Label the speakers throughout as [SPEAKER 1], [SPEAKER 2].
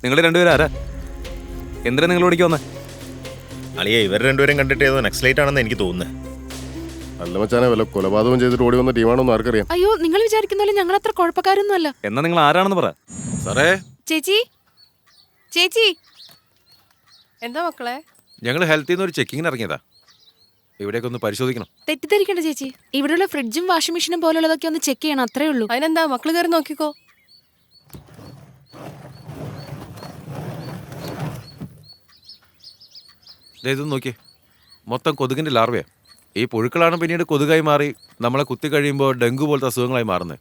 [SPEAKER 1] നിങ്ങൾ രണ്ടുപേരും ആരാ? എന്തിനാ നിങ്ങൾ ഓടിക്കാൻ വന്നേ?
[SPEAKER 2] അളിയെ ഇവർ രണ്ടുപേരും കണ്ടിട്ട് ഏതോ നക്സലൈറ്റ് ആണെന്ന് എനിക്ക് തോന്നുന്നത്.
[SPEAKER 3] അല്ല മച്ചാനെ, വല്ല കൊലപാതകം ചെയ്തിട്ട് ഓടി വന്ന ടീമാണെന്ന് ആർക്കറിയാം?
[SPEAKER 4] അയ്യോ, നിങ്ങൾ വിചാരിക്കുന്ന ഞങ്ങൾ അത്ര കുഴപ്പക്കാരൊന്നും അല്ല.
[SPEAKER 1] എന്നാ നിങ്ങൾ ആരാണെന്ന് പറ.
[SPEAKER 5] സാറേ,
[SPEAKER 4] ചേച്ചി ചേച്ചി,
[SPEAKER 6] എന്താ മക്കളെ?
[SPEAKER 5] ഞങ്ങൾ ഹെൽത്തിൽ നിന്ന് ഒരു ചെക്കിങ്ങിന് ഇറങ്ങിയതാ. ഇവിടേക്ക് ഒന്ന് പരിശോധിക്കണം.
[SPEAKER 4] തെറ്റിദ്ധരിക്കണ്ട ചേച്ചി. ഇവിടെയുള്ള ഫ്രിഡ്ജും വാഷിംഗ് മെഷീനും പോലുള്ളതൊക്കെ ഒന്ന് ചെക്ക് ചെയ്യണം, അത്രേ ഉള്ളൂ.
[SPEAKER 6] അതിനെന്താ, മക്കള് കയറി നോക്കിക്കോ.
[SPEAKER 5] ഇതൊന്ന് നോക്കിയേ, മൊത്തം കൊതുകിന്റെ ലാർവയാ. ഈ പുഴുക്കളാണ് പിന്നീട് കൊതുകായി മാറി നമ്മളെ കുത്തി കഴിയുമ്പോൾ ഡെങ്കു പോലത്തെ അസുഖങ്ങളായി മാറുന്നത്.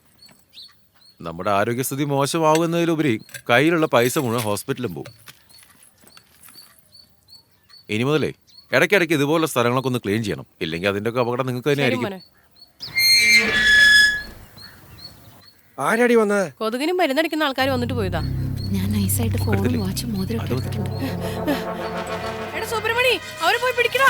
[SPEAKER 5] നമ്മുടെ ആരോഗ്യസ്ഥിതി മോശമാകുന്നതിലുപരി കയ്യിലുള്ള പൈസ മുഴുവൻ ഹോസ്പിറ്റലും പോകും. ഇനി മുതലേ ഇടയ്ക്കിടയ്ക്ക് ഇതുപോലുള്ള സ്ഥലങ്ങളൊക്കെ ഒന്ന് ക്ലീൻ ചെയ്യണം. ഇല്ലെങ്കിൽ അതിന്റെ ഒക്കെ അപകടം നിങ്ങൾക്ക് തന്നെ ആയിരിക്കും.
[SPEAKER 7] ആരടി വന്നത്?
[SPEAKER 6] കൊതുകിനും മരുന്നടിക്കുന്ന ആൾക്കാർ വന്നിട്ട് പോയതാ.
[SPEAKER 4] ഞാൻ നൈസായിട്ട് ഫോണും വാച്ചും മോതിരം ഒക്കെ എടുത്തിട്ടുണ്ട്.
[SPEAKER 6] എടാ സുബ്രഹ്മണി, അവരെ പോയി പിടിക്കണോ?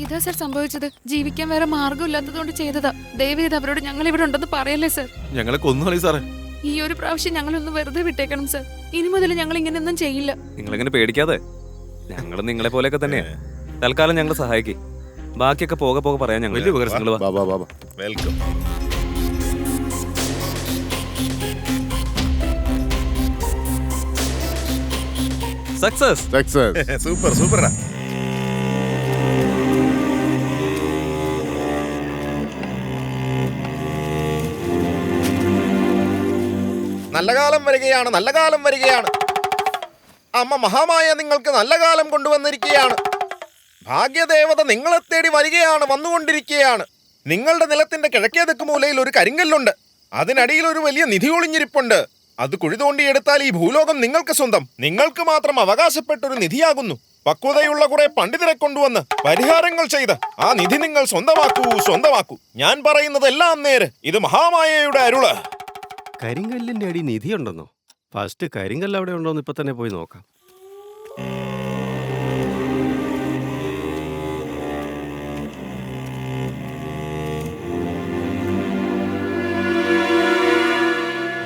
[SPEAKER 4] ഇതാ സർ സംഭവിച്ചത്. ജീവിക്കാൻ വേറെ മാർഗമില്ലാത്തതുകൊണ്ട് ചെയ്തതാ. ദയവേത് അവരോട് ഞങ്ങൾ ഇവിടെ ഉണ്ടെന്ന് പറയല്ലേ സർ.
[SPEAKER 5] ഞങ്ങളെ കൊന്നുകളി സാറേ.
[SPEAKER 4] ഈ ഒരു പ്രാവശ്യം ഞങ്ങളൊന്ന് വെറുതെ വിട്ടേക്കണം സർ. ഇനി മുതൽ ഞങ്ങൾ ഇങ്ങനെയൊന്നും ചെയ്യില്ല.
[SPEAKER 1] നിങ്ങളിങ്ങനെ പേടിക്കാതെ. ഞങ്ങൾ നിങ്ങളെ പോലെയൊക്കെ തന്നെയാ. തൽക്കാലം ഞങ്ങൾ സഹായിക്കും. ബാക്കിയൊക്കെ പോകെ പോകെ പറയാൻ ഞങ്ങൾ വലിയ ഉപകാരം.
[SPEAKER 3] Baba Baba
[SPEAKER 2] welcome.
[SPEAKER 1] Success.
[SPEAKER 3] Success.
[SPEAKER 2] Super സൂപ്പറാ. നല്ല കാലം വരികയാണ്, നല്ല കാലം വരികയാണ്. അമ്മ മഹാമായ നിങ്ങൾക്ക് നല്ല കാലം കൊണ്ടുവന്നിരിക്കുകയാണ്. ഭാഗ്യദേവത നിങ്ങളെ തേടി വരികയാണ്, വന്നുകൊണ്ടിരിക്കുകയാണ്. നിങ്ങളുടെ നിലത്തിന്റെ കിഴക്കേ തെക്ക് മൂലയിൽ ഒരു കരിങ്കല്ലുണ്ട്. അതിനടിയിൽ ഒരു വലിയ നിധി ഒളിഞ്ഞിരിപ്പുണ്ട്. അത് കുഴി തോണ്ടിയെടുത്താൽ ഈ ഭൂലോകം നിങ്ങൾക്ക് സ്വന്തം. നിങ്ങൾക്ക് മാത്രം അവകാശപ്പെട്ടൊരു നിധിയാകുന്നു. പക്വതയുള്ള കുറെ പണ്ഡിതരെ കൊണ്ടുവന്ന് പരിഹാരങ്ങൾ ചെയ്ത് ആ നിധി നിങ്ങൾ സ്വന്തമാക്കൂ, സ്വന്തമാക്കൂ. ഞാൻ പറയുന്നതെല്ലാം നേര്. ഇത് മഹാമായയുടെ അരുള്.
[SPEAKER 7] കരിങ്കല്ലിന്റെ അടി നിധിയുണ്ടെന്നോ? ഫസ്റ്റ് കരിങ്കല്ല് അവിടെ ഉണ്ടോന്ന് ഇപ്പൊ തന്നെ പോയി നോക്കാം.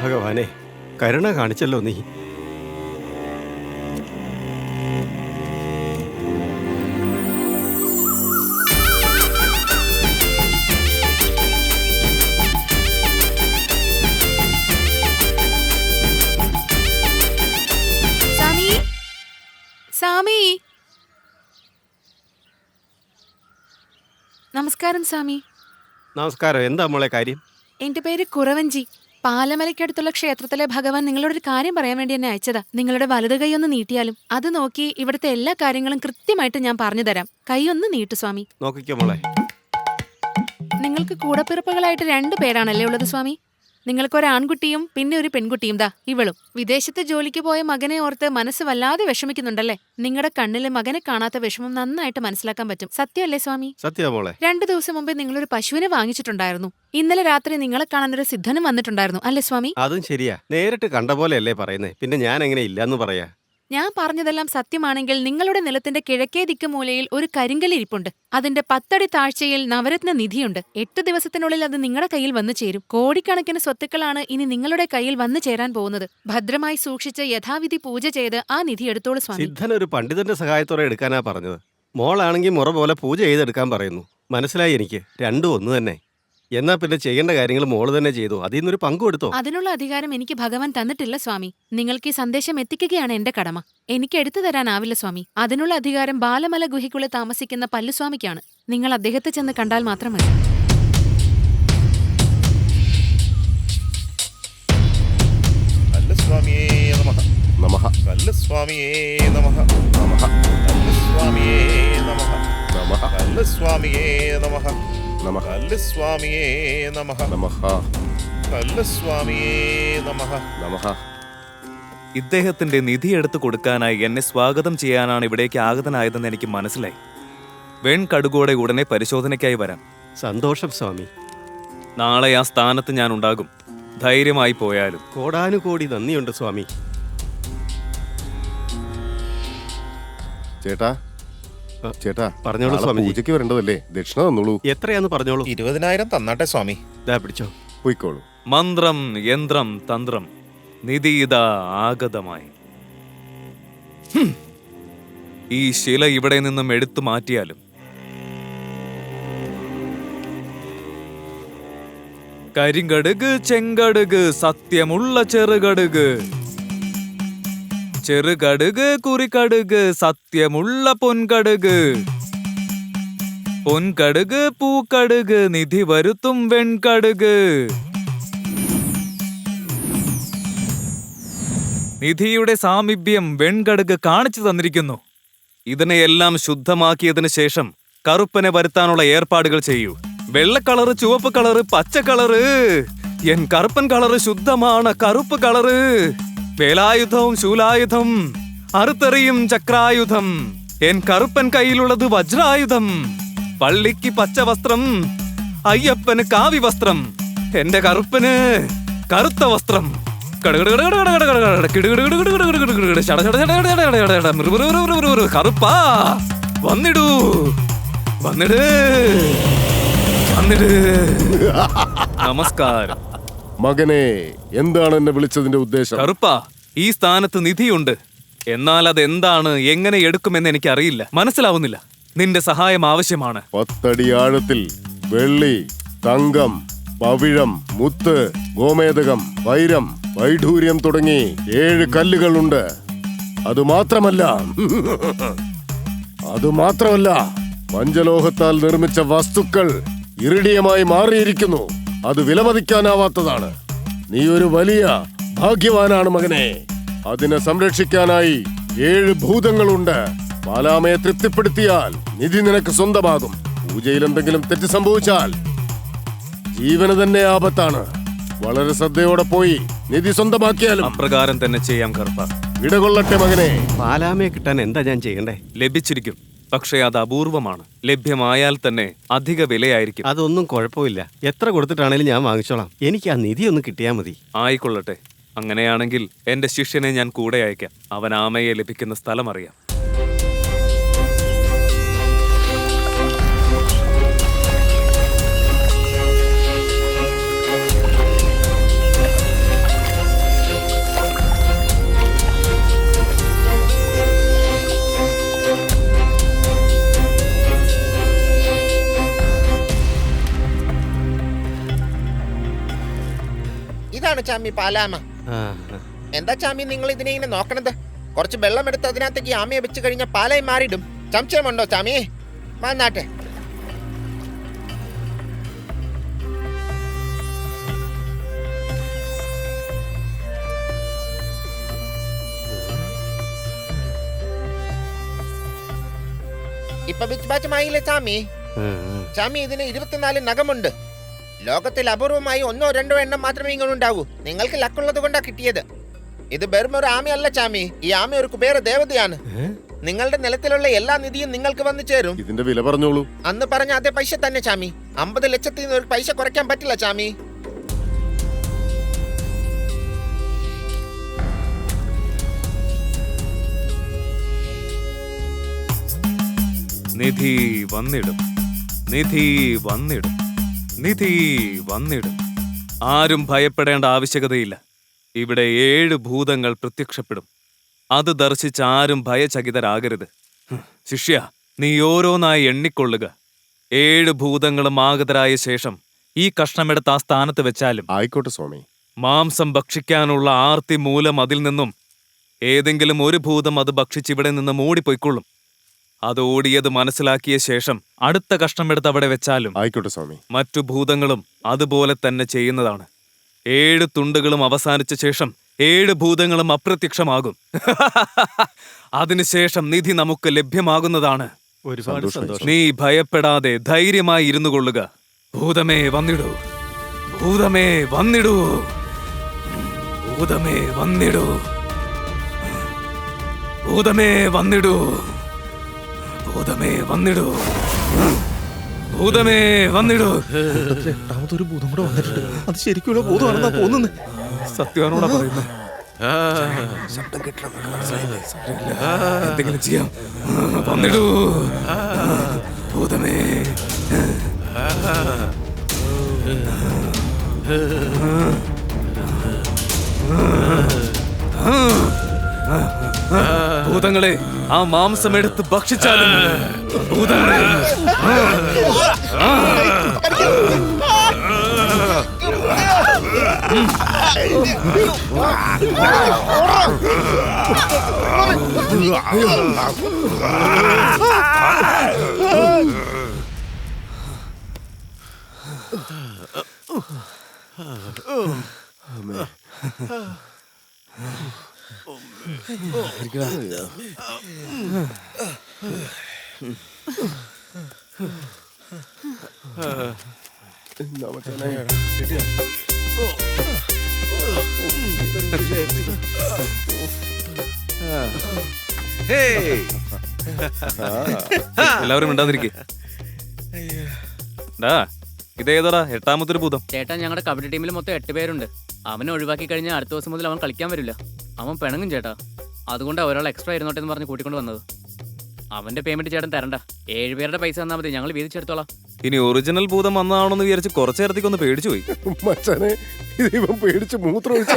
[SPEAKER 7] ഭഗവാനെ, കരുണ കാണിച്ചല്ലോ നീ.
[SPEAKER 4] സാമി, നമസ്കാരം സാമി.
[SPEAKER 7] നമസ്കാരം. എന്താ മോളെ കാര്യം?
[SPEAKER 4] എന്റെ പേര് കുറവഞ്ചി. പാലമലയ്ക്കടുത്തുള്ള ക്ഷേത്രത്തിലെ ഭഗവാൻ നിങ്ങളോട് ഒരു കാര്യം പറയാൻ വേണ്ടി എന്നെ അയച്ചതാ. നിങ്ങളുടെ വലത് കൈ ഒന്ന് നീട്ടിയാലും അത് നോക്കി ഇവിടുത്തെ എല്ലാ കാര്യങ്ങളും കൃത്യമായിട്ട് ഞാൻ പറഞ്ഞു തരാം. കൈ ഒന്ന് നീട്ടു സ്വാമി.
[SPEAKER 7] നോക്കിക്കോ മോളെ.
[SPEAKER 4] നിങ്ങൾക്ക് കൂടപ്പിറപ്പുകളായിട്ട് 2 പേരാണല്ലേ ഉള്ളത് സ്വാമി? നിങ്ങൾക്കൊരു ആൺകുട്ടിയും പിന്നെ ഒരു പെൺകുട്ടിയും. ദാ ഇവളും. വിദേശത്ത് ജോലിക്ക് പോയ മകനെ ഓർത്ത് മനസ്സ് വല്ലാതെ വിഷമിക്കുന്നുണ്ടല്ലേ? നിങ്ങളുടെ കണ്ണില് മകനെ കാണാത്ത വിഷമം നന്നായിട്ട് മനസ്സിലാക്കാൻ പറ്റും. സത്യമല്ലേ സ്വാമി?
[SPEAKER 7] സത്യ മോളെ.
[SPEAKER 4] 2 ദിവസം മുമ്പേ നിങ്ങളൊരു പശുവിനെ വാങ്ങിച്ചിട്ടുണ്ടായിരുന്നു. ഇന്നലെ രാത്രി നിങ്ങളെ കാണാൻ ഒരു സിദ്ധനും വന്നിട്ടുണ്ടായിരുന്നു അല്ലേ സ്വാമി?
[SPEAKER 7] അതും ശരിയാ. നേരിട്ട് കണ്ട പോലെയല്ലേ പറയുന്നേ. പിന്നെ ഞാൻ എങ്ങനെ ഇല്ലാന്ന് പറയാ?
[SPEAKER 4] ഞാൻ പറഞ്ഞതെല്ലാം സത്യമാണെങ്കിൽ നിങ്ങളുടെ നിലത്തിന്റെ കിഴക്കേ ദിക്ക് മൂലയിൽ ഒരു കരിങ്കല്ലിരിപ്പുണ്ട്. അതിന്റെ 10 അടി താഴ്ചയിൽ നവരത്ന നിധിയുണ്ട്. 8 ദിവസത്തിനുള്ളിൽ അത് നിങ്ങളുടെ കയ്യിൽ വന്നു ചേരും. കോടിക്കണക്കിന് സ്വത്തുക്കളാണ് ഇനി നിങ്ങളുടെ കയ്യിൽ വന്നു ചേരാൻ പോകുന്നത്. ഭദ്രമായി സൂക്ഷിച്ച് യഥാവിധി പൂജ ചെയ്ത് ആ നിധി എടുത്തോളൂ സ്വാമി.
[SPEAKER 7] സിദ്ധൻ ഒരു പണ്ഡിതന്റെ സഹായത്തോടെ എടുക്കാനാ പറഞ്ഞത്. മോളാണെങ്കിൽ മുറ പോലെ പൂജ ചെയ്തെടുക്കാൻ പറയുന്നു. മനസ്സിലായി എനിക്ക്. രണ്ടും ഒന്ന് തന്നെ. എന്നാ പിന്നെ ചെയ്യേണ്ട കാര്യങ്ങൾ മോള് തന്നെ ചെയ്തു. അതിൽ നിന്നൊരു പങ്കുകൊടുത്തോ?
[SPEAKER 4] അതിനുള്ള അധികാരം എനിക്ക് ഭഗവാൻ തന്നിട്ടില്ല സ്വാമി. നിങ്ങൾക്ക് ഈ സന്ദേശം എത്തിക്കുകയാണ് എന്റെ കടമ. എനിക്ക് എടുത്തു തരാനാവില്ല സ്വാമി. അതിനുള്ള അധികാരം ബാലമല ഗുഹയ്ക്കുള്ളിൽ താമസിക്കുന്ന പല്ലുസ്വാമിക്കാണ്. നിങ്ങൾ അദ്ദേഹത്തെ ചെന്ന് കണ്ടാൽ മാത്രം മതി.
[SPEAKER 2] കല്ലുസ്വാമിയേ നമഃ.
[SPEAKER 3] നമഃ.
[SPEAKER 2] കല്ലുസ്വാമിയേ നമഃ.
[SPEAKER 3] നമഃ.
[SPEAKER 2] കല്ലുസ്വാമിയേ നമഃ.
[SPEAKER 3] നമഃ.
[SPEAKER 2] കല്ലുസ്വാമിയേ നമഃ.
[SPEAKER 3] നമഃ.
[SPEAKER 2] കല്ലുസ്വാമിയേ നമഃ.
[SPEAKER 3] നമഃ.
[SPEAKER 2] കല്ലുസ്വാമിയേ നമഃ.
[SPEAKER 3] നമഃ.
[SPEAKER 1] ഇദ്ദേഹത്തിന്റെ നിധി എടുത്തു കൊടുക്കാനായി എന്നെ സ്വാഗതം ചെയ്യാനാണ് ഇവിടേക്ക് ആഗതനായതെന്ന് എനിക്ക് മനസ്സിലായി. വെൺകടുകോടെ ഉടനെ പരിശോധനയ്ക്കായി വരാം.
[SPEAKER 7] സന്തോഷം സ്വാമി.
[SPEAKER 1] നാളെ ആ സ്ഥാനത്ത് ഞാൻ ഉണ്ടാകും. ധൈര്യമായി പോയാലും.
[SPEAKER 7] കോടാനുകോടി നന്ദിയുണ്ട് സ്വാമി.
[SPEAKER 3] ചേട്ടാ ചേട്ടാ
[SPEAKER 7] പറഞ്ഞോളൂ
[SPEAKER 3] നാളെ
[SPEAKER 7] സ്വാമിജി.
[SPEAKER 3] പൂജയ്ക്ക് വരേണ്ടതല്ലേ? ദക്ഷിണ തന്നോളൂ.
[SPEAKER 7] എത്രയാന്ന് പറഞ്ഞോളൂ.
[SPEAKER 2] 20,000 തന്നാട്ടെ സ്വാമി.
[SPEAKER 7] ദാ പിടിച്ചോ.
[SPEAKER 3] പോയിക്കോളൂ.
[SPEAKER 1] മന്ത്രം, യന്ത്രം, തന്ത്രം, നിധീത ആഗതമായി. ഈ ശില ഇവിടെ നിന്നും എടുത്തു മാറ്റിയാലും കരിങ്കടുക്, ചെങ്കടുക്, സത്യമുള്ള ചെറുകടുക്, ചെറുകടുക്, കുറിക്കടുക്, സത്യമുള്ള പൊൻകടുക്, പൊൻകടുക്, പൂക്കടുക്, നിധി വരുത്തും വെൺകടുക്. നിധിയുടെ സാമീപ്യം വെൺകടുക് കാണിച്ചു തന്നിരിക്കുന്നു. ഇതിനെയെല്ലാം ശുദ്ധമാക്കിയതിനു ശേഷം കറുപ്പനെ വരുത്താനുള്ള ഏർപ്പാടുകൾ ചെയ്യൂ. വെള്ള കളറ്, ചുവപ്പ് കളറ്, പച്ച കളറ്. എൻ കറുപ്പൻ കളറ് ശുദ്ധമാണ്, കറുപ്പ് കളറ്. വേലായുധവും ശൂലായുധം, അറുത്തെറിയും ചക്രായുധം. എൻ കറുപ്പൻ കയ്യിലുള്ളത് വജ്രായുധം. പള്ളിക്ക് പച്ച വസ്ത്രം, അയ്യപ്പന് കാവി വസ്ത്രം, എന്റെ കറുപ്പന് കറുത്ത വസ്ത്രം. കറുപ്പാ വന്നിടൂ, വന്നിട്, വന്നിട്. നമസ്കാരം
[SPEAKER 3] മകനെ, എന്താണ് എന്നെ വിളിച്ചതിന്റെ ഉദ്ദേശം?
[SPEAKER 1] കറുപ്പാ, ഈ സ്ഥാനത്ത് നിധിയുണ്ട്. എന്നാൽ അതെന്താണ്, എങ്ങനെ എടുക്കുമെന്ന് എനിക്കറിയില്ല, മനസ്സിലാവുന്നില്ല. നിന്റെ സഹായം ആവശ്യമാണ്.
[SPEAKER 3] 10 അടി ആഴത്തിൽ വെള്ളി, തങ്കം, പവിഴം, മുത്ത്, ഗോമേതകം, വൈരം, വൈഢൂര്യം തുടങ്ങി 7 കല്ലുകളുണ്ട്. അതുമാത്രമല്ല പഞ്ചലോഹത്താൽ നിർമ്മിച്ച വസ്തുക്കൾ ഇറിഡിയമായി മാറിയിരിക്കുന്നു. അത് വിലമതിക്കാനാവാത്തതാണ്. നീ ഒരു വലിയ ഭാഗ്യവാനാണ് മകനെ. അതിനെ സംരക്ഷിക്കാനായി 7 ഭൂതങ്ങളുണ്ട്. ബാലാമയെ തൃപ്തിപ്പെടുത്തിയാൽ നിധി നിനക്ക് സ്വന്തമാകും. പൂജയിൽ എന്തെങ്കിലും തെറ്റ് സംഭവിച്ചാൽ ജീവന് തന്നെ ആപത്താണ്. വളരെ ശ്രദ്ധയോടെ പോയി നിധി സ്വന്തമാക്കിയാലും.
[SPEAKER 1] അപ്രകാരം തന്നെ ചെയ്യാം കറുപ്പ.
[SPEAKER 3] ഇടകൊള്ളട്ടെ മകനെ.
[SPEAKER 7] പാലാമയെ കിട്ടാൻ എന്താ ഞാൻ ചെയ്യണ്ടേ?
[SPEAKER 1] ലഭിച്ചിരിക്കും, പക്ഷേ അത് അപൂർവമാണ്. ലഭ്യമായാൽ തന്നെ അധിക വിലയായിരിക്കും.
[SPEAKER 7] അതൊന്നും കുഴപ്പമില്ല. എത്ര കൊടുത്തിട്ടാണേലും ഞാൻ വാങ്ങിച്ചോളാം. എനിക്ക് ആ നിധി ഒന്ന് കിട്ടിയാൽ മതി.
[SPEAKER 1] ആയിക്കൊള്ളട്ടെ. അങ്ങനെയാണെങ്കിൽ എന്റെ ശിഷ്യനെ ഞാൻ കൂടെ അയക്കാം. അവൻ ആമയെ ലഭിക്കുന്ന സ്ഥലം അറിയാം.
[SPEAKER 2] ഇതാണ് ചാമി പാലാമ.
[SPEAKER 7] ആ,
[SPEAKER 2] എന്താ ചാമി നിങ്ങൾ ഇതിനെ ഇങ്ങനെ നോക്കണത്? കുറച്ച് വെള്ളം എടുത്ത് അതിനകത്തേക്ക് ആമയെ വെച്ച് കഴിഞ്ഞാൽ പാലായി മാറിയിടും. സംശയമുണ്ടോ ചാമി? വന്നാട്ടെ. ഇപ്പൊ വിച്ഛാച്ചമായില്ലേ ചാമി? ചാമി, ഇതിന് 24 നഖമുണ്ട്. ലോകത്തിൽ അപൂർവമായി 1 2 എണ്ണം മാത്രമേ ഇങ്ങനെ ഉണ്ടാവൂ. നിങ്ങൾക്ക് ലക്കുള്ളത് കൊണ്ടാ കിട്ടിയത്. ഇത് വെറും ഒരു ആമയല്ല ചാമി. ഈ ആമ ഒരു കുബേര ദേവതയാണ്. നിങ്ങളുടെ നിലത്തിലുള്ള എല്ലാ നിധിയും നിങ്ങൾക്ക് വന്നു ചേരും.
[SPEAKER 3] ഇതിന്റെ വില പറഞ്ഞോളൂ.
[SPEAKER 2] അന്ന് പറഞ്ഞ അതേ പൈസ തന്നെ ചാമി. 50 ലക്ഷത്തിൽ നിന്ന് ഒരു പൈസ കുറയ്ക്കാൻ പറ്റില്ല ചാമി.
[SPEAKER 1] നിധി വന്നിടും, നിധി വന്നിടും, നിധി വന്നിടും. ആരും ഭയപ്പെടേണ്ട ആവശ്യകതയില്ല. ഇവിടെ 7 ഭൂതങ്ങൾ പ്രത്യക്ഷപ്പെടും. അത് ദർശിച്ച് ആരും ഭയചകിതരാകരുത്. ശിഷ്യ, നീ ഓരോന്നായി എണ്ണിക്കൊള്ളുക. 7 ഭൂതങ്ങളും ആഗതരായ ശേഷം ഈ കഷ്ണമെടുത്ത് ആ സ്ഥാനത്ത് വെച്ചാലും
[SPEAKER 3] ആയിക്കോട്ടെ സ്വാമി.
[SPEAKER 1] മാംസം ഭക്ഷിക്കാനുള്ള ആർത്തി മൂലം അതിൽ നിന്നും ഏതെങ്കിലും ഒരു ഭൂതം അത് ഭക്ഷിച്ച് ഇവിടെ നിന്ന് ഓടിപ്പോയിക്കൊള്ളും. അത് ഓടിയത് മനസ്സിലാക്കിയ ശേഷം അടുത്ത കഷ്ണമെടുത്ത് അവിടെ വെച്ചാലും
[SPEAKER 3] ആയിക്കോട്ടെ സ്വാമി.
[SPEAKER 1] മറ്റു ഭൂതങ്ങളും അതുപോലെ തന്നെ ചെയ്യുന്നതാണ്. 7 തുണ്ടുകളും അവസാനിച്ച ശേഷം 7 ഭൂതങ്ങളും അപ്രത്യക്ഷമാകും. അതിനുശേഷം നിധി നമുക്ക് ലഭ്യമാകുന്നതാണ്.
[SPEAKER 7] ഒരുപാട് സന്തോഷം.
[SPEAKER 1] നീ ഭയപ്പെടാതെ ധൈര്യമായി ഇരുന്നു കൊള്ളുക. ഭൂതമേ വന്നിടൂ, ഭൂതമേ വന്നിടൂ, ഭൂതമേ വന്നിടൂ, ഭൂതമേ വന്നിടൂ, ഭൂതമേ വന്നിടൂ, ഭൂതമേ വന്നിടൂ.
[SPEAKER 2] രണ്ടാമതൊരു ഭൂതം കൂടെ വന്നിട്ടുണ്ട്. അത് ശരിക്കുള്ള ഭൂതമാണെന്നാ തോന്നുന്നത്.
[SPEAKER 1] സത്യമാണോടാ പറയുന്നത്?
[SPEAKER 5] ആ,
[SPEAKER 1] എന്തെങ്കിലും ചെയ്യാം. വന്നിടൂ ഭൂതമേ. ഭൂതങ്ങളെ ആ മാംസം എടുത്ത് ഭക്ഷിച്ചാലും ഭൂതങ്ങളെ
[SPEAKER 3] എന്താ മച്ചാനെ
[SPEAKER 5] ഹേയ്.
[SPEAKER 1] എല്ലാവരും മിണ്ടാതിരിക്കേ. ഇതേതാടാ എട്ടാമത്തൊരു ഭൂതം?
[SPEAKER 8] ചേട്ടാ ഞങ്ങളുടെ കബഡി ടീമിൽ മൊത്തം 8 പേരുണ്ട്. അവനെ ഒഴിവാക്കി കഴിഞ്ഞാൽ അടുത്ത ദിവസം മുതൽ അവൻ കളിക്കാൻ വരില്ല. അവൻ പിണങ്ങും ചേട്ടാ. അതുകൊണ്ട് ഒരാൾ എക്സ്ട്രാ ഇരുന്നോട്ടെ എന്ന് പറഞ്ഞ് കൂട്ടിക്കൊണ്ട് വന്നത്. അവന്റെ പേയ്മെന്റ് ചേട്ടൻ തരണ്ട. 7 പേരുടെ പൈസ തന്നാൽ മതി, ഞങ്ങൾ വീതിച്ചെടുത്തോളാം.
[SPEAKER 1] ഇനി ഒറിജിനൽ ഭൂതം വന്നതാണോന്ന് വിചാരിച്ച് കുറച്ചു നേരത്തേക്ക് ഒന്ന് പേടിച്ചു പോയി.
[SPEAKER 3] മച്ചാനെ ഇവൻ പേടിച്ച് മൂത്രം ഒഴിച്ച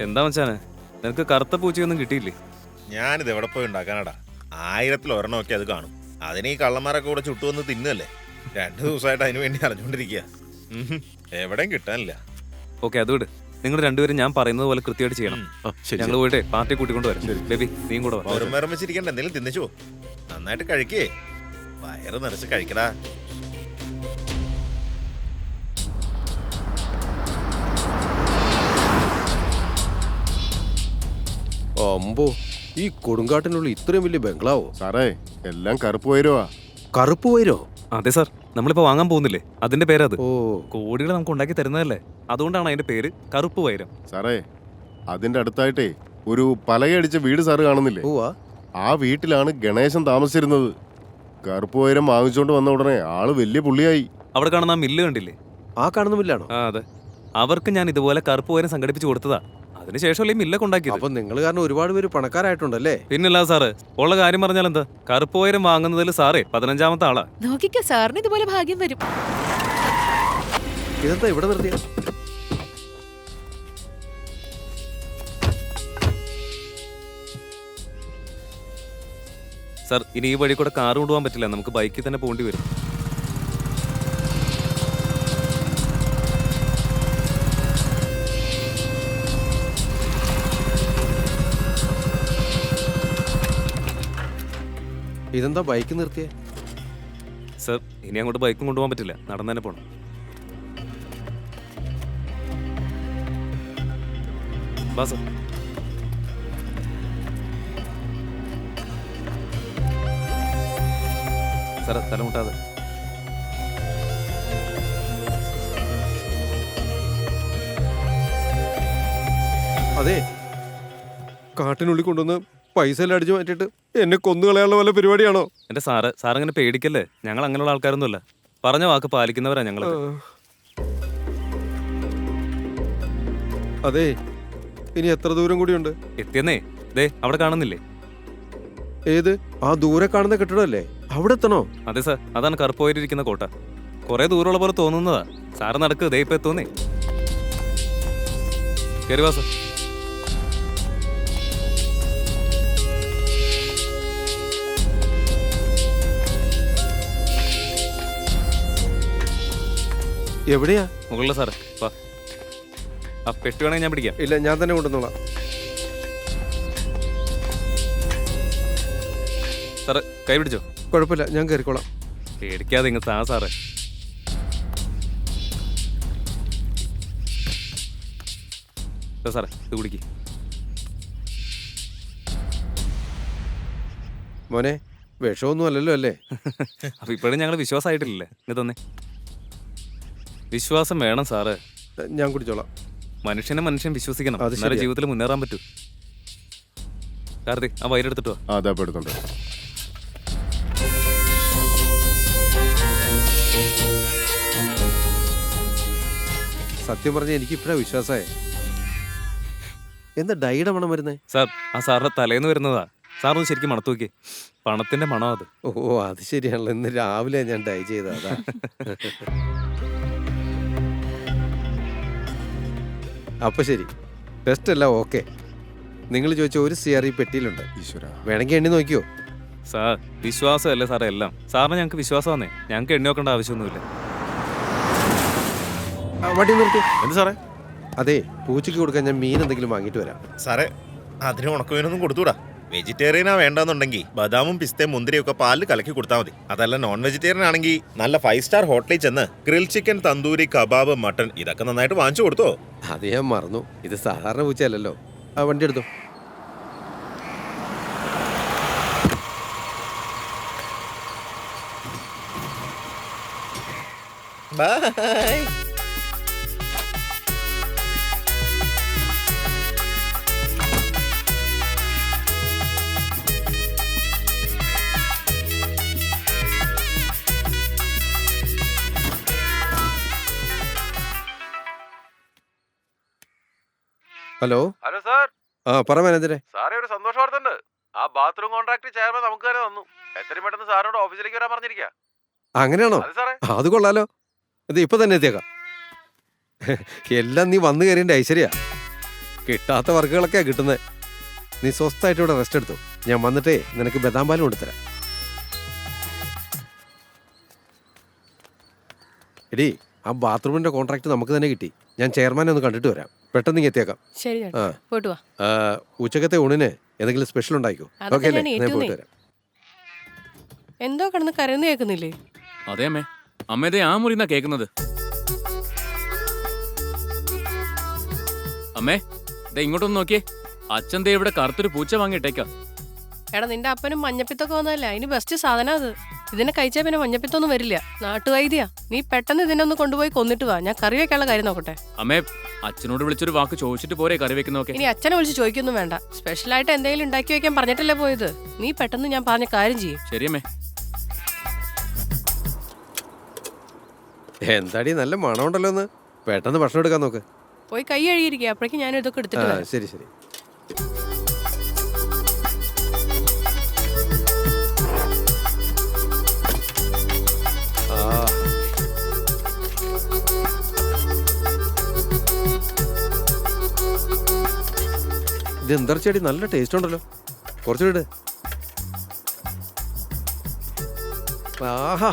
[SPEAKER 1] എന്താ മച്ചാനെ, നിനക്ക് കറുത്ത പൂച്ചയൊന്നും കിട്ടിയില്ലേ?
[SPEAKER 2] ഞാനിത് എവിടെ പോയി ഉണ്ടാക്കാനാടാ? 1000-ൽ ഒരെണ്ണമൊക്കെ അത് കാണും. അതിന് ഈ കള്ളന്മാരൊക്കെ കൂടെ ചുട്ടുവന്ന് തിന്നല്ലേ. 2 ദിവസമായിട്ട് അതിന് വേണ്ടി അറിഞ്ഞുകൊണ്ടിരിക്കുക. എവിടെയും കിട്ടാനില്ല.
[SPEAKER 1] ഓക്കെ, അത് വിട്. നിങ്ങൾ രണ്ടുപേരും ഞാൻ പറയുന്നത് പോലെ കൃത്യമായിട്ട് ചെയ്യണം.
[SPEAKER 5] ആ, ശരി,
[SPEAKER 1] ഞങ്ങൾ പോയിട്ട് പാർട്ടി കൂട്ടിക്കൊണ്ട് വരാം. ബേബി നീയും കൂടെ വാ.
[SPEAKER 2] ഓരോ വെച്ചിരിക്കണ്ട, എന്തെങ്കിലും തിന്നിച്ചോ. നന്നായിട്ട് കഴിക്കേ, വയറ് നിറച്ച് കഴിക്കടാ.
[SPEAKER 9] അമ്പോ, ഈ കൊടുങ്കാട്ടിനുള്ളിൽ ഇത്രയും വലിയ ബംഗ്ലാവോ?
[SPEAKER 3] സാറേ എല്ലാം കറുപ്പ് വയരുവാ.
[SPEAKER 9] കറുപ്പ് വരോ?
[SPEAKER 1] അതെ സാർ, നമ്മളിപ്പോ വാങ്ങാൻ പോകുന്നില്ലേ, അതിന്റെ പേരത്.
[SPEAKER 9] ഓ,
[SPEAKER 1] കോടികൾ നമുക്ക് ഉണ്ടാക്കി തരുന്നതല്ലേ, അതുകൊണ്ടാണ് അതിന്റെ പേര് കറുപ്പ് വൈരം.
[SPEAKER 3] സാറേ അതിന്റെ അടുത്തായിട്ടേ ഒരു പലകയടിച്ച വീട് സാറ് കാണുന്നില്ലേ?
[SPEAKER 9] ഓവാ.
[SPEAKER 3] ആ വീട്ടിലാണ് ഗണേശൻ താമസിച്ചിരുന്നത്. കറുപ്പ് വയരം വാങ്ങിച്ചോണ്ട് വന്ന ഉടനെ ആള് വലിയ പുള്ളിയായി.
[SPEAKER 1] അവിടെ കാണുന്ന ആ മില്ല് കണ്ടില്ലേ?
[SPEAKER 9] ആ കാണുന്നുമില്ലാണോ?
[SPEAKER 1] ആ അതെ, അവർക്ക് ഞാൻ ഇതുപോലെ കറുപ്പ് വൈരം സംഘടിപ്പിച്ചു കൊടുത്തതാ. അതിനുശേഷമല്ലേ ഈ മില്ലൊക്കെ ഉണ്ടാക്കിയത്.
[SPEAKER 9] അപ്പൊ നിങ്ങൾ കാരണം ഒരുപാട് പേര് പണക്കാരായിട്ടുണ്ടല്ലേ?
[SPEAKER 1] പിന്നല്ല സാറ്, ഉള്ള കാര്യം പറഞ്ഞാൽ എന്താ, കറുപ്പ് വൈരം വാങ്ങുന്നതിൽ സാറേ 15ാമത്തെ ആളാ.
[SPEAKER 4] നോക്കിക്കോ, സാറിന് ഇതുപോലെ ഭാഗ്യം വരും.
[SPEAKER 9] ഇതെന്താ ഇവിടെ നിർത്തിയ?
[SPEAKER 1] സാർ ഇനി ഈ വഴി കൂടെ കാർ കൊണ്ടുപോകാൻ പറ്റില്ല, നമുക്ക് ബൈക്കിൽ തന്നെ പോകേണ്ടി വരും.
[SPEAKER 9] ഇതെന്താ ബൈക്ക് നിർത്തിയേ?
[SPEAKER 1] സാർ ഇനി അങ്ങോട്ട് ബൈക്കും കൊണ്ടുപോകാൻ പറ്റില്ല, നടന്നു തന്നെ പോണം. വാ സാർ. സാറേ തലമുട്ടാതെ.
[SPEAKER 9] അതെ, കാട്ടിനുള്ളിൽ കൊണ്ടുവന്ന് പൈസ എല്ലാം അടിച്ചു മാറ്റിട്ട് എന്നെ കൊന്നുകളയാനുള്ള വല്ല പരിപാടിയാണോ?
[SPEAKER 1] എന്റെ സാറിങ്ങനെ പേടിക്കല്ലേ, ഞങ്ങൾ അങ്ങനെയുള്ള ആൾക്കാരൊന്നുമല്ല. പറഞ്ഞ വാക്ക് പാലിക്കുന്നവരാ ഞങ്ങൾ.
[SPEAKER 9] അതെ, ഇനി എത്ര ദൂരം കൂടിയുണ്ട്?
[SPEAKER 1] എത്തിയെന്നേ, ദേ അവിടെ കാണുന്നില്ലേ?
[SPEAKER 9] ഏത്? ആ ദൂരെ കാണുന്ന കെട്ടിടമല്ലേ? അവിടെ എത്തണോ?
[SPEAKER 1] അതെ സാർ, അതാണ് കറുപ്പ് പോയിരിക്കുന്ന കോട്ട. കുറെ ദൂരമുള്ള പോലെ തോന്നുന്നതാ. സാറ് നടക്ക്, ദേ ഇപ്പൊ എത്തുന്നേ. കയറി വാ സാർ.
[SPEAKER 9] എവിടെയാ?
[SPEAKER 1] മുകളിലെ സാറേ വാ. ആ പെട്ടി വേണമെങ്കിൽ ഞാൻ പിടിക്കാം.
[SPEAKER 9] ഇല്ല, ഞാൻ തന്നെ കൊണ്ടുവന്നോളാം.
[SPEAKER 1] സാറ് കൈ പിടിച്ചോ.
[SPEAKER 9] കുഴപ്പമില്ല, ഞാൻ കയറിക്കോളാം.
[SPEAKER 1] പേടിക്കാതെ ഇങ്ങ് താ സാറേ. സാറേ ഇത് കുടിക്ക്.
[SPEAKER 9] മോനെ വിഷമൊന്നും അല്ലല്ലോ അല്ലേ?
[SPEAKER 1] അപ്പൊ ഇപ്പോഴും ഞങ്ങൾ വിശ്വാസമായിട്ടില്ലേ? ഇത് തന്നെ വിശ്വാസം വേണം സാറ്.
[SPEAKER 9] ഞാൻ കുടിച്ചോളാം.
[SPEAKER 1] മനുഷ്യനെ മനുഷ്യൻ വിശ്വസിക്കണം,
[SPEAKER 9] അത്
[SPEAKER 1] എന്നാലേ
[SPEAKER 9] ശരിയാ.
[SPEAKER 1] ജീവിതത്തിൽ മുന്നേറാൻ പറ്റൂ. കാർത്തിക് ആ വയലെടുത്തിട്ടോ.
[SPEAKER 3] അതാ പെടുന്നുണ്ട്.
[SPEAKER 9] സത്യം പറഞ്ഞ എനിക്ക് ഇപ്പഴാ വിശ്വാസമായ. എന്താ ഡൈയുടെ മണം വരുന്നേ?
[SPEAKER 1] സാർ ആ സാറിന്റെ തലേന്ന് വരുന്നതാ. സാറൊന്ന് ശരിക്കും മണത്ത് നോക്കിയേ, പണത്തിന്റെ മണം അത്.
[SPEAKER 9] ഓ അത് ശരിയാണല്ലോ, ഇന്ന് രാവിലെ ഞാൻ ഡൈ ചെയ്തതാ. അപ്പൊ ശരി, ടെസ്റ്റ് എല്ലാം ഓക്കെ. നിങ്ങൾ ചോദിച്ച ഒരു CRE പെട്ടിയിലുണ്ട്.
[SPEAKER 3] ഈശ്വര,
[SPEAKER 9] വേണമെങ്കിൽ എണ്ണി നോക്കിയോ?
[SPEAKER 1] സാർ വിശ്വാസമല്ലേ സാറേ എല്ലാം. സാറിന് ഞങ്ങൾക്ക് വിശ്വാസമാണേ, ഞങ്ങൾക്ക് എണ്ണി നോക്കേണ്ട ആവശ്യമൊന്നുമില്ല.
[SPEAKER 9] വണ്ടി നിർത്തി.
[SPEAKER 5] എന്ത് സാറേ?
[SPEAKER 9] അതെ, പൂച്ചയ്ക്ക് കൊടുക്കാൻ ഞാൻ മീൻ എന്തെങ്കിലും വാങ്ങിയിട്ട് വരാം.
[SPEAKER 2] സാറേ, അതിന് ഉണക്കമീനൊന്നും കൊടുത്തൂടാ. വെജിറ്റേറിയനാ വേണ്ടെന്നുണ്ടെങ്കിൽ ബദാമും പിസ്തയും മുന്തിരിയും ഒക്കെ പാലിൽ കലക്കി കൊടുത്താൽ മതി. അതല്ല നോൺ വെജിറ്റേറിയൻ ആണെങ്കിൽ നല്ല 5 സ്റ്റാർ ഹോട്ടലിൽ ചെന്ന് grill chicken, tandoori, kebab, mutton ഇതൊക്കെ നന്നായിട്ട് വാങ്ങിച്ചു കൊടുത്തോ.
[SPEAKER 9] അത് ഞാൻ മറന്നു, ഇത് സാധാരണ പൂച്ചയല്ലല്ലോ. ആ വണ്ടി എടുത്തോ.
[SPEAKER 2] ബൈ.
[SPEAKER 9] ഹലോ.
[SPEAKER 5] Hello sir.
[SPEAKER 9] ആ പറ മാനേജരെ.
[SPEAKER 5] സാറേ ഒരു സന്തോഷ വാർത്ത ഉണ്ട്. ആ ബാത്റൂം കോൺട്രാക്ട് ചെയർമാൻ നമുക്ക് തന്നെ തന്നു. എത്രയും പെട്ടെന്ന് സാറിനോട് ഓഫീസിലേക്ക് വരാൻ പറഞ്ഞിരിക്കുക.
[SPEAKER 9] അങ്ങനെയാണോ?
[SPEAKER 5] അത് സാറേ.
[SPEAKER 9] അത് കൊള്ളാലോ. ഇത് ഇപ്പൊ തന്നെ എത്തിയേക്കാം. എല്ലാം നീ വന്നു കയറിയ ഐശ്വര്യ. കിട്ടാത്ത വർക്കുകളൊക്കെയാ കിട്ടുന്നത്. നീ സ്വസ്ഥമായിട്ട് ഇവിടെ റെസ്റ്റ് എടുത്തു. ഞാൻ വന്നിട്ടേ നിനക്ക് ബദാം പാലും കൊടുത്തരാം. എടീ, ആ ബാത്റൂമിന്റെ കോൺട്രാക്ട് നമുക്ക് തന്നെ കിട്ടി. ഞാൻ ചെയർമാനെ ഒന്ന് കണ്ടിട്ട് വരാം. പെട്ടെന്ന് ഇങ്ങ് എത്തിയേക്കാം.
[SPEAKER 6] ശരി ചേട്ടാ,
[SPEAKER 9] ആ.
[SPEAKER 6] പോയിട്ട് വാ.
[SPEAKER 9] ഉച്ചക്കത്തെ ഊണിന് എന്തെങ്കിലും സ്പെഷ്യൽ ഉണ്ടായിക്കോ.
[SPEAKER 6] അതൊക്കെ
[SPEAKER 9] ഓക്കെ അല്ലേ?
[SPEAKER 6] ഞാൻ
[SPEAKER 9] ഞാൻ
[SPEAKER 6] ഏറ്റു
[SPEAKER 9] പോയിട്ട്
[SPEAKER 6] നീ.
[SPEAKER 9] വരാം.
[SPEAKER 6] എന്തോ കിടന്ന് കരന്ന് കേൾക്കുന്നില്ലേ?
[SPEAKER 8] അതെ അമ്മേ, അമ്മേതേ ആ മുറിന്നാ കേൾക്കുന്നത്. അമ്മേ ദേ ഇങ്ങോട്ടൊന്ന് നോക്കിയേ, അച്ഛൻ ദേ ഇവിടെ കറുത്തൊരു പൂച്ച വാങ്ങിയിട്ടേക്കാം.
[SPEAKER 6] എടാ, നിന്റെ അപ്പനും മഞ്ഞപ്പിത്തൊക്കെ വന്നതല്ലേ, അതിന് ബെസ്റ്റ് സാധനം അത്. ഇതിനെ കഴിച്ചാൽ പിന്നെ മഞ്ഞപ്പിത്തൊന്നും വരില്ല. നാട്ടുവൈദ്യാ. നീ പെട്ടെന്ന് ഇതിനെ ഒന്ന് കൊണ്ടുപോയി കൊന്നിട്ട് വാ. ഞാൻ കറി വെക്കാനുള്ള കാര്യം നോക്കട്ടെ.
[SPEAKER 8] അമ്മേ, അച്ഛനോട് വിളിച്ചൊരു വാക്ക് ചോദിച്ചിട്ട് പോരെ കറി വെക്കുന്നൊക്കെ.
[SPEAKER 6] ഇനി അച്ഛനെ വിളിച്ച് ചോദിക്കൊന്നും വേണ്ട. സ്പെഷ്യലായിട്ട് എന്തെങ്കിലും ഉണ്ടാക്കി വെക്കാൻ പറഞ്ഞിട്ടല്ലേ പോയത്. നീ പെട്ടെന്ന് ഞാൻ പറഞ്ഞ കാര്യം ചെയ്യും.
[SPEAKER 8] ശരി അമ്മേ.
[SPEAKER 9] എന്താടി നല്ല മണമുണ്ടല്ലോ ഒന്ന്. പെട്ടെന്ന് ഭക്ഷണം എടുക്കാൻ നോക്ക്.
[SPEAKER 6] പോയി കൈ കഴുകിയിരിക്കുക. അപ്പോഴേക്കും ഞാൻ ഇതൊക്കെ
[SPEAKER 9] ആ
[SPEAKER 6] എടുത്തിട്ട് വരാം.
[SPEAKER 9] ശരി ശരി. ആ ഇത് എന്തർച്ചടി നല്ല ടേസ്റ്റ് ഉണ്ടല്ലോ. കുറച്ച് വിട്. ആഹാ,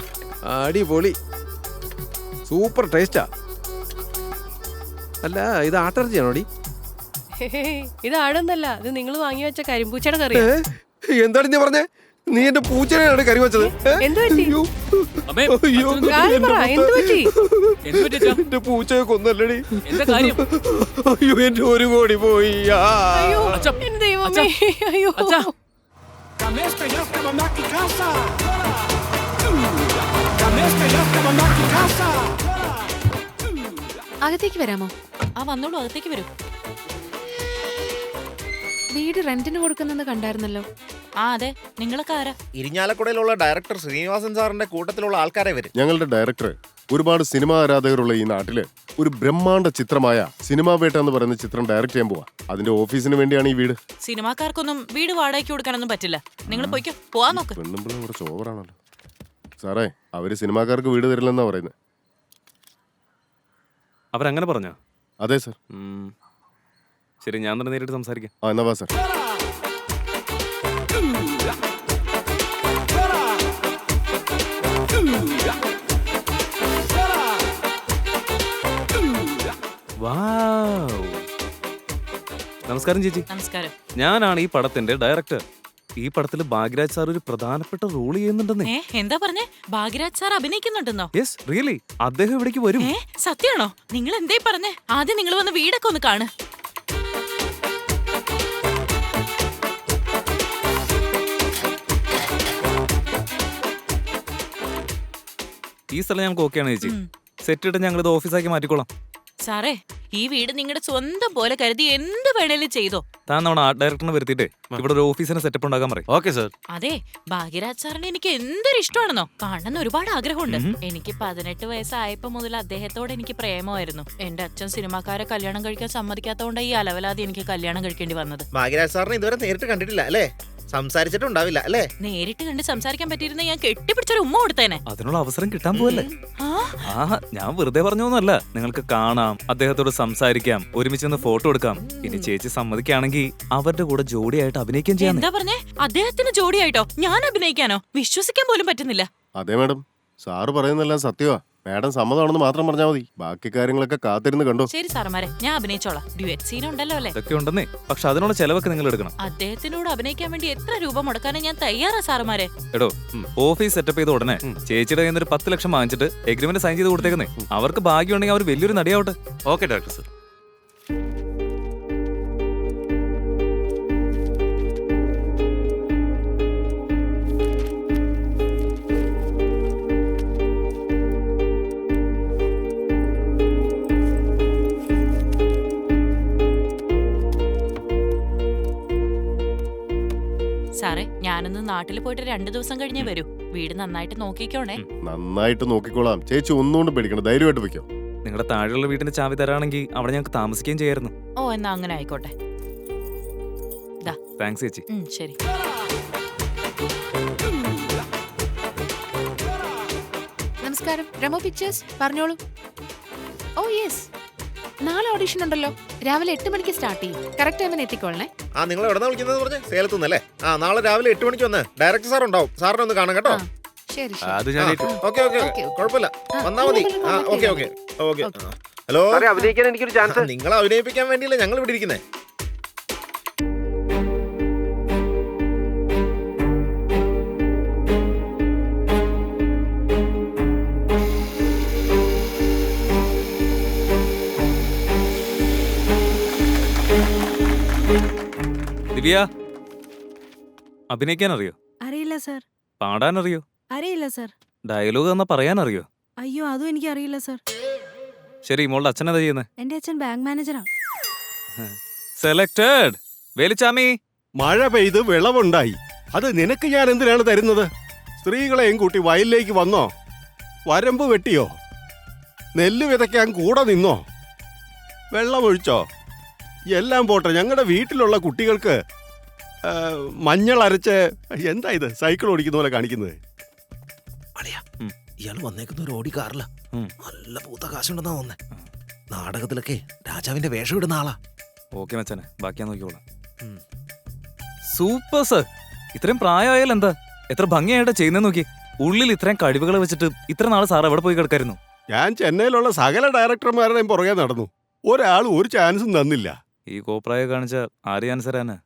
[SPEAKER 9] അടിപൊളി, സൂപ്പർ ടേസ്റ്റാ. അല്ല, ഇത് ആട്ടിറച്ചിയാണോടി?
[SPEAKER 6] ഇത് ആടൊന്നല്ല, ഇത് നിങ്ങൾ വാങ്ങി വെച്ച കരിമ്പൂച്ചയുടെ കറിയാ.
[SPEAKER 9] എന്താണ് നീ പറഞ്ഞേ? നീ എന്റെ പൂച്ചനെയാണ് കറി വെച്ചത്?
[SPEAKER 6] എന്ത് പറ്റി?
[SPEAKER 9] അയ്യോ.
[SPEAKER 8] അമ്മേ,
[SPEAKER 9] അയ്യോ.
[SPEAKER 6] കാര്യം പറ, എന്ത് പറ്റി?
[SPEAKER 8] എന്ത് പറ്റി അച്ഛാ?
[SPEAKER 9] എന്റെ പൂച്ചയെ കൊന്നല്ലടി.
[SPEAKER 8] എന്താ കാര്യം?
[SPEAKER 9] അയ്യോ, എന്റെ 1 കോടി പോയി. ആ.
[SPEAKER 6] അയ്യോ,
[SPEAKER 8] അച്ഛാ,
[SPEAKER 6] എന്റെ ദൈവമേ. അയ്യോ.
[SPEAKER 8] അച്ഛാ.
[SPEAKER 4] അകത്തേക്ക് വരാമോ?
[SPEAKER 6] ആ വന്നോളൂ, അകത്തേക്ക് വരൂ.
[SPEAKER 4] വീട് റെന്റിന് കൊടുക്കുന്നെന്ന് കണ്ടായിരുന്നല്ലോ.
[SPEAKER 6] ആ അതെ, നിങ്ങളൊക്കെ ആരാ?
[SPEAKER 2] ഇരിഞ്ഞാലക്കുടയിലുള്ള ഡയറക്ടർ ശ്രീനിവാസൻ സാറിന്റെ കൂട്ടത്തിലുള്ള ആൾക്കാരെ വരും.
[SPEAKER 3] ഞങ്ങളുടെ ഡയറക്ടർ ഒരുപാട് സിനിമാ ആരാധകരുള്ള ഈ നാട്ടില് ഒരു ബ്രഹ്മാണ്ഡ ചിത്രമായ സിനിമാ വേട്ട എന്ന് പറയുന്ന ചിത്രം ഡയറക്ട് ചെയ്യാൻ പോവാ. അതിന്റെ ഓഫീസിന് വേണ്ടിയാണ് ഈ വീട്.
[SPEAKER 6] സിനിമാക്കാർക്കൊന്നും വീട് വാടകയ്ക്ക് കൊടുക്കാനൊന്നും പറ്റില്ല. നിങ്ങൾ പോയിക്കോ, പോവാൻ നോക്ക്.
[SPEAKER 3] പെണ്ണുമ്പിള്ള കുറച്ച് ഓവറാണല്ലോ സാറേ. അവര് സിനിമാക്കാർക്ക് വീട് തരില്ലെന്നാ പറയുന്നത്.
[SPEAKER 1] അവരങ്ങനെ പറഞ്ഞോ?
[SPEAKER 3] അതെ സാർ.
[SPEAKER 1] ശരി, ഞാൻ തന്നെ നേരിട്ട് സംസാരിക്കാം.
[SPEAKER 3] ആ എന്നാ വാ സാർ.
[SPEAKER 1] വൗ. നമസ്കാരം ചേച്ചി.
[SPEAKER 6] നമസ്കാരം.
[SPEAKER 1] ഞാനാണ് ഈ പടത്തിന്റെ ഡയറക്ടർ. ഈ പടത്തിൽ ഭാഗ്യരാജ് സാർ ഒരു പ്രധാനപ്പെട്ട റോൾ ചെയ്യുന്നുണ്ടെന്നേ.
[SPEAKER 6] എന്താ പറഞ്ഞേ? ഭാഗ്യരാജ് സാർ അഭിനയിക്കുന്നുണ്ടെന്നോ?
[SPEAKER 1] Yes, really. അദ്ദേഹം ഇവിടേക്ക് വരും.
[SPEAKER 6] സത്യമാണോ? നിങ്ങൾ എന്തേ പറഞ്ഞേ? ആദ്യം നിങ്ങൾ വന്ന് വീടൊക്കെ ഒന്ന് കാണ്.
[SPEAKER 1] ഈ സ്ഥലം ഞങ്ങൾക്ക് ഓക്കെയാണ് ചേച്ചി. സെറ്റ് ഇട്ട് ഞങ്ങൾ ഇത് ഓഫീസാക്കി മാറ്റിക്കോളാം.
[SPEAKER 10] സാറേ, ഈ വീട് നിങ്ങളുടെ സ്വന്തം പോലെ കരുതി എന്ത് വേണേലും ചെയ്തോ.
[SPEAKER 1] താൻ നമ്മുടെ ആർട്ട് ഡയറക്ടറിനെ വരുത്തിയിട്ട് ഇവിടെ ഒരു ഓഫീസിന് സെറ്റപ്പ് ഉണ്ടാക്കാൻ പറയും.
[SPEAKER 5] Okay sir.
[SPEAKER 10] അതെ, ഭാഗ്യരാജ് സാറിന് എനിക്ക് എന്തൊരു ഇഷ്ടമാണെന്നോ. കാണണമെന്ന് ഒരുപാട് ആഗ്രഹമുണ്ട്. എനിക്ക് 18 വയസ്സായപ്പോ മുതൽ അദ്ദേഹത്തോട് എനിക്ക് പ്രേമമായിരുന്നു. എന്റെ അച്ഛൻ സിനിമാക്കാരെ കല്യാണം കഴിക്കാൻ സമ്മതിക്കാത്തതുകൊണ്ട് ഈ അലവലാതി എനിക്ക് കല്യാണം കഴിക്കേണ്ടി വന്നത്.
[SPEAKER 2] ഭാഗ്യരാജ് സാറിനെ ഇതുവരെ നേരിട്ട് കണ്ടിട്ടില്ല അല്ലേ? സംസാരിച്ചിട്ടുണ്ടാവില്ല അല്ലേ?
[SPEAKER 10] നേരിട്ട് കണ്ട് സംസാരിക്കാൻ പറ്റിയിരുന്ന ഞാൻ കെട്ടിപ്പിടിച്ചൊരു ഉമ്മ കൊടുത്തേനെ.
[SPEAKER 1] അതിനുള്ള അവസരം കിട്ടാൻ പോവല്ലേ? ഞാൻ വെറുതെ പറഞ്ഞൊന്നുമല്ല. നിങ്ങൾക്ക് കാണാം, അദ്ദേഹത്തോട് സംസാരിക്കാം, ഒരുമിച്ച് ഫോട്ടോ എടുക്കാം. ഇനി ചേച്ചി സമ്മതിക്കുകയാണെങ്കിൽ അവരുടെ കൂടെ ജോഡിയായിട്ട് അഭിനയിക്കാൻ ചെയ്യാം.
[SPEAKER 10] എന്താ പറഞ്ഞേ? അദ്ദേഹത്തിന് ജോഡിയായിട്ടോ? ഞാൻ അഭിനയിക്കാനോ? വിശ്വസിക്കാൻ പോലും പറ്റുന്നില്ല.
[SPEAKER 3] അതെ മാഡം, സാറ് പറയുന്നതെല്ലാം സത്യമാ. മാഡം സമ്മതമാണെന്ന് മാത്രം പറഞ്ഞാൽ മതി. ബാക്കി കാര്യങ്ങളൊക്കെ കാത്തിരുന്ന് കണ്ടോ.
[SPEAKER 10] ശരി സാറന്മാരെ, ഞാൻ അഭിനയിച്ചോളാം. ഡ്യുവറ്റ് സീൻ ഉണ്ടല്ലോ അല്ലേ?
[SPEAKER 1] ഇതൊക്കെ ഉണ്ടെന്നേ, പക്ഷെ അതിനുള്ള ചെലവൊക്കെ നിങ്ങൾ എടുക്കണം.
[SPEAKER 10] അദ്ദേഹത്തിനോട് അഭിനയിക്കാൻ വേണ്ടി എത്ര രൂപ മുടക്കാനും ഞാൻ തയ്യാറാ സാറുമാരെ.
[SPEAKER 1] എടോ, ഓഫീസ് സെറ്റപ്പ് ചെയ്ത ഉടനെ ചേച്ചിയുടെ കയ്യിൽ നിന്ന് 10 ലക്ഷം വാങ്ങിച്ചിട്ട് എഗ്രിമെന്റ് സൈൻ ചെയ്ത് കൊടുത്തേക്കുന്നേ. അവർക്ക് ഭാഗ്യമുണ്ടെങ്കിൽ അവർ വലിയൊരു നടിയാവട്ടെ.
[SPEAKER 5] Okay director sir.
[SPEAKER 10] സാറേ, ഞാനൊന്ന് നാട്ടിൽ പോയിട്ട് 2 ദിവസം കഴിഞ്ഞേ വരൂ. വീട് നന്നായിട്ട് നോക്കിക്കോണേ.
[SPEAKER 3] നന്നായിട്ട് നോക്കിക്കോളാം ചേച്ചി, ഒന്നുകൊണ്ടും പേടിക്കണം. ധൈര്യമായിട്ട് വെക്കോ.
[SPEAKER 1] നിങ്ങളുടെ താഴെയുള്ള വീടിന്റെ ചാവി തരാണെങ്കിൽ അവിടെ ഞങ്ങൾക്ക് താമസിക്കുകയും ചെയ്യായിരുന്നു.
[SPEAKER 10] ഓ, എന്നാ അങ്ങനെ ആയിക്കോട്ടെ.
[SPEAKER 1] താങ്ക്സ് ചേച്ചി.
[SPEAKER 10] ശരി.
[SPEAKER 4] നമസ്കാരം, റമോ പിക്ചേഴ്സ്, പറഞ്ഞോളൂ. ഓ യെസ്, നാളെ ഓഡിഷൻ ഉണ്ടല്ലോ. രാവിലെ 8 മണിക്ക് സ്റ്റാർട്ട് ചെയ്യും. കറക്റ്റ് ടൈമിന് എത്തിക്കോളണേ.
[SPEAKER 2] നിങ്ങൾ എവിടെ വിളിക്കുന്നത് പറഞ്ഞേ? സേലത്തു നിന്നല്ലേ? നാളെ രാവിലെ 8 മണിക്ക് വന്ന് ഡയറക്ടർ സാർ ഉണ്ടാവും. സാറിനെ ഒന്ന് കാണാം കേട്ടോ.
[SPEAKER 4] ശരി
[SPEAKER 5] അത് ഞാൻ
[SPEAKER 2] ഓക്കെ കുഴപ്പമില്ല, വന്നാ മതി. Okay okay okay. ഹലോ,
[SPEAKER 9] അഭിനയിക്കാൻ എനിക്കൊരു ചാൻസ്.
[SPEAKER 2] നിങ്ങളെ അഭിനയിപ്പിക്കാൻ വേണ്ടിയല്ലേ ഞങ്ങൾ ഇവിടെ ഇരിക്കുന്നേ.
[SPEAKER 1] ദിവ്യ, അഭിനയിക്കാൻ അറിയോ?
[SPEAKER 11] അറിയില്ല സർ.
[SPEAKER 1] പാടാൻ അറിയോ?
[SPEAKER 11] അറിയില്ല സർ.
[SPEAKER 1] ഡയലോഗ് എന്നാ പറയാൻ അറിയോ?
[SPEAKER 11] അയ്യോ, അതും എനിക്ക് അറിയില്ല സർ.
[SPEAKER 1] ശരി, മോളുടെ അച്ഛൻ എന്താ ചെയ്യുന്നത്?
[SPEAKER 11] എന്റെ അച്ഛൻ ബാങ്ക് മാനേജറാ.
[SPEAKER 1] സെലക്ടഡ്. വേലിച്ചാമി,
[SPEAKER 7] മഴ പെയ്ത് വിളവുണ്ടായി. അത് നിനക്ക് ഞാൻ എന്തിനാണ് തരുന്നത്? സ്ത്രീകളെയും കൂട്ടി വയലിലേക്ക് വന്നോ? വരമ്പ് വെട്ടിയോ? നെല്ല് വിതയ്ക്കാൻ കൂടെ നിന്നോ? വെള്ളമൊഴിച്ചോ? എല്ലാം പോട്ടെ, ഞങ്ങളുടെ വീട്ടിലുള്ള കുട്ടികൾക്ക് മഞ്ഞൾ അരച്ച് എന്താ ഇത് സൈക്കിൾ ഓടിക്കുന്ന പോലെ കാണിക്കുന്നത്?
[SPEAKER 2] ഇയാൾ വന്നേക്കുന്ന ഒരു ഓടി കാറില്ല. നല്ല പൂത്ത കാശുണ്ടെന്നാ തോന്നേ. നാടകത്തിലൊക്കെ രാജാവിന്റെ വേഷം ഇടുന്ന ആളാ.
[SPEAKER 1] ഓക്കെ മച്ചാനെ, ബാക്കിയാ നോക്കിക്കോളാം. Super sir. ഇത്രയും പ്രായമായാലും എന്താ എത്ര ഭംഗിയായിട്ട് ചെയ്യുന്ന നോക്കി. ഉള്ളിൽ ഇത്രയും കഴിവുകൾ വെച്ചിട്ട് ഇത്ര നാളെ സാർ എവിടെ പോയി കിടക്കായിരുന്നു?
[SPEAKER 7] ഞാൻ ചെന്നൈയിലുള്ള സകല ഡയറക്ടർമാരുടെയും പുറകെ നടന്നു. ഒരാൾ ഒരു ചാൻസും തന്നില്ല.
[SPEAKER 1] ഈ കോപ്രായ കാണിച്ച ആര് ആൻസറാന്?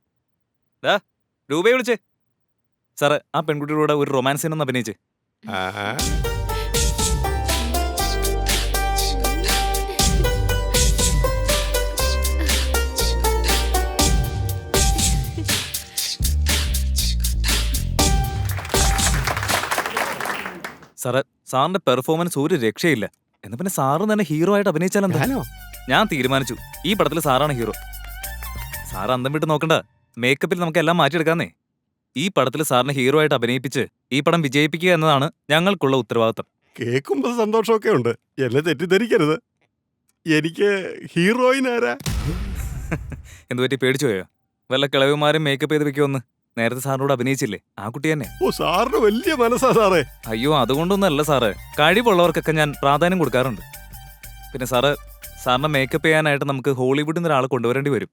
[SPEAKER 1] രൂപയെ വിളിച്ചേ. സാറ്, ആ പെൺകുട്ടിയുടെ ഒരു റൊമാൻസ് സീൻ ഒന്ന് അഭിനയിച്ചേ. സാറ്, സാറിന്റെ പെർഫോമൻസ് ഒരു രക്ഷയില്ല. എന്നാ പിന്നെ സാറ് തന്നെ ഹീറോ ആയിട്ട് അഭിനയിച്ചാലെന്താ? ഞാൻ തീരുമാനിച്ചു, ഈ പടത്തിൽ സാറാണ് ഹീറോ. സാറ് അന്തം വിട്ട് നോക്കണ്ട, മേക്കപ്പിൽ നമുക്ക് എല്ലാം മാറ്റിയെടുക്കാന്നേ. ഈ പടത്തിൽ സാറിനെ ഹീറോ ആയിട്ട് അഭിനയിപ്പിച്ച് ഈ പടം വിജയിപ്പിക്കുക എന്നതാണ് ഞങ്ങൾക്കുള്ള ഉത്തരവാദിത്തം.
[SPEAKER 7] കേൾക്കുമ്പോൾ സന്തോഷമൊക്കെ ഉണ്ട്. എന്നെ തെറ്റിദ്ധരിക്കരുത്. എനിക്ക് ഹീറോയിൻ ആരാ?
[SPEAKER 1] എന്തുപറ്റി, പേടിച്ചു പോയോ? വല്ല കിളവിമാരും മേക്കപ്പ് ചെയ്ത് വെക്കുമെന്ന് നേരത്തെ സാറിനോട് അഭിനയിച്ചില്ലേ? ആ കുട്ടി തന്നെ.
[SPEAKER 7] ഓ, സാറിന് വലിയ മനസ്സാ സാറേ.
[SPEAKER 1] അയ്യോ, അതുകൊണ്ടൊന്നല്ല സാറ്, കഴിവുള്ളവർക്കൊക്കെ ഞാൻ പ്രാധാന്യം കൊടുക്കാറുണ്ട്. പിന്നെ സാറിനെ മേക്കപ്പ് ചെയ്യാനായിട്ട് നമുക്ക് ഹോളിവുഡിൽ നിന്ന് ഒരാളെ കൊണ്ടുവരേണ്ടി വരും.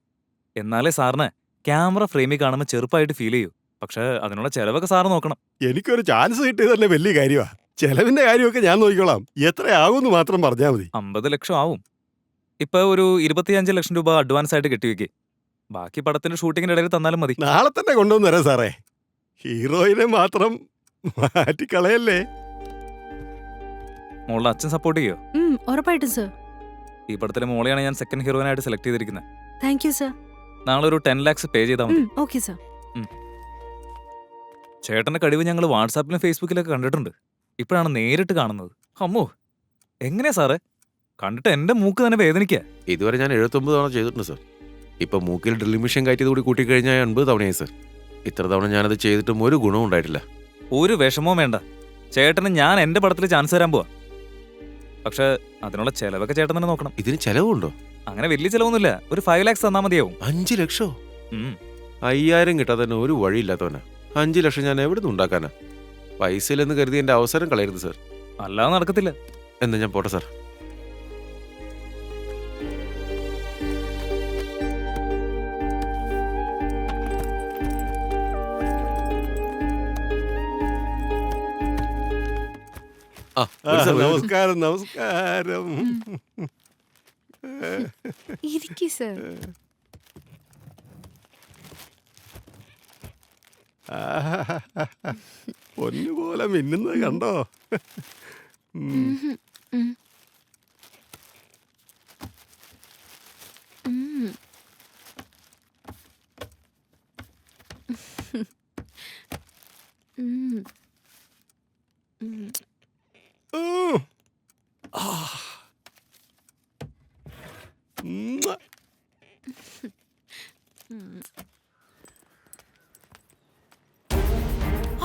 [SPEAKER 1] എന്നാലേ സാറിന് ക്യാമറ ഫ്രെയിമിൽ കാണുമ്പോൾ ചെറുപ്പമായിട്ട് ഫീൽ ചെയ്യൂ. പക്ഷെ അതിനുള്ള ചെലവൊക്കെ സാറ് നോക്കണം.
[SPEAKER 7] എനിക്കൊരു ചാൻസ് കിട്ടിയത് തന്നെ വലിയ കാര്യമാ. ചെലവിന്റെ കാര്യമൊക്കെ ഞാൻ നോക്കിക്കോളാം. എത്രയാകുമെന്ന് മാത്രം പറഞ്ഞാൽ മതി.
[SPEAKER 1] 50 ലക്ഷം ആവും. ഇപ്പൊ ഒരു 25 ലക്ഷം രൂപ അഡ്വാൻസ് ആയിട്ട് കെട്ടിവെക്കേ. ബാക്കി പടത്തിന്റെ ഷൂട്ടിങ്ങിന്റെ ഇടയിൽ തന്നാലും മതി.
[SPEAKER 7] നാളെ തന്നെ കൊണ്ടുവന്നേരാം സാറേ. ഹീറോയിനെ മാത്രം മാറ്റിക്കളയല്ലേ.
[SPEAKER 1] മോളുടെ അച്ഛൻ സപ്പോർട്ട് ചെയ്യോ?
[SPEAKER 11] ഉറപ്പായിട്ടും സർ.
[SPEAKER 1] ഈ പടത്തിലെ മോളെയാണ് ഞാൻ സെക്കൻഡ് ഹീറോയിനായിട്ട് സെലക്ട് ചെയ്തിരിക്കുന്നത്.
[SPEAKER 11] Thank you sir.
[SPEAKER 1] നാളെ ഒരു 10 lakhs പേ ചെയ്താൽ മതി.
[SPEAKER 11] Okay sir.
[SPEAKER 1] ചേട്ടന്റെ കഴിവ് ഞങ്ങൾ വാട്സാപ്പിലും ഫേസ്ബുക്കിലൊക്കെ കണ്ടിട്ടുണ്ട്. ഇപ്പോഴാണ് നേരിട്ട് കാണുന്നത്. അമ്മോ എങ്ങനെയാ സാറേ? കണ്ടിട്ട് എന്റെ മൂക്ക് തന്നെ വേദനിക്കുക.
[SPEAKER 5] ഇതുവരെ ഞാൻ 79 തവണ ചെയ്തിട്ടുണ്ട് സർ. ഇപ്പൊ മൂക്കിൽ ഡ്രില്ലിംഗ് മെഷീൻ കയറ്റിയത് കൂടി കൂട്ടിക്കഴിഞ്ഞാൽ 80 തവണയായി സർ. ഇത്ര തവണ ഞാനത് ചെയ്തിട്ടും ഒരു ഗുണവും ഉണ്ടായിട്ടില്ല.
[SPEAKER 1] ഒരു വിഷമവും വേണ്ട. ചേട്ടന് ഞാൻ എന്റെ പടത്തിൽ ചാൻസ് തരാൻ പോവാ. പക്ഷെ അതിനുള്ള ചെലവൊക്കെ ചേട്ടൻ തന്നെ നോക്കണം.
[SPEAKER 5] ഇതിന് ചെലവുണ്ടോ?
[SPEAKER 1] അങ്ങനെ വലിയ ചെലവൊന്നുമില്ല. ഒരു 5 lakhs തന്നാ മതിയാവും.
[SPEAKER 5] 5 ലക്ഷോ?
[SPEAKER 1] ഉം.
[SPEAKER 5] 5000 കിട്ടാതെ തന്നെ ഒരു വഴിയില്ലാത്തവനാ. 5 ലക്ഷം ഞാൻ എവിടെ നിന്ന് ഉണ്ടാക്കാനാ? പൈസയിലെന്ന് കരുതി എന്റെ അവസരം കളയരുത് സർ.
[SPEAKER 1] അല്ലാതെ നടക്കത്തില്ല.
[SPEAKER 5] എന്നാ ഞാൻ പോട്ടെ സർ. ആ, വരൂ സർ, വരൂ.
[SPEAKER 7] നമസ്കാരം നമസ്കാരം.
[SPEAKER 11] ഇരിക്കൂ സർ.
[SPEAKER 7] പൊന്നുപോലെ മിന്നുന്നത് കണ്ടോ?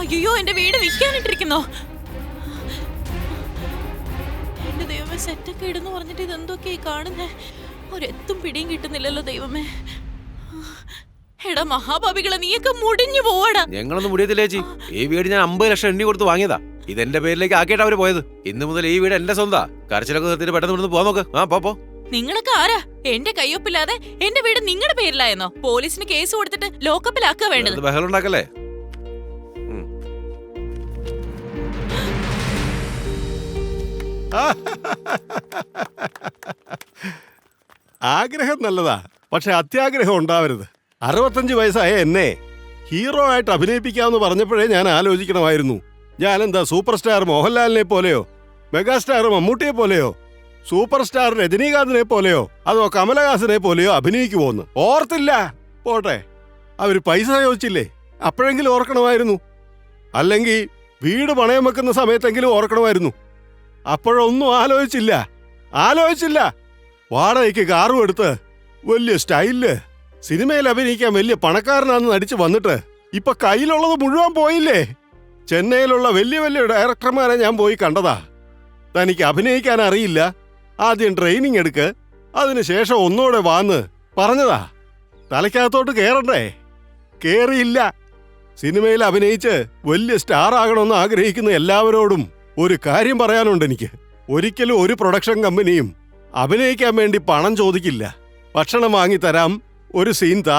[SPEAKER 10] അയ്യോ എന്റെ വീട് വിൽക്കാനിട്ടിരിക്കുന്നോ? എന്റെ ദൈവമേ, സെറ്റൊക്കെ ഇടുന്നു പറഞ്ഞിട്ട് ഇതെന്തൊക്കെയായി കാണുന്നേ? ഒരെത്തും പിടിയും കിട്ടുന്നില്ലല്ലോ ദൈവമേ. എടാ മഹാഭാവികളെ, നീയൊക്കെ മുടിഞ്ഞു പോവാടാ.
[SPEAKER 5] ഞങ്ങളൊന്നും മുടിയത്തില്ല ചേച്ചി. ഈ വീട് ഞാൻ 50 ലക്ഷം എണ്ണി കൊടുത്ത് വാങ്ങിയതാ. ഇതെന്റെ പേരിലേക്ക് ആക്കിയിട്ട് അവര് പോയത്. ഇന്ന് മുതൽ ഈ വീട് എന്റെ സ്വന്താ. കരച്ചിലൊക്കെ നിർത്തിയിട്ട് പെട്ടെന്ന് ഇവിടുന്ന് പോകാൻ നോക്ക്. ആ പോ.
[SPEAKER 10] നിങ്ങളൊക്കെ ആരാ? എന്റെ കയ്യൊപ്പില്ലാതെ എന്റെ വീട് നിങ്ങളുടെ പേരിലായെന്നോ? പോലീസിന് കേസ് കൊടുത്തിട്ട് ലോക്കപ്പിലാക്കുക വേണ്ടത്.
[SPEAKER 5] ബഹളം ഉണ്ടാക്കല്ലേ?
[SPEAKER 7] ആഗ്രഹം നല്ലതാ, പക്ഷെ അത്യാഗ്രഹം ഉണ്ടാവരുത്. 65 വയസ്സായ എന്നെ ഹീറോ ആയിട്ട് അഭിനയിപ്പിക്കാമെന്ന് പറഞ്ഞപ്പോഴേ ഞാൻ ആലോചിക്കണമായിരുന്നു. ഞാനെന്താ സൂപ്പർ സ്റ്റാർ മോഹൻലാലിനെ പോലെയോ, മെഗാസ്റ്റാർ മമ്മൂട്ടിയെ പോലെയോ, സൂപ്പർ സ്റ്റാർ രജനീകാന്തിനെ പോലെയോ, അതോ കമലഹാസനെ പോലെയോ അഭിനയിക്കുമോന്ന് ഓർത്തില്ല. പോട്ടെ, അവര് പൈസ ചോദിച്ചില്ലേ, അപ്പോഴെങ്കിലും ഓർക്കണമായിരുന്നു. അല്ലെങ്കിൽ വീട് പണയം വെക്കുന്ന സമയത്തെങ്കിലും ഓർക്കണമായിരുന്നു. അപ്പോഴൊന്നും ആലോചിച്ചില്ല. വാടകയ്ക്ക് കാറും എടുത്ത് വലിയ സ്റ്റൈലില് സിനിമയിൽ അഭിനയിക്കാൻ വലിയ പണക്കാരനാണെന്ന് നടിച്ച് വന്നിട്ട് ഇപ്പൊ കയ്യിലുള്ളത് മുഴുവൻ പോയില്ലേ. ചെന്നൈയിലുള്ള വലിയ വലിയ ഡയറക്ടർമാരെ ഞാൻ പോയി കണ്ടതാ. തനിക്ക് അഭിനയിക്കാൻ അറിയില്ല, ആദ്യം ട്രെയിനിങ് എടുക്ക്, അതിനുശേഷം ഒന്നുകൂടെ വാന്ന് പറഞ്ഞതാ. തലയ്ക്കകത്തോട്ട് കേറണ്ടേ? കേറിയില്ല. സിനിമയിൽ അഭിനയിച്ച് വലിയ സ്റ്റാർ ആകണമെന്ന് ആഗ്രഹിക്കുന്ന എല്ലാവരോടും ഒരു കാര്യം പറയാനുണ്ട് എനിക്ക്. ഒരിക്കലും ഒരു പ്രൊഡക്ഷൻ കമ്പനിയും അഭിനയിക്കാൻ വേണ്ടി പണം ചോദിക്കില്ല. ഭക്ഷണം വാങ്ങിത്തരാം, ഒരു സീൻ താ,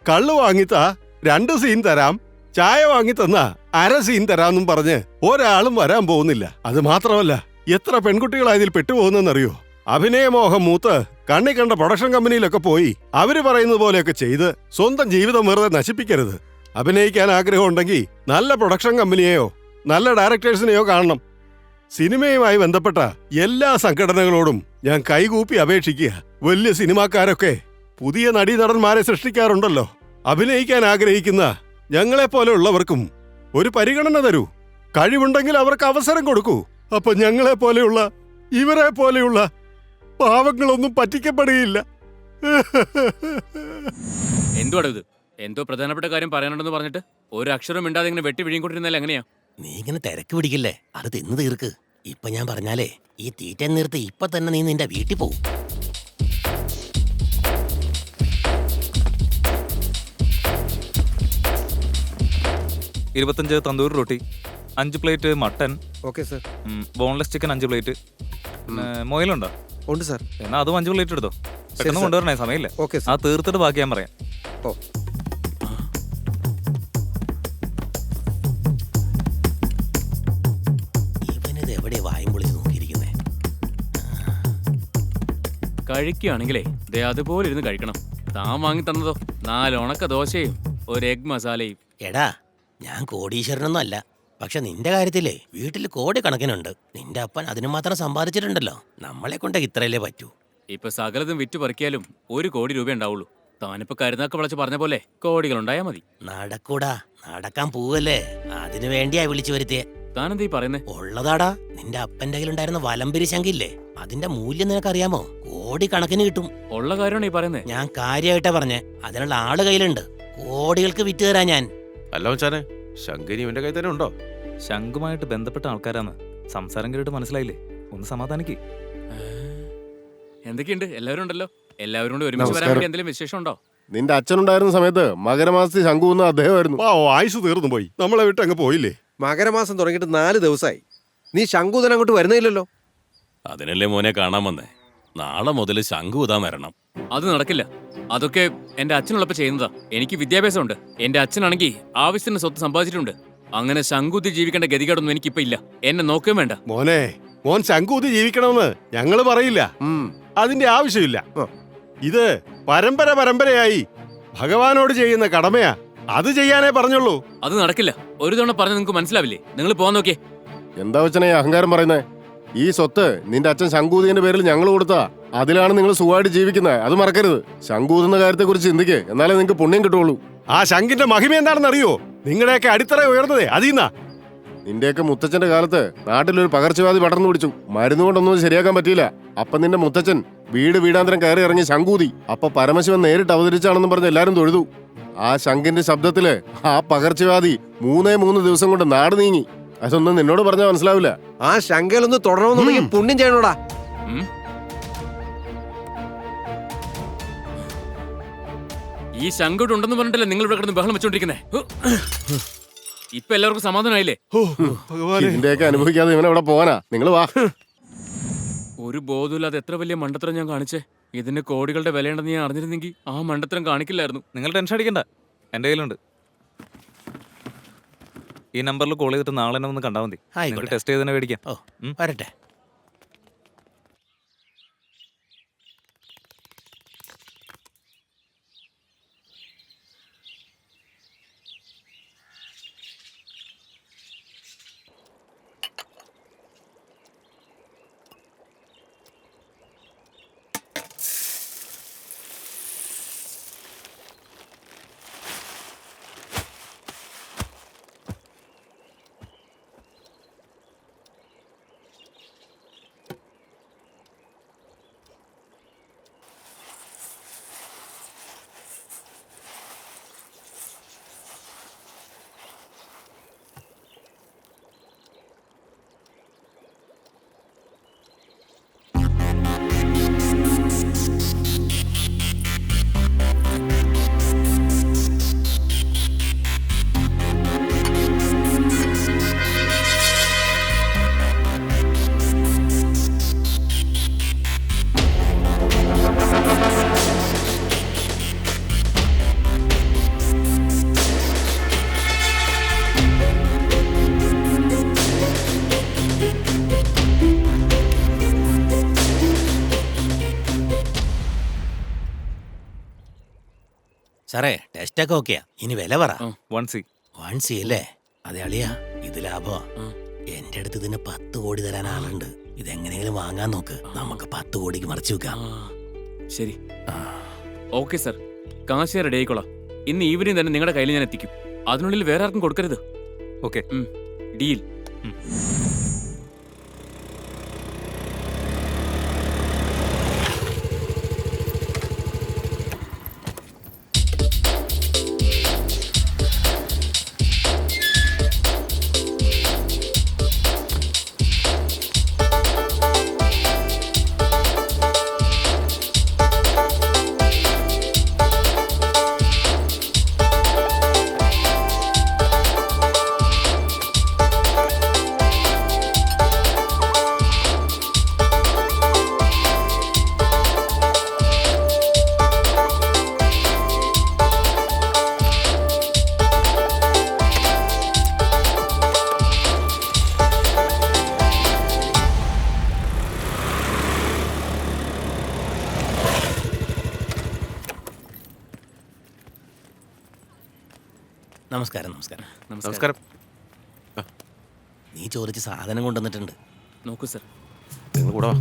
[SPEAKER 7] കള്ള് വാങ്ങിത്താ, 2 സീൻ തരാം, ചായ വാങ്ങിത്തന്നാ 1/2 സീൻ തരാമെന്നും പറഞ്ഞ് ഒരാളും വരാൻ പോകുന്നില്ല. അത് മാത്രമല്ല, എത്ര പെൺകുട്ടികളാ ഇതിൽ പെട്ടുപോകുന്നെന്നറിയോ? അഭിനയമോഹം മൂത്ത് കണ്ണി കണ്ട പ്രൊഡക്ഷൻ കമ്പനിയിലൊക്കെ പോയി അവര് പറയുന്നത് പോലെയൊക്കെ ചെയ്ത് സ്വന്തം ജീവിതം വെറുതെ നശിപ്പിക്കരുത്. അഭിനയിക്കാൻ ആഗ്രഹമുണ്ടെങ്കിൽ നല്ല പ്രൊഡക്ഷൻ കമ്പനിയെയോ നല്ല ഡയറക്ടേഴ്സിനെയോ കാണണം. സിനിമയുമായി ബന്ധപ്പെട്ട എല്ലാ സംഘടനകളോടും ഞാൻ കൈകൂപ്പി അപേക്ഷിക്കുക. വലിയ സിനിമാക്കാരൊക്കെ പുതിയ നടീനടന്മാരെ സൃഷ്ടിക്കാറുണ്ടല്ലോ. അഭിനയിക്കാൻ ആഗ്രഹിക്കുന്ന ഞങ്ങളെപ്പോലെയുള്ളവർക്കും ഒരു പരിഗണന തരൂ. കഴിവുണ്ടെങ്കിൽ അവർക്ക് അവസരം കൊടുക്കൂ. അപ്പൊ ഞങ്ങളെപ്പോലെയുള്ള ഇവരെ പോലെയുള്ള പാവങ്ങളൊന്നും പറ്റിക്കപ്പെടുകയില്ല.
[SPEAKER 8] എന്തുവാടോ ഇത്? എന്തോ പ്രധാനപ്പെട്ട കാര്യം പറയാനുണ്ടെന്ന് പറഞ്ഞിട്ട് ഒരു അക്ഷരം മിണ്ടാതെ ഇങ്ങനെ വെട്ടി വിഴുങ്ങിക്കൊണ്ടിരുന്നാലും എങ്ങനെയാ?
[SPEAKER 12] നീ ഇങ്ങനെ തിരക്ക് പിടിക്കില്ലേ, അത് തിന്ന് തീർക്ക്. ഇപ്പൊ ഞാൻ പറഞ്ഞാലേ ഈ തീറ്റ നിർത്തി ഇപ്പൊ തന്നെ നീ നിന്റെ വീട്ടിൽ പോകും.
[SPEAKER 1] ഇരുപത്തഞ്ച് തന്തൂരി റൊട്ടി, 5 plate mutton,
[SPEAKER 9] okay sir.
[SPEAKER 1] Boneless chicken 5 plate. മൊയിലുണ്ടോ?
[SPEAKER 9] ഉണ്ട് സാർ.
[SPEAKER 1] എന്നാ അതും 5 പ്ലേറ്റ് എടുത്തോ. പെട്ടെന്ന് കൊണ്ടുവരണേ, സമയമില്ല.
[SPEAKER 9] ഓക്കെ
[SPEAKER 1] ആ തീർത്തിട്ട് ബാക്കി ഞാൻ പറയാം.
[SPEAKER 9] ഓ,
[SPEAKER 12] ഇവനിത് എവിടെ വായും പൊളി നോക്കിയിരിക്കുന്നേ?
[SPEAKER 8] കഴിക്കുകയാണെങ്കിലേ ദേ അതുപോലെ ഇരുന്ന് കഴിക്കണം. താൻ വാങ്ങി തന്നതോ 4 ഉണക്ക ദോശയും ഒരു എഗ് മസാലയും.
[SPEAKER 12] എടാ, ഞാൻ കോടീശ്വരനൊന്നും അല്ല, പക്ഷെ നിന്റെ കാര്യത്തിലേ വീട്ടിൽ കോടിക്കണക്കിനുണ്ട്. നിന്റെ അപ്പൻ അതിന് മാത്രം സമ്പാദിച്ചിട്ടുണ്ടല്ലോ. നമ്മളെ കൊണ്ട് ഇത്രയല്ലേ പറ്റൂ.
[SPEAKER 8] ഇപ്പൊ സകലതും വിറ്റു പറിക്കിയാലും 1 കോടി രൂപ ഉണ്ടാവുള്ളൂ. താനിപ്പോ കരുനാക്ക് വിളച്ച് പറഞ്ഞ പോലെ കോടികൾ ഉണ്ടായാ മതി.
[SPEAKER 12] നടക്കൂടാ, നടക്കാൻ പോവല്ലേ, അതിനു വേണ്ടിയാ വിളിച്ചു വരുത്തിയേ.
[SPEAKER 8] താനെന്താ ഈ പറയുന്നേ?
[SPEAKER 12] ഉള്ളതാടാ. നിന്റെ അപ്പന്റെ കയ്യിലുണ്ടായിരുന്ന വലംപിരി ശങ്കില്ലേ, അതിന്റെ മൂല്യം നിനക്കറിയാമോ? കോടിക്കണക്കിന് കിട്ടും.
[SPEAKER 8] ഉള്ള കാര്യമാണ് ഈ പറയുന്നേ.
[SPEAKER 12] ഞാൻ കാര്യമായിട്ടാ പറഞ്ഞേ. അതിനുള്ള ആള് കയ്യിലുണ്ട്. കോടികൾക്ക് വിറ്റ് തരാ ഞാൻ.
[SPEAKER 5] അല്ല മച്ചാനെ, ശങ്കിനി ഇവന്റെ കയ്യിൽ തന്നെ ഉണ്ടോ?
[SPEAKER 1] ശംഖുമായിട്ട് ബന്ധപ്പെട്ട ആൾക്കാരാന്ന് സംസാരം കേട്ട് മനസ്സിലായില്ലേ? ഒന്ന് സമാധാനിക്ക്.
[SPEAKER 8] എന്തൊക്കെയുണ്ട്? എല്ലാവരും ഉണ്ടല്ലോ. എല്ലാവരും കൂടി ഒരുമിച്ച് വരാൻ വേണ്ടി എന്തെങ്കിലും വിശേഷം ഉണ്ടോ?
[SPEAKER 3] നിന്റെ അച്ഛനുണ്ടായിരുന്ന സമയത്ത് മകരമാസത്തിൽ ശംഖുന്ന അദ്ദേഹമായിരുന്നു.
[SPEAKER 7] ആയുസ് തീർന്നു പോയി. നമ്മളെ വിട്ട് അങ്ങ് പോയില്ലേ?
[SPEAKER 9] മകരമാസം തുടങ്ങിയിട്ട് 4 ദിവസമായി. നീ ശംഖുതൻ അങ്ങോട്ട് വരുന്നില്ലല്ലോ.
[SPEAKER 13] അതിനല്ലേ മോനെ കാണാൻ വന്നേ. നാളെ മുതൽ ശംഖു ഊതാൻ വരണം.
[SPEAKER 8] അത് നടക്കില്ല. അതൊക്കെ എന്റെ അച്ഛനുള്ളപ്പോ ചെയ്യുന്നതാ. എനിക്ക് വിദ്യാഭ്യാസമുണ്ട്. എന്റെ അച്ഛനാണെങ്കിൽ ആവശ്യത്തിന് സ്വത്ത് സമ്പാദിച്ചിട്ടുണ്ട്. അങ്ങനെ ശംഖുതി ജീവിക്കേണ്ട ഗതികേടൊന്നും എനിക്കിപ്പോ ഇല്ല. എന്നെ നോക്കുകയും വേണ്ട.
[SPEAKER 7] മോൻ ശംഖൂതി ജീവിക്കണമെന്ന് ഞങ്ങള് പറയില്ല. അതിന്റെ ആവശ്യമില്ല. ഇത് പരമ്പരയായി ഭഗവാനോട് ചെയ്യുന്ന കടമയാ. അത് ചെയ്യാനേ പറഞ്ഞുള്ളൂ.
[SPEAKER 8] അത് നടക്കില്ല. ഒരു തവണ പറഞ്ഞ നിങ്ങൾക്ക് മനസ്സിലാവില്ലേ? നിങ്ങൾ പോവാൻ നോക്കിയേ.
[SPEAKER 3] എന്താ വെച്ചനെ അഹങ്കാരം പറയുന്നേ? ഈ സ്വത്ത് നിന്റെ അച്ഛൻ ശംഖൂതിന്റെ പേരിൽ ഞങ്ങൾ കൊടുത്താ. അതിലാണ് നിങ്ങൾ സുഖമായിട്ട് ജീവിക്കുന്നത്. അത് മറക്കരുത്. ശംഖൂതുന്ന കാര്യത്തെ കുറിച്ച് ചിന്തിക്കേ, എന്നാലേ നിങ്ങൾക്ക് പുണ്യം കിട്ടുള്ളൂ.
[SPEAKER 7] ആ ശംഖിന്റെ മഹിമ എന്താണെന്ന് അറിയോ? നിങ്ങളുടെയൊക്കെ അടിത്തറ ഉയർന്നതേ അതീന്നാ.
[SPEAKER 3] നിന്റെയൊക്കെ മുത്തച്ഛന്റെ കാലത്ത് നാട്ടിലൊരു പകർച്ചവ്യാധി പടർന്നു പിടിച്ചു. മരുന്നുകൊണ്ടൊന്നും ശരിയാക്കാൻ പറ്റിയില്ല. അപ്പൊ നിന്റെ മുത്തച്ഛൻ വീടാന്തരം കയറി ഇറങ്ങി ശംഖൂതി. അപ്പൊ പരമശിവൻ നേരിട്ട് അവതരിച്ചാണെന്നും പറഞ്ഞ് എല്ലാരും തൊഴുതു. ആ ശംഖിന്റെ ശബ്ദത്തില് ആ പകർച്ചവ്യാധി 3 ദിവസം കൊണ്ട് നാട് നീങ്ങി. അതൊന്നും നിന്നോട് പറഞ്ഞാൽ മനസ്സിലാവില്ല.
[SPEAKER 9] ആ ശങ്കയിലൊന്ന് തുടരണമെന്നുണ്ടെങ്കിൽ പുണ്യം ചെയ്യണോടാ.
[SPEAKER 8] ഈ ശങ്കുട്ട് ഉണ്ടെന്ന് പറഞ്ഞിട്ടല്ലേ നിങ്ങൾ ഇവിടെ കിടന്ന് ബഹളം വെച്ചോണ്ടിരിക്കുന്നേ? ഇപ്പൊ എല്ലാവർക്കും സമാധാനമായില്ലേ?
[SPEAKER 3] ഇതിന്റെയൊക്കെ അനുഭവിക്കാതെ ഇവനെ ഇവിടെ പോകാനാ. നിങ്ങൾ വാ.
[SPEAKER 8] ഒരു ബോധമില്ലാതെ എത്ര വലിയ മണ്ടത്തരം ഞാൻ കാണിച്ചേ. ഇതിന് കോടികളുടെ വിലയുണ്ടെന്ന് ഞാൻ അറിഞ്ഞിരുന്നെങ്കിൽ ആ മണ്ടത്തരം കാണിക്കില്ലായിരുന്നു.
[SPEAKER 1] നിങ്ങൾ ടെൻഷൻ അടിക്കണ്ട, എന്റെ കയ്യിലുണ്ട്. ഈ നമ്പറിൽ കോൾ ചെയ്തിട്ട് നാളെ തന്നെ ഒന്ന് കണ്ടാൽ മതി. നിങ്ങൾക്ക് ടെസ്റ്റ് ചെയ്ത് തന്നെ മേടിക്കാം.
[SPEAKER 12] വരട്ടെ. സാറേ, ടെസ്റ്റൊക്കെ ഓക്കെയാ. ഇനി വില പറ. 1C അല്ലേ? അതെ അളിയാ, ഇത് ലാഭമാ. എന്റെ അടുത്ത് ഇതിന് 10 കോടി തരാൻ ആളുണ്ട്. ഇതെങ്ങനെയെങ്കിലും വാങ്ങാൻ നോക്ക്. നമുക്ക് 10 കോടിക്ക് മറിച്ചു വെക്കാം.
[SPEAKER 8] ശരി, ഓക്കെ സർ. കാശ് റെഡി ആയിക്കോളാം. ഇന്ന് ഈവനിങ് തന്നെ നിങ്ങളുടെ കയ്യിൽ ഞാൻ എത്തിക്കും. അതിനുള്ളിൽ വേറെ ആർക്കും കൊടുക്കരുത്.
[SPEAKER 1] Okay,
[SPEAKER 8] deal.
[SPEAKER 12] നമസ്കാരം. നീ ചോദിച്ച സാധനം കൊണ്ടുവന്നിട്ടുണ്ട്.
[SPEAKER 8] നോക്കൂ സർ.
[SPEAKER 5] നിങ്ങൾ കൂടെ വാ.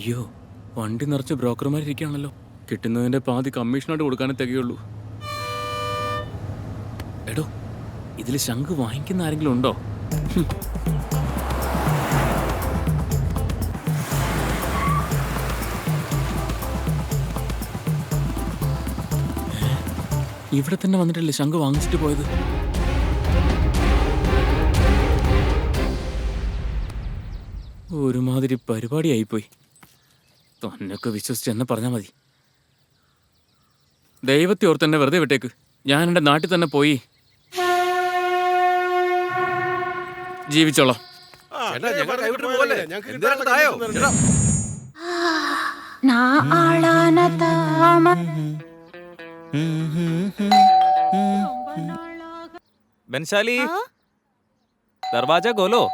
[SPEAKER 8] അയ്യോ, വണ്ടി നിറച്ച് ബ്രോക്കർമാരിയ്ക്കുകയാണല്ലോ. കിട്ടുന്നതിന്റെ പാതി കമ്മീഷനായിട്ട് കൊടുക്കാനേ തികയുള്ളൂ. എടോ, ഇതിൽ ശംഖ് വാങ്ങിക്കുന്ന ആരെങ്കിലും ഉണ്ടോ? ഇവിടെ തന്നെ വന്നിട്ടല്ലേ ശംഖ് വാങ്ങിച്ചിട്ട് പോയത്? ഒരുമാതിരി പരിപാടിയായിപ്പോയി. തന്നൊക്കെ വിശ്വസിച്ചെന്ന് പറഞ്ഞാൽ മതി. ദൈവത്തെ ഓർത്ത് എന്നെ വെറുതെ വിട്ടേക്ക്. ഞാൻ എൻ്റെ നാട്ടിൽ തന്നെ പോയി ജീവിച്ചോളാം.
[SPEAKER 1] ബൻശാലി, ദർവാജ खोलो.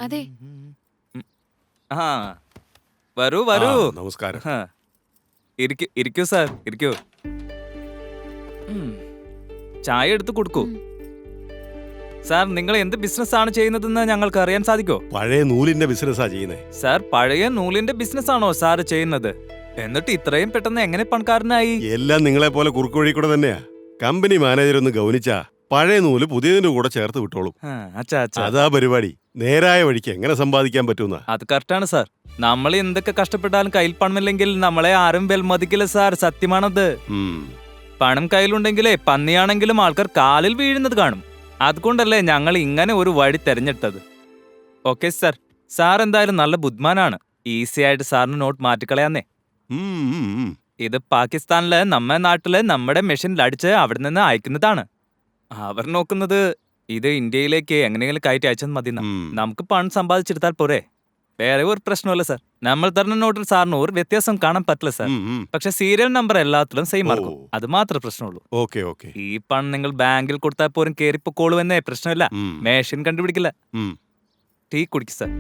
[SPEAKER 4] അതെ,
[SPEAKER 1] ആ വരൂ വരൂ.
[SPEAKER 7] നമസ്കാരം.
[SPEAKER 1] ഇരിക്കൂ സാർ, ഇരിക്കൂ. ചായ എടുത്ത് കൊടുക്കൂ. സാർ, നിങ്ങൾ എന്ത് ബിസിനസ് ആണ് ചെയ്യുന്നതെന്ന് ഞങ്ങൾക്ക് അറിയാൻ സാധിക്കോ?
[SPEAKER 7] പഴയ നൂലിന്റെ ബിസിനസ്സാ ചെയ്യുന്നേ.
[SPEAKER 1] സാർ, പഴയ നൂലിന്റെ ബിസിനസ് ആണോ സാർ ചെയ്യുന്നത്? എന്നിട്ട് ഇത്രയും പെട്ടെന്ന് എങ്ങനെ പണക്കാരനായി?
[SPEAKER 7] എല്ലാം നിങ്ങളെ പോലെ കുറുക്ക് വഴി കൂടെ തന്നെയാ. കമ്പനി മാനേജർ ഒന്ന് ഗൗനിച്ചാ പഴയ നൂല് പുതിയതിന്റെ കൂടെ ചേർത്ത് വിട്ടോളും. അതാ പരിപാടി. നേരായ വഴിക്ക് എങ്ങനെ സമ്പാദിക്കാൻ പറ്റുന്ന?
[SPEAKER 1] അത് കറക്റ്റാണ് സാർ. നമ്മൾ എന്തൊക്കെ കഷ്ടപ്പെട്ടാലും കയ്യിൽ പണമില്ലെങ്കിൽ നമ്മളെ ആരും വിലമതിക്കില്ല സാർ. സത്യമാണത്. പണം കയ്യിലുണ്ടെങ്കിലേ പന്നിയാണെങ്കിലും ആൾക്കാർ കാലിൽ വീഴുന്നത് കാണും. അതുകൊണ്ടല്ലേ ഞങ്ങൾ ഇങ്ങനെ ഒരു വഴി തെരഞ്ഞെടുത്തത്. Okay sir. സാർ എന്തായാലും നല്ല ബുദ്ധിമാനാണ്. ഈസി ആയിട്ട് സാറിന് നോട്ട് മാറ്റിക്കളയാന്നേ. ഇത് പാകിസ്ഥാനില് നമ്മുടെ നാട്ടില് നമ്മുടെ മെഷീനിൽ അടിച്ച് അവിടെ നിന്ന് അയക്കുന്നതാണ്. അവർ നോക്കുന്നത് ഇത് ഇന്ത്യയിലേക്ക് എങ്ങനെയെങ്കിലും കയറ്റി അയച്ചാൽ മതി. നമുക്ക് പണം സമ്പാദിച്ചെടുത്താൽ പോരെ. വേറെ ഒരു പ്രശ്നമല്ല സാർ. നമ്മൾ തരുന്ന നോട്ടിൽ സാറിന് ഒരു വ്യത്യാസം കാണാൻ പറ്റില്ല സാർ. പക്ഷെ സീരിയൽ നമ്പർ എല്ലാത്തിലും സെയിം ആർക്കും. അത് മാത്രമേ പ്രശ്നമുള്ളൂ. ഈ പണം നിങ്ങൾ ബാങ്കിൽ കൊടുത്താൽ പോലും കേറിപ്പോക്കോളുവെന്നേ പ്രശ്നമില്ല. മെഷീൻ കണ്ടുപിടിക്കില്ല. ടീ കുടിക്കും സാർ.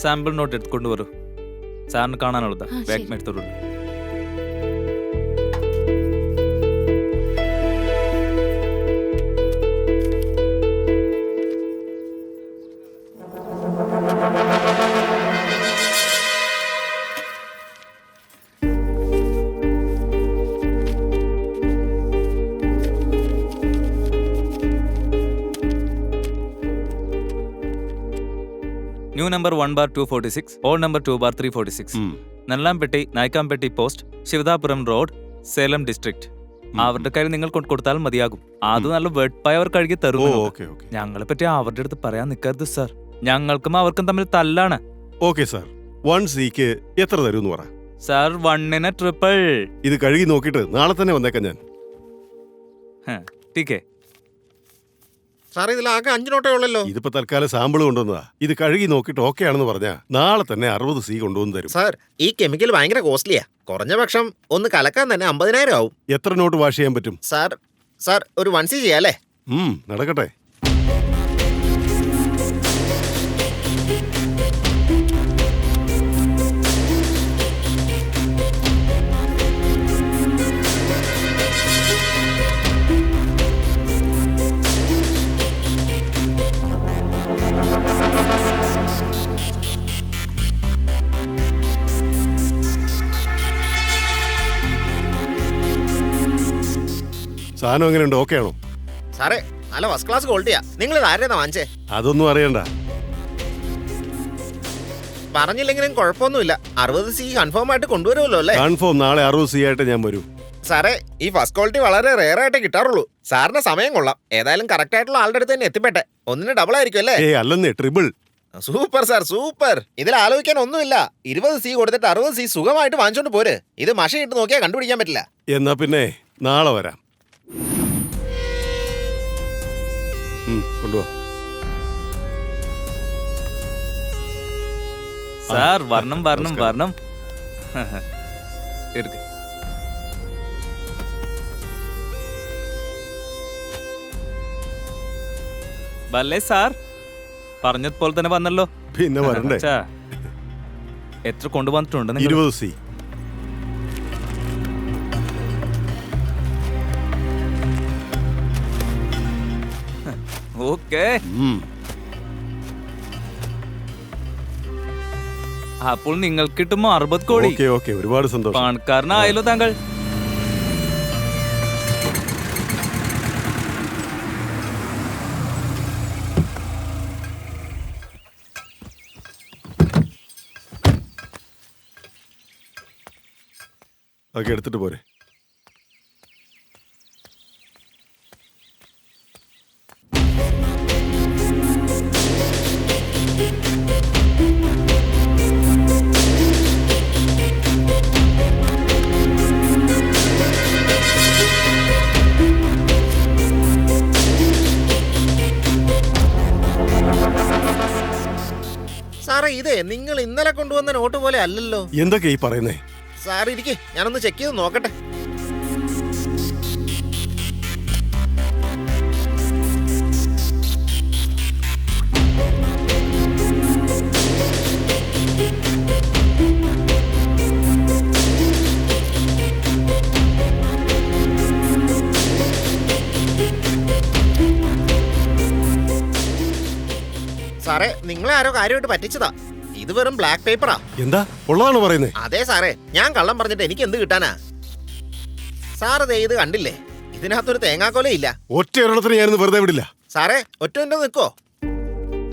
[SPEAKER 1] സാമ്പിൾ നോട്ട് എടുത്തുകൊണ്ട് വരൂ. സാറിന് കാണാനുള്ളതാ. ബാഗ് എടുത്തോളൂ. New number 1/246, old number 2/346. Nellampatti, Naickampatti post, Sivadapuram road, Salem district. അവരുടെ കാര്യം നിങ്ങൾ കൊടുത്താൽ മതിയാകും. അത് നല്ല വെട്പായ അവർ കഴുകി തരും. ഞങ്ങളെ പറ്റി അവരുടെ അടുത്ത് പറയാൻ നിൽക്കരുത് സാർ. ഞങ്ങൾക്കും അവർക്കും തമ്മിൽ തല്ലാണ്.
[SPEAKER 7] Okay sir. 1C എത്ര തരും പറ
[SPEAKER 1] സാർ. 1 ട്രിപ്പിൾ.
[SPEAKER 7] ഇത് കഴുകി നോക്കിയിട്ട് നാളെ തന്നെ വന്നേക്കാം ഞാൻ.
[SPEAKER 1] ടീക്കേ
[SPEAKER 2] സാർ, ഇതിലാകെ 5 നോട്ടേ ഉള്ളല്ലോ.
[SPEAKER 7] ഇതിപ്പോ തൽക്കാലം സാമ്പിൾ കൊണ്ടുവന്നതാ. ഇത് കഴുകി നോക്കിയിട്ട് ഓക്കെ ആണെന്ന് പറഞ്ഞാ നാളെ തന്നെ 60C കൊണ്ടുവന്ന് തരും.
[SPEAKER 2] സാർ, ഈ കെമിക്കൽ ഭയങ്കര കോസ്റ്റ്ലിയാ. കുറഞ്ഞ പക്ഷം ഒന്ന് കലക്കാൻ തന്നെ 50,000 ആവും.
[SPEAKER 7] എത്ര നോട്ട് വാഷ് ചെയ്യാൻ പറ്റും?
[SPEAKER 2] സാർ ഒരു 1C ചെയ്യാല്ലേ?
[SPEAKER 7] നടക്കട്ടെ. സാധനം എങ്ങനെയുണ്ട്? ഓക്കെ ആണോ?
[SPEAKER 2] സാറേ, നല്ല ഫസ്റ്റ് ക്ലാസ് ക്വാളിറ്റിയാ. നിങ്ങൾ ഇത് ആരെയാ വാങ്ങിച്ചേ?
[SPEAKER 7] അതൊന്നും അറിയണ്ട.
[SPEAKER 2] പറഞ്ഞില്ലെങ്കിലും കുഴപ്പമൊന്നുമില്ല. 60C കൺഫേം ആയിട്ട് കൊണ്ടുവരുമല്ലോ അല്ലേ?
[SPEAKER 7] കൺഫേം. നാളെ 60C ആയിട്ട് ഞാൻ വരും.
[SPEAKER 2] സാറേ, ഈ ഫസ്റ്റ് ക്വാളിറ്റി വളരെ റെയർ ആയിട്ട് കിട്ടാറുള്ളൂ. സാറിന്റെ സമയം കൊള്ളാം. ഏതായാലും കറക്റ്റ് ആയിട്ടുള്ള ആളുടെ അടുത്ത് തന്നെ എത്തിപ്പെട്ടെ. 1 ഡബിൾ ആയിരിക്കും അല്ലേ?
[SPEAKER 7] അല്ലെന്നേ, ട്രിപ്പിൾ.
[SPEAKER 2] Super sir, super. ഇതിൽ ആലോചിക്കാൻ ഒന്നുമില്ല. 20C കൊടുത്തിട്ട് 60C സുഖമായിട്ട് വാങ്ങിച്ചോണ്ട് പോര്. ഇത് മഷി ഇട്ട് നോക്കിയാൽ കണ്ടുപിടിക്കാൻ പറ്റില്ല.
[SPEAKER 7] എന്നാ പിന്നെ നാളെ വരാം. കൊണ്ടുപോ
[SPEAKER 1] സാർ. വരണം വരണം വരണം. വല്ലേ സാർ? പറഞ്ഞതുപോലെ തന്നെ വന്നല്ലോ.
[SPEAKER 7] പിന്നെ വരണ്ടേ?
[SPEAKER 1] എത്ര കൊണ്ടുവന്നിട്ടുണ്ട്?
[SPEAKER 7] 20C.
[SPEAKER 1] ഓക്കെ. അപ്പോൾ നിങ്ങൾക്ക് കിട്ടുമ്പോ 60 കോടി.
[SPEAKER 7] ഓക്കെ ഓക്കെ, ഒരുപാട് സന്തോഷം.
[SPEAKER 1] പണക്കാരനായല്ലോ താങ്കൾ.
[SPEAKER 7] അതൊക്കെ എടുത്തിട്ട് പോരെ.
[SPEAKER 2] സാറേ ഇതേ നിങ്ങൾ ഇന്നലെ കൊണ്ടുവന്ന നോട്ട് പോലെ അല്ലല്ലോ.
[SPEAKER 7] എന്തൊക്കെ ഈ പറയുന്നേ?
[SPEAKER 2] സാർ ഇരിക്കെ, ഞാനൊന്ന് ചെക്ക് ചെയ്ത് നോക്കട്ടെ. സാറേ നിങ്ങളെ ആരോ കാര്യമായിട്ട് പറ്റിച്ചതാ. ഇത് വെറും ബ്ലാക്ക് പേപ്പറാ.
[SPEAKER 7] എന്താ ഉള്ളതാണ് പറയുന്നേ?
[SPEAKER 2] അതെ സാറേ, ഞാൻ കള്ളം പറഞ്ഞിട്ട് എനിക്ക് എന്ത് കിട്ടാനാ? സാറ് ദേ ഇത് കണ്ടില്ലേ, ഇതിനകത്തൊരു തേങ്ങാക്കോല ഇല്ല.
[SPEAKER 7] ഒറ്റ ഒരെണ്ണത്തിന് ഞാനിന്ന് വെറുതെ വിടില്ല.
[SPEAKER 2] സാറേ ഒറ്റ മിനിറ്റ് നിൽക്കോ?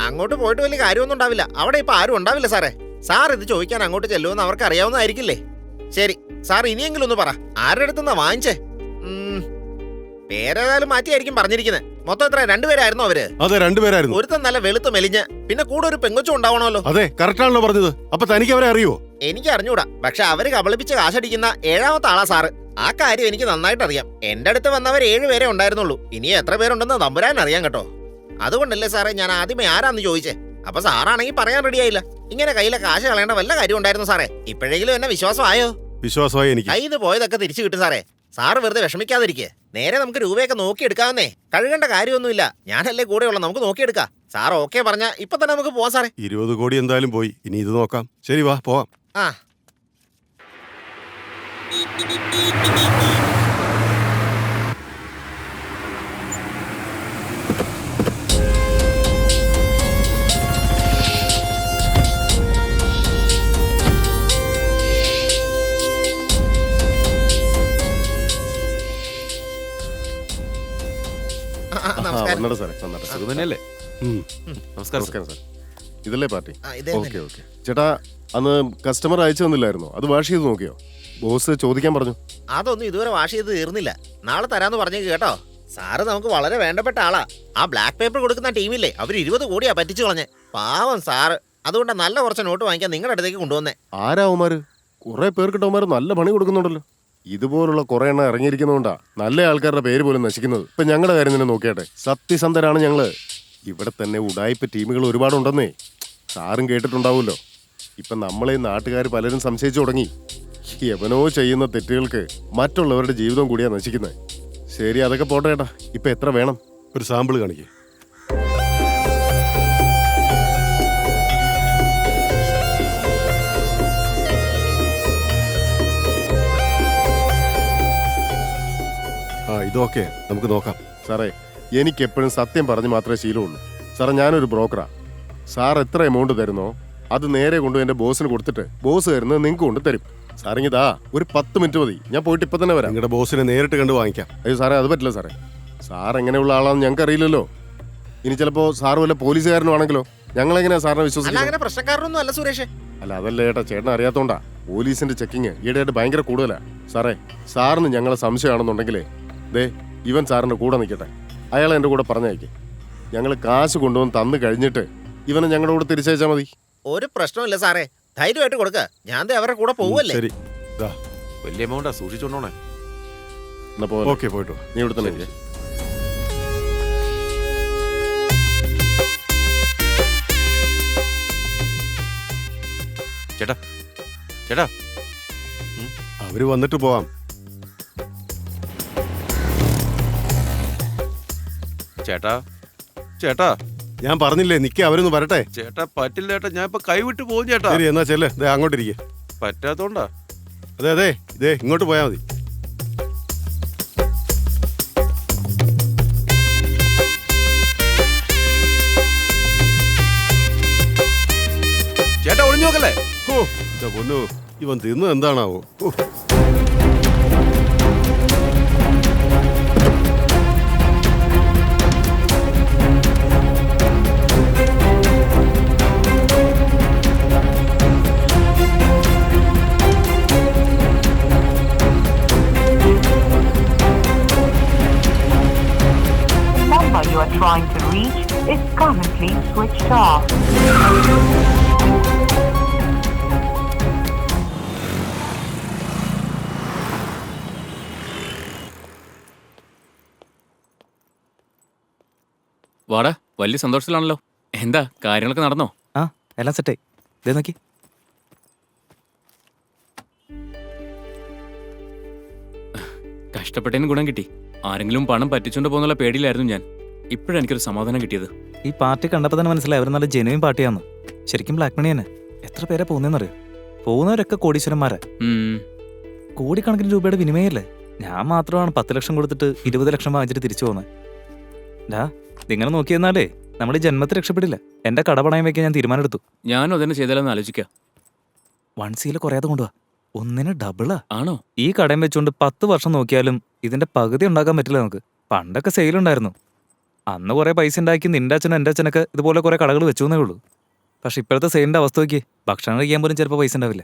[SPEAKER 2] അങ്ങോട്ട് പോയിട്ട് വലിയ കാര്യമൊന്നും ഉണ്ടാവില്ല. അവിടെ ഇപ്പൊ ആരും ഉണ്ടാവില്ല സാറേ. സാർ ഇത് ചോദിക്കാൻ അങ്ങോട്ട് ചെല്ലുമെന്ന് അവർക്ക് അറിയാവുന്നതായിരിക്കില്ലേ? ശരി സാർ ഇനിയെങ്കിലും ഒന്ന് പറ, ആരുടെ അടുത്തുനിന്നാ വാങ്ങിച്ചേ? പേരേതായാലും മാറ്റിയായിരിക്കും പറഞ്ഞിരിക്കുന്നത്. മൊത്തം എത്ര, രണ്ടുപേരായിരുന്നോ അവര്?
[SPEAKER 7] അതെ, രണ്ടുപേരായിരുന്നു.
[SPEAKER 2] ഒരുത്തൻ നല്ല വെളുത്ത് മെലിഞ്ഞ്, പിന്നെ കൂടെ ഒരു പെങ്കൊച്ചും ഉണ്ടാവണമല്ലോ.
[SPEAKER 7] അതെ, കറക്റ്റ് ആണല്ലോ പറഞ്ഞത്. അപ്പൊ തനിക്ക് അവരെ അറിയോ?
[SPEAKER 2] എനിക്ക് അറിഞ്ഞൂടാ, പക്ഷെ അവര് കബളിപ്പിച്ച് കാശടിക്കുന്ന 7ാമത്തെ ആളാ സാറ്. ആ കാര്യം എനിക്ക് നന്നായിട്ട് അറിയാം. എന്റെ അടുത്ത് വന്നവർ 7 പേരെ ഉണ്ടായിരുന്നുള്ളൂ. ഇനി എത്ര പേരുണ്ടെന്ന് തമ്പുരാൻ അറിയാൻ കേട്ടോ. അതുകൊണ്ടല്ലേ സാറേ ഞാൻ ആദ്യമേ ആരാന്ന് ചോദിച്ചേ. അപ്പൊ സാറാണെങ്കിൽ പറയാൻ റെഡിയായില്ല. ഇങ്ങനെ കയ്യിലെ കാശ് കളയേണ്ട വല്ല കാര്യം ഉണ്ടായിരുന്നു സാറേ. ഇപ്പോഴെങ്കിലും എന്നെ വിശ്വാസമായോ?
[SPEAKER 7] വിശ്വാസമായി എനിക്ക്.
[SPEAKER 2] കയ്യിൽ പോയതൊക്കെ തിരിച്ചു കിട്ടും സാറേ. സാറ് വെറുതെ വിഷമിക്കാതിരിക്കേ. നേരെ നമുക്ക് രൂപയൊക്കെ നോക്കിയെടുക്കാവുന്നേ. കഴുകേണ്ട കാര്യമൊന്നുമില്ല. ഞാനല്ലേ കൂടെയുള്ള, നമുക്ക് നോക്കിയെടുക്കാം. സാർ ഓക്കെ പറഞ്ഞാ ഇപ്പൊ തന്നെ നമുക്ക് പോവാം സാറേ.
[SPEAKER 7] 20 കോടി എന്തായാലും പോയി. ഇനി ഇത് നോക്കാം. ശരി, വാ പോവാം.
[SPEAKER 2] ആ നമസ്കാരം.
[SPEAKER 3] വന്നടാ സാറേ, വന്നടാ.
[SPEAKER 5] സുഖം തന്നെയല്ലേ? നമസ്കാരം
[SPEAKER 3] നമസ്കാരം സാർ. ഇതല്ലേ പാർട്ടി?
[SPEAKER 2] ഇതേ
[SPEAKER 3] ഓക്കെ ഓക്കെ. ചേട്ടാ, അന്ന് കസ്റ്റമർ അയച്ചു തന്നില്ലായിരുന്നോ? അത് വാഷ് ചെയ്ത് നോക്കിയോ? ബോസ് ചോദിക്കാൻ പറഞ്ഞു.
[SPEAKER 2] അതൊന്നും ഇതുവരെ വാഷ് ചെയ്ത് തീർന്നില്ല. നാളെ തരാന്ന് പറഞ്ഞേക്ക് കേട്ടോ. സാറ് നമുക്ക് വളരെ വേണ്ടപ്പെട്ട ആളാ. ആ ബ്ലാക്ക് പേപ്പർ കൊടുക്കുന്ന ടീമില്ലേ, അവർ 20 കോടിയാ പറ്റിച്ചു കളഞ്ഞേ. പാവം സാറ്. അതുകൊണ്ട് നല്ല കുറച്ച് നോട്ട് വാങ്ങിക്കാൻ നിങ്ങളുടെ അടുത്തേക്ക് കൊണ്ടുവന്നേ.
[SPEAKER 3] ആരാവുമാര്? കുറെ പേർക്കിട്ടവന്മാർ നല്ല പണി കൊടുക്കുന്നുണ്ടല്ലോ. ഇതുപോലുള്ള കുറെ എണ്ണം ഇറങ്ങിയിരിക്കുന്നതുകൊണ്ടാ നല്ല ആൾക്കാരുടെ പേര് പോലും നശിക്കുന്നത്. ഇപ്പൊ ഞങ്ങളുടെ കാര്യം തന്നെ നോക്കിയാട്ടെ. സത്യസന്ധരാണ് ഞങ്ങള്. ഇവിടെ തന്നെ ഉടായിപ്പ് ടീമുകൾ ഒരുപാടുണ്ടെന്നേ. സാറും കേട്ടിട്ടുണ്ടാവുമല്ലോ. ഇപ്പൊ നമ്മളെ നാട്ടുകാർ പലരും സംശയിച്ചു തുടങ്ങി. എവനോ ചെയ്യുന്ന തെറ്റുകൾക്ക് മറ്റുള്ളവരുടെ ജീവിതം കൂടിയാ നശിക്കുന്നത്. ശരി, അതൊക്കെ പോട്ടെ ചേട്ടാ. ഇപ്പൊ എത്ര വേണം?
[SPEAKER 7] ഒരു സാമ്പിൾ കാണിക്കേ. ഇതൊക്കെ നമുക്ക് നോക്കാം.
[SPEAKER 3] സാറേ, എനിക്കെപ്പോഴും സത്യം പറഞ്ഞ് മാത്രമേ ശീലമുള്ളൂ. സാറേ, ഞാനൊരു ബ്രോക്കറാ. സാർ എത്ര എമൗണ്ട് തരുന്നോ അത് നേരെ കൊണ്ട് എന്റെ ബോസിന് കൊടുത്തിട്ട് ബോസ് തരുന്നത് നിങ്ങൾക്ക് കൊണ്ട് തരും. സാറിങ്ങിതാ ഒരു 10 മിനിറ്റ് മതി. ഞാൻ പോയിട്ട് ഇപ്പൊ തന്നെ വരാം.
[SPEAKER 7] നിങ്ങളുടെ ബോസിനെ നേരിട്ട് കണ്ട് വാങ്ങിക്കാം.
[SPEAKER 3] അയ്യോ സാറേ, അത് പറ്റില്ല സാറേ. സാർ എങ്ങനെയുള്ള ആളാണെന്ന് ഞങ്ങൾക്ക് അറിയില്ലല്ലോ. ഇനി ചിലപ്പോ സാർ വല്ല പോലീസുകാരനും ആണെങ്കിലോ? ഞങ്ങളെങ്ങനെയാ സാറിനെ
[SPEAKER 2] അല്ല,
[SPEAKER 3] വിശ്വസിക്കുന്നത്?
[SPEAKER 2] അങ്ങനെ പ്രശ്നക്കാരനൊന്നും അല്ല സുരേഷ്.
[SPEAKER 3] അല്ല, അതല്ല ചേട്ടാ, ചേട്ടൻ അറിയാത്തോണ്ടാ. പോലീസിന്റെ ചെക്കിങ് ഈയിടെയായിട്ട് ഭയങ്കര കൂടുതലാ. സാറേ, സാറിന് ഞങ്ങളെ സംശയമാണെന്നുണ്ടെങ്കിലേ ദേ ഇവൻ സാറിന്റെ കൂടെ നിൽക്കട്ടെ. അയാളെ എൻ്റെ കൂടെ പറഞ്ഞയക്കേ. ഞങ്ങൾ കാശ് കൊണ്ടുവന്ന് തന്നു കഴിഞ്ഞിട്ട് ഇവനെ ഞങ്ങളുടെ കൂടെ തിരിച്ചയച്ചാൽ മതി.
[SPEAKER 2] ഒരു പ്രശ്നമില്ല സാറേ, ധൈര്യമായിട്ട് കൊടുക്ക. ഞാൻ ദേ അവരുടെ കൂടെ പോവല്ലേ.
[SPEAKER 7] ശരി,
[SPEAKER 5] വലിയ എമൗണ്ടാ, സൂക്ഷിച്ചോണ്ടോണേ.
[SPEAKER 3] എന്നാ പോ.
[SPEAKER 7] ഓക്കെ, പോയിട്ടോ.
[SPEAKER 3] നീ ഇവിടെ തന്നെ ഇരിക്ക്.
[SPEAKER 5] ചേട്ടാ, ചേട്ടാ,
[SPEAKER 7] അവര് വന്നിട്ട് പോവാം.
[SPEAKER 5] ചേട്ടാ, ചേട്ടാ,
[SPEAKER 7] ഞാൻ പറഞ്ഞില്ലേ നിക്ക്, അവരൊന്ന് വരട്ടെ.
[SPEAKER 5] ചേട്ടാ പറ്റില്ല ചേട്ടാ, ഞാൻ ഇപ്പൊ കൈവിട്ട് പോകും ചേട്ടാ.
[SPEAKER 7] ശരി, എന്നാ ചെല്ലേ. ദേ അങ്ങോട്ടിരിക്കെ.
[SPEAKER 5] പറ്റാത്തോണ്ടാ.
[SPEAKER 7] അതെ അതെ, ഇതേ ഇങ്ങോട്ട് പോയാൽ മതി. ഓ എന്റെ പൊന്നു, ഇവൻ തിന്ന് എന്താണാവോ? ഓ.
[SPEAKER 14] number you are trying to reach is currently switched off.
[SPEAKER 8] വാടാ, വലിയ സന്തോഷത്തിലാണല്ലോ. എന്താ കാര്യങ്ങളൊക്കെ നടന്നോ?
[SPEAKER 1] ആ, എല്ലാം സെറ്റായി. ഇതേ നോക്കി.
[SPEAKER 8] കഷ്ടപ്പെട്ടതിന് ഗുണം കിട്ടി. ആരെങ്കിലും പണം പറ്റിച്ചോണ്ട് പോകുന്നുള്ള പേടിയിലായിരുന്നു ഞാൻ. ഇപ്പോഴെനിക്കൊരു സമാധാനം കിട്ടിയത്.
[SPEAKER 1] ഈ പാർട്ടി കണ്ടപ്പോൾ തന്നെ മനസ്സിലായി അവർ നല്ല ജെനുവിൻ പാർട്ടിയാന്ന്. ശരിക്കും ബ്ലാക്ക് മണി തന്നെ. എത്ര പേരാ പോകുന്നതെന്നറിയോ? പോകുന്നവരൊക്കെ കോടീശ്വരന്മാരാ. കോടിക്കണക്കിന് രൂപയുടെ വിനിമയല്ലേ. ഞാൻ മാത്രമാണ് 10 ലക്ഷം കൊടുത്തിട്ട് 20 ലക്ഷം വാങ്ങിച്ചിട്ട് തിരിച്ചു പോകുന്നത്. ഡാ, ഇങ്ങനെ നോക്കിയെന്നാലേ നമ്മുടെ ജന്മത്തിൽ രക്ഷപ്പെടില്ല. എന്റെ കട പണയം വെക്കാൻ ഞാൻ തീരുമാനമെടുത്തു.
[SPEAKER 8] ഞാനും അതിനെ ചെയ്താലെന്ന് ആലോചിക്കാം.
[SPEAKER 1] 1C കുറയാതെ കൊണ്ടുപോവാ. ഒന്നിന് ഡബിളാ.
[SPEAKER 8] ആണോ?
[SPEAKER 1] ഈ കടയും വെച്ചുകൊണ്ട് 10 വർഷം നോക്കിയാലും ഇതിന്റെ പകുതി ഉണ്ടാക്കാൻ പറ്റില്ല നമുക്ക്. പണ്ടൊക്കെ സെയിലുണ്ടായിരുന്നു. അന്ന് കുറെ പൈസ ഉണ്ടാക്കി നിന്റെ അച്ഛനും എൻ്റെ അച്ഛനൊക്കെ ഇതുപോലെ കുറെ കടകൾ വെച്ചു എന്നേ ഉള്ളൂ. പക്ഷെ ഇപ്പോഴത്തെ സെയിലിന്റെ അവസ്ഥ നോക്കി, ഭക്ഷണം കഴിക്കാൻ പോലും ചിലപ്പോൾ പൈസ ഉണ്ടാവില്ല.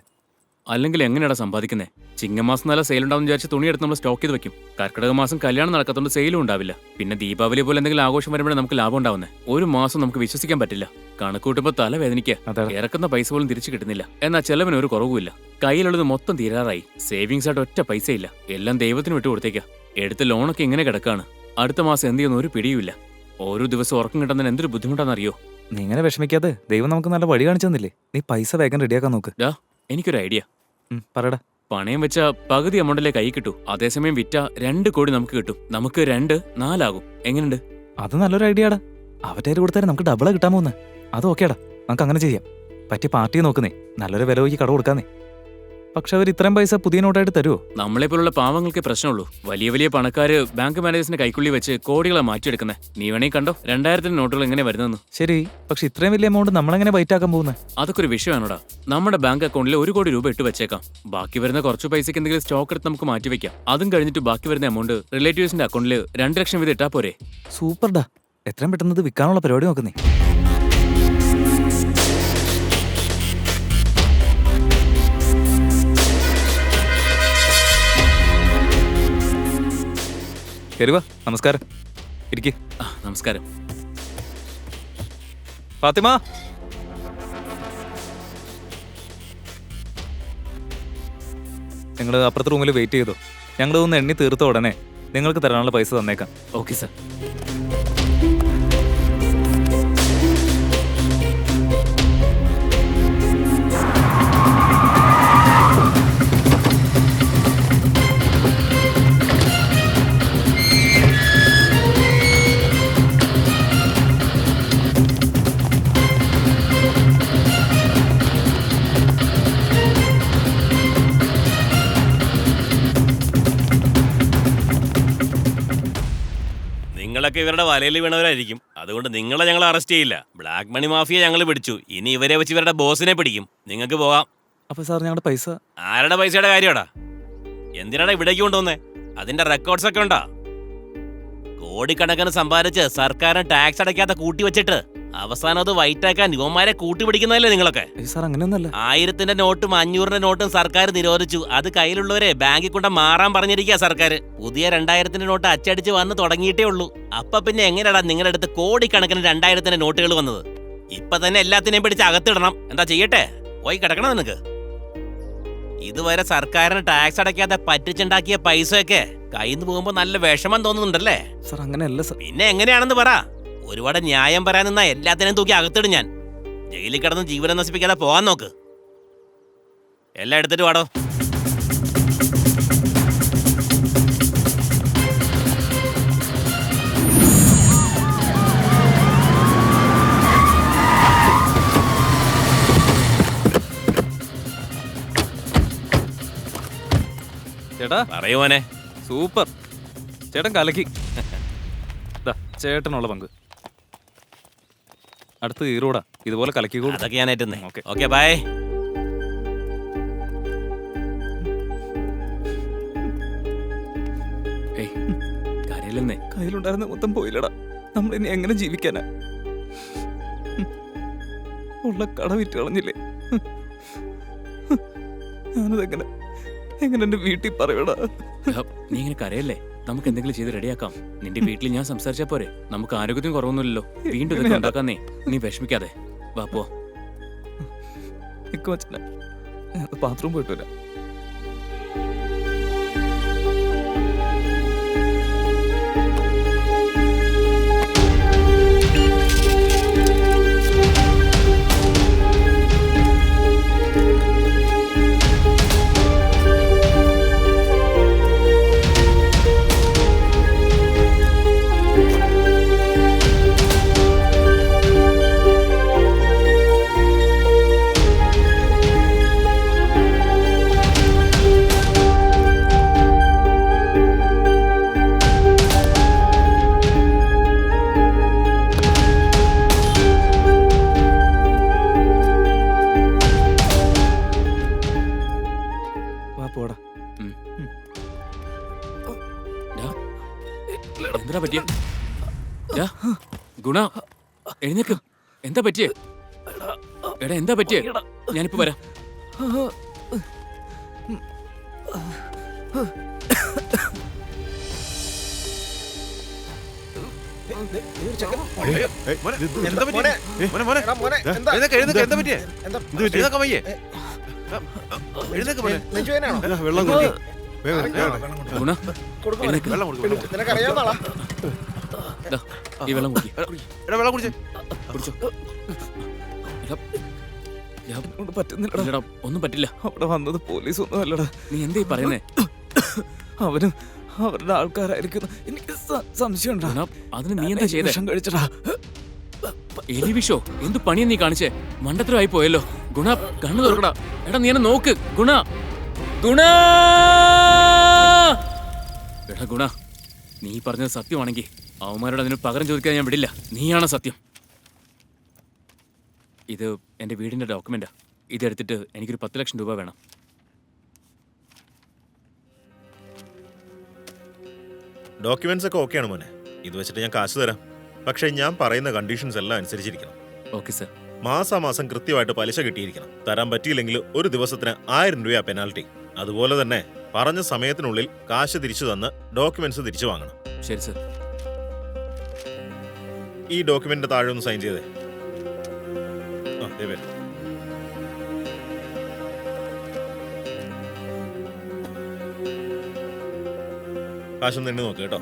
[SPEAKER 8] അല്ലെങ്കിൽ എങ്ങനെയാടാ സമ്പാദിക്കുന്നേ? ചിങ്ങമാസം നല്ല സെയിൽ ഉണ്ടാവും വിചാരിച്ച് തുണി എടുത്ത് നമ്മൾ സ്റ്റോക്ക് ചെയ്ത് വെക്കും. കർക്കിടക മാസം കല്യാണം നടക്കാത്തതുകൊണ്ട് സെയിലും ഉണ്ടാവില്ല. പിന്നെ ദീപാവലി പോലെ എന്തെങ്കിലും ആഘോഷം വരുമ്പോഴേ നമുക്ക് ലാഭം ഉണ്ടാവുന്നേ. ഒരു മാസം നമുക്ക് വിശ്വസിക്കാൻ പറ്റില്ല. കണക്കൂട്ടുമ്പോൾ തല വേദനിക്കുക. ഇറക്കുന്ന പൈസ പോലും തിരിച്ചു കിട്ടുന്നില്ല. എന്നാൽ ചെലവിന് ഒരു കുറവുമില്ല. കയ്യിലുള്ളത് മൊത്തം തീരാറായി. സേവിങ്സ് ആയിട്ട് ഒറ്റ പൈസയില്ല. എല്ലാം ദൈവത്തിന് വിട്ടു കൊടുത്തേക്കാം. എടുത്ത ലോണൊക്കെ ഇങ്ങനെ കിടക്കാണ്. അടുത്ത മാസം എന്ത് ചെയ്യുന്ന ഒരു പിടിയുമില്ല. ഓരോ ദിവസം ഉറക്കം കിട്ടുന്നതിന് എന്തൊരു ബുദ്ധിമുട്ടാണെന്നറിയോ?
[SPEAKER 1] നീ ഇങ്ങനെ വിഷമിക്കാതെ ദൈവം നമുക്ക് നല്ല വഴി കാണിച്ചു തന്നില്ലേ. നീ പൈസ വേഗം റെഡിയാക്കാൻ നോക്ക്.
[SPEAKER 8] എനിക്കൊരു ഐഡിയ.
[SPEAKER 1] പറയടാ.
[SPEAKER 8] പണയം വെച്ച പകുതി എമൗണ്ടിലെ കൈ കിട്ടൂ. അതേസമയം വിറ്റ 2 കോടി നമുക്ക് കിട്ടും. നമുക്ക് 2-4 ആകും. എങ്ങനെയുണ്ട്?
[SPEAKER 1] അത് നല്ലൊരു ഐഡിയാടാ. അവരുടെ കൊടുത്താൽ നമുക്ക് ഡബിളാ കിട്ടാൻ പോകുന്നത്. അത് ഓക്കേടാ, നമുക്ക് അങ്ങനെ ചെയ്യാം. പറ്റിയ പാർട്ടി നോക്കുന്നേ, നല്ലൊരു വില നോക്കി കട കൊടുക്കാന്നേ. പക്ഷെ അവർ ഇത്രയും പൈസ പുതിയ നോട്ടായിട്ട് തരുമോ?
[SPEAKER 8] നമ്മളെ പോലുള്ള പാവങ്ങൾക്ക് പ്രശ്നമുള്ളൂ. വലിയ വലിയ പണക്കാര് ബാങ്ക് മാനേജേഴ്സിന്റെ കൈക്കുള്ളി വെച്ച് കോടികളെ മാറ്റിയെടുക്കുന്നേ. നീ വേണേ കണ്ടോ 2000 നോട്ടുകൾ എങ്ങനെ വരുന്നെന്ന്.
[SPEAKER 1] ശരി, പക്ഷെ ഇത്രയും വലിയ എമൗണ്ട് നമ്മളെങ്ങനെ ബൈറ്റാക്കാൻ പോകുന്നത്?
[SPEAKER 8] അതൊക്കെ ഒരു വിഷയമാണോടാ. നമ്മുടെ ബാങ്ക് അക്കൗണ്ടിൽ 1 കോടി രൂപ ഇട്ട് വെച്ചേക്കാം. ബാക്കി വരുന്ന കുറച്ച് പൈസക്ക് എന്തെങ്കിലും സ്റ്റോക്ക് എടുത്ത് നമുക്ക് മാറ്റി വെക്കാം. അതും കഴിഞ്ഞിട്ട് ബാക്കി വരുന്ന എമൗണ്ട് റിലേറ്റീവ്സിന്റെ അക്കൗണ്ടിൽ 2 ലക്ഷം വീതം ഇട്ടാ പോരെ?
[SPEAKER 1] സൂപ്പർഡാ. എത്രയും പെട്ടെന്ന് വിൽക്കാനുള്ള പരിപാടി നോക്കുന്നേ. കരുവാ, നമസ്കാരം. ഇരിക്ക്.
[SPEAKER 8] നമസ്കാരം.
[SPEAKER 1] ഫാത്തിമ, നിങ്ങൾ അപ്പുറത്തെ റൂമിൽ വെയിറ്റ് ചെയ്തോ. ഞങ്ങൾ ഒന്ന് എണ്ണി തീർത്ത ഉടനെ നിങ്ങൾക്ക് തരാനുള്ള പൈസ തന്നേക്കാം.
[SPEAKER 8] Okay sir.
[SPEAKER 13] നിങ്ങളൊക്കെ ഇവരുടെ വലയിൽ വീണവരായിരിക്കും. അതുകൊണ്ട് നിങ്ങളെ ഞങ്ങൾ അറസ്റ്റ് ചെയ്യില്ല. ബ്ലാക്ക് മണി മാഫിയ ഞങ്ങൾ പിടിച്ചു. ഇനി ഇവരെ വെച്ച് ഇവരുടെ ബോസിനെ പിടിക്കും. നിങ്ങൾക്ക് പോകാം.
[SPEAKER 1] അപ്പൊ സാർ ഞങ്ങളുടെ പൈസ?
[SPEAKER 13] ആരുടെ പൈസയുടെ കാര്യമാടാ? എന്തിനാടാ ഇവിടേക്ക് കൊണ്ടുവന്നേ? അതിന്റെ റെക്കോർഡ്സ് ഒക്കെ ഉണ്ടാ? കോടിക്കണക്കിന് സമ്പാദിച്ച് സർക്കാരിന് ടാക്സ് അടയ്ക്കാത്ത കൂട്ടി വെച്ചിട്ട് അവസാനം അത് വൈറ്റാക്കാൻ യുവന്മാരെ കൂട്ടിപ്പിടിക്കുന്നതല്ലേ നിങ്ങളൊക്കെ?
[SPEAKER 1] സാർ അങ്ങനെയൊന്നല്ല.
[SPEAKER 13] 1000-ന്റെ നോട്ടും 500-ന്റെ നോട്ടും സർക്കാർ നിരോധിച്ചു. അത് കയ്യിലുള്ളവരെ ബാങ്കിൽ കൊണ്ട് മാറാൻ പറഞ്ഞിരിക്കുക സർക്കാർ. പുതിയ 2000-ന്റെ നോട്ട് അച്ചടിച്ച് വന്ന് തുടങ്ങിയിട്ടേ ഉള്ളൂ. അപ്പൊ പിന്നെ എങ്ങനെയാടാ നിങ്ങളുടെ അടുത്ത് കോടിക്കണക്കിന് 2000-ന്റെ നോട്ടുകൾ വന്നത്? ഇപ്പൊ തന്നെ എല്ലാത്തിനെയും പിടിച്ച് അകത്തിടണം. എന്താ ചെയ്യട്ടെ? പോയി കിടക്കണം നിനക്ക്. ഇതുവരെ സർക്കാരിന് ടാക്സ് അടയ്ക്കാതെ പറ്റിച്ചുണ്ടാക്കിയ പൈസയൊക്കെ കയ്യിൽ നിന്ന് പോകുമ്പോ നല്ല വിഷമം തോന്നുന്നുണ്ടല്ലേ?
[SPEAKER 1] സാർ അങ്ങനെയല്ല സാർ.
[SPEAKER 13] പിന്നെ എങ്ങനെയാണെന്ന് പറ. ഒരുപാട് ന്യായം പറയാൻ നിന്നാ എല്ലാത്തിനെയും തൂക്കി അകത്തിടും ഞാൻ. ജയിലിൽ കിടന്ന് ജീവനം നശിപ്പിക്കാതെ പോകാൻ നോക്ക്. എല്ലാം എടുത്തിട്ട് വാടോ.
[SPEAKER 1] ചേട്ടാ
[SPEAKER 13] പറയൂ മോനെ.
[SPEAKER 1] സൂപ്പർ. ചേട്ടൻ കലക്കി. ചേട്ടനുള്ള പങ്ക് അടുത്ത് ഈറോടാ. ഇതുപോലെ കലക്കി.
[SPEAKER 13] അതൊക്കെ ഞാൻ ഏറ്റുന്നേ. Okay bye.
[SPEAKER 1] കയ്യിലുണ്ടായിരുന്ന മൊത്തം പോയില്ലടാ. നമ്മൾ ഇനി എങ്ങനെ ജീവിക്കാനാ? ഉള്ള കട വിറ്റ് കളഞ്ഞില്ലേ? ഞാനതെങ്ങനെ എന്റെ വീട്ടിൽ പറയടാ?
[SPEAKER 8] നീ ഇങ്ങനെ കരയല്ലേ? നമുക്ക് എന്തെങ്കിലും ചെയ്ത് റെഡിയാക്കാം. നിന്റെ വീട്ടിൽ ഞാൻ സംസാരിച്ചാ പോരെ? നമുക്ക് ആരോഗ്യത്തിന് കുറവൊന്നുമില്ലല്ലോ. വീണ്ടും ഇതൊക്കെ ഉണ്ടാക്കാന്നേ. നീ വിഷമിക്കാതെ വാ പോ.
[SPEAKER 1] ബാത്റൂം പോയിട്ട് വരാം.
[SPEAKER 8] എന്താ പറ്റിയ ഗുണ? എഴുന്നേക്ക്. എന്താ പറ്റിയേ? എടാ എന്താ പറ്റിയേ? ഞാനിപ്പോ വരാം.
[SPEAKER 7] വെള്ളം കുടി.
[SPEAKER 8] ഗുണ
[SPEAKER 2] നിനക്കറിയാവുന്ന ആളാ?
[SPEAKER 8] ഈ വെള്ളം കുടി.
[SPEAKER 5] വെള്ളം കുടിച്ചേ.
[SPEAKER 8] പറ്റുന്നില്ലടാ. ഒന്നും പറ്റില്ല.
[SPEAKER 1] അവിടെ വന്നത് പോലീസ് ഒന്നും അല്ലടാ.
[SPEAKER 8] നീ എന്താ പറയുന്നേ?
[SPEAKER 1] അവരും അവരുടെ ആൾക്കാരായിരിക്കും. എനിക്ക് സംശയം.
[SPEAKER 8] അതിന് നീ എന്താ ചെയ്തേ?
[SPEAKER 1] വിഷം കഴിച്ചടാ.
[SPEAKER 8] എലിവിഷോ? എന്ത് പണിയാ നീ കാണിച്ചേ? മണ്ടത്തരമായി പോയല്ലോ. ഗുണ കണ്ണു തുറക്കടാ. എടാ നീ എന്നെ നോക്ക്. ഗുണ ഗുണ എടാ ഗുണ, നീ പറഞ്ഞത് സത്യമാണെങ്കിൽ അവന്മാരോട് അതിന് പകരം ചോദിക്കാൻ ഞാൻ വിടില്ല. നീയാണ് സത്യം. ഇത് എൻ്റെ വീടിൻ്റെ ഡോക്യുമെന്റാ. ഇതെടുത്തിട്ട് എനിക്കൊരു 10 ലക്ഷം രൂപ വേണം.
[SPEAKER 2] ഡോക്യുമെന്റ്സ് ഒക്കെ ഓക്കെയാണ് മോനെ. ഇത് വെച്ചിട്ട് ഞാൻ കാശ് തരാം. പക്ഷെ ഞാൻ പറയുന്ന കണ്ടീഷൻസ് എല്ലാം അനുസരിച്ചിരിക്കണം.
[SPEAKER 8] Okay sir.
[SPEAKER 2] മാസാമാസം കൃത്യമായിട്ട് പലിശ കിട്ടിയിരിക്കണം. തരാൻ പറ്റിയില്ലെങ്കിൽ ഒരു ദിവസത്തിന് 1000 രൂപ പെനാൽറ്റി. അതുപോലെ തന്നെ പറഞ്ഞ സമയത്തിനുള്ളിൽ കാശ് തിരിച്ചു തന്ന് ഡോക്യുമെന്റ്സ് തിരിച്ചു വാങ്ങണം.
[SPEAKER 8] ശരി സർ.
[SPEAKER 2] ഈ ഡോക്യുമെന്റ് താഴെ ഒന്ന് സൈൻ ചെയ്തേ. കാശൊന്ന് എണ്ണി നോക്ക് കേട്ടോ.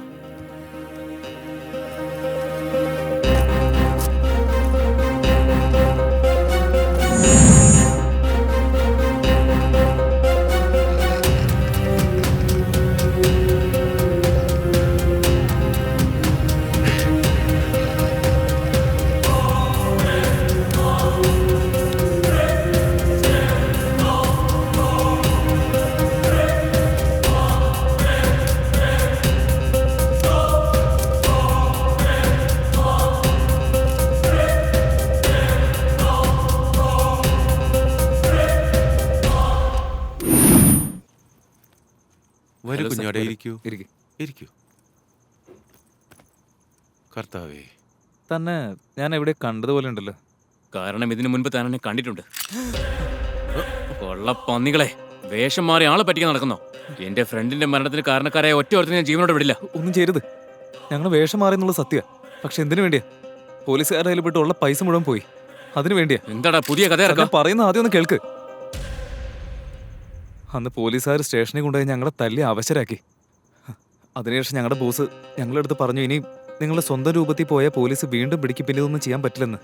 [SPEAKER 5] കർത്താവേ,
[SPEAKER 1] തന്നെ ഞാൻ എവിടെ കണ്ടതുപോലെ ഉണ്ടല്ലോ.
[SPEAKER 8] കാരണം ഇതിനു മുൻപ് താൻ എന്നെ കണ്ടിട്ടുണ്ട്. കൊള്ള പന്നികളെ, വേഷം മാറി ആളെ പറ്റിക്കാൻ നടക്കുന്നോ? എന്റെ ഫ്രണ്ടിന്റെ മരണത്തിന് കാരണക്കാരായ ഒറ്റ ഒരുത്തിനെ ഞാൻ ജീവനോട് വിടില്ല.
[SPEAKER 1] ഒന്നും ചെയ്യരുത്. ഞങ്ങൾ വേഷം മാറി എന്നുള്ള സത്യ. പക്ഷെ എന്തിനു വേണ്ടിയാ? പോലീസുകാരുടെ കയ്യിൽ പെട്ട് ഉള്ള പൈസ മുഴുവൻ പോയി. അതിനു വേണ്ടിയാ.
[SPEAKER 8] എന്താടാ പുതിയ കഥ?
[SPEAKER 1] പറയുന്ന ആദ്യം ഒന്ന് കേൾക്ക്. അന്ന് പോലീസുകാർ സ്റ്റേഷനിൽ കൊണ്ടുപോയി ഞങ്ങളെ തല്ലി അവശരാക്കി. അതിനുശേഷം ഞങ്ങളുടെ ബോസ് ഞങ്ങളുടെ അടുത്ത് പറഞ്ഞു, ഇനി നിങ്ങളുടെ സ്വന്തം രൂപത്തിൽ പോയാൽ പോലീസ് വീണ്ടും പിടിക്ക്, പിന്നെ ഇതൊന്നും ചെയ്യാൻ പറ്റില്ലെന്ന്.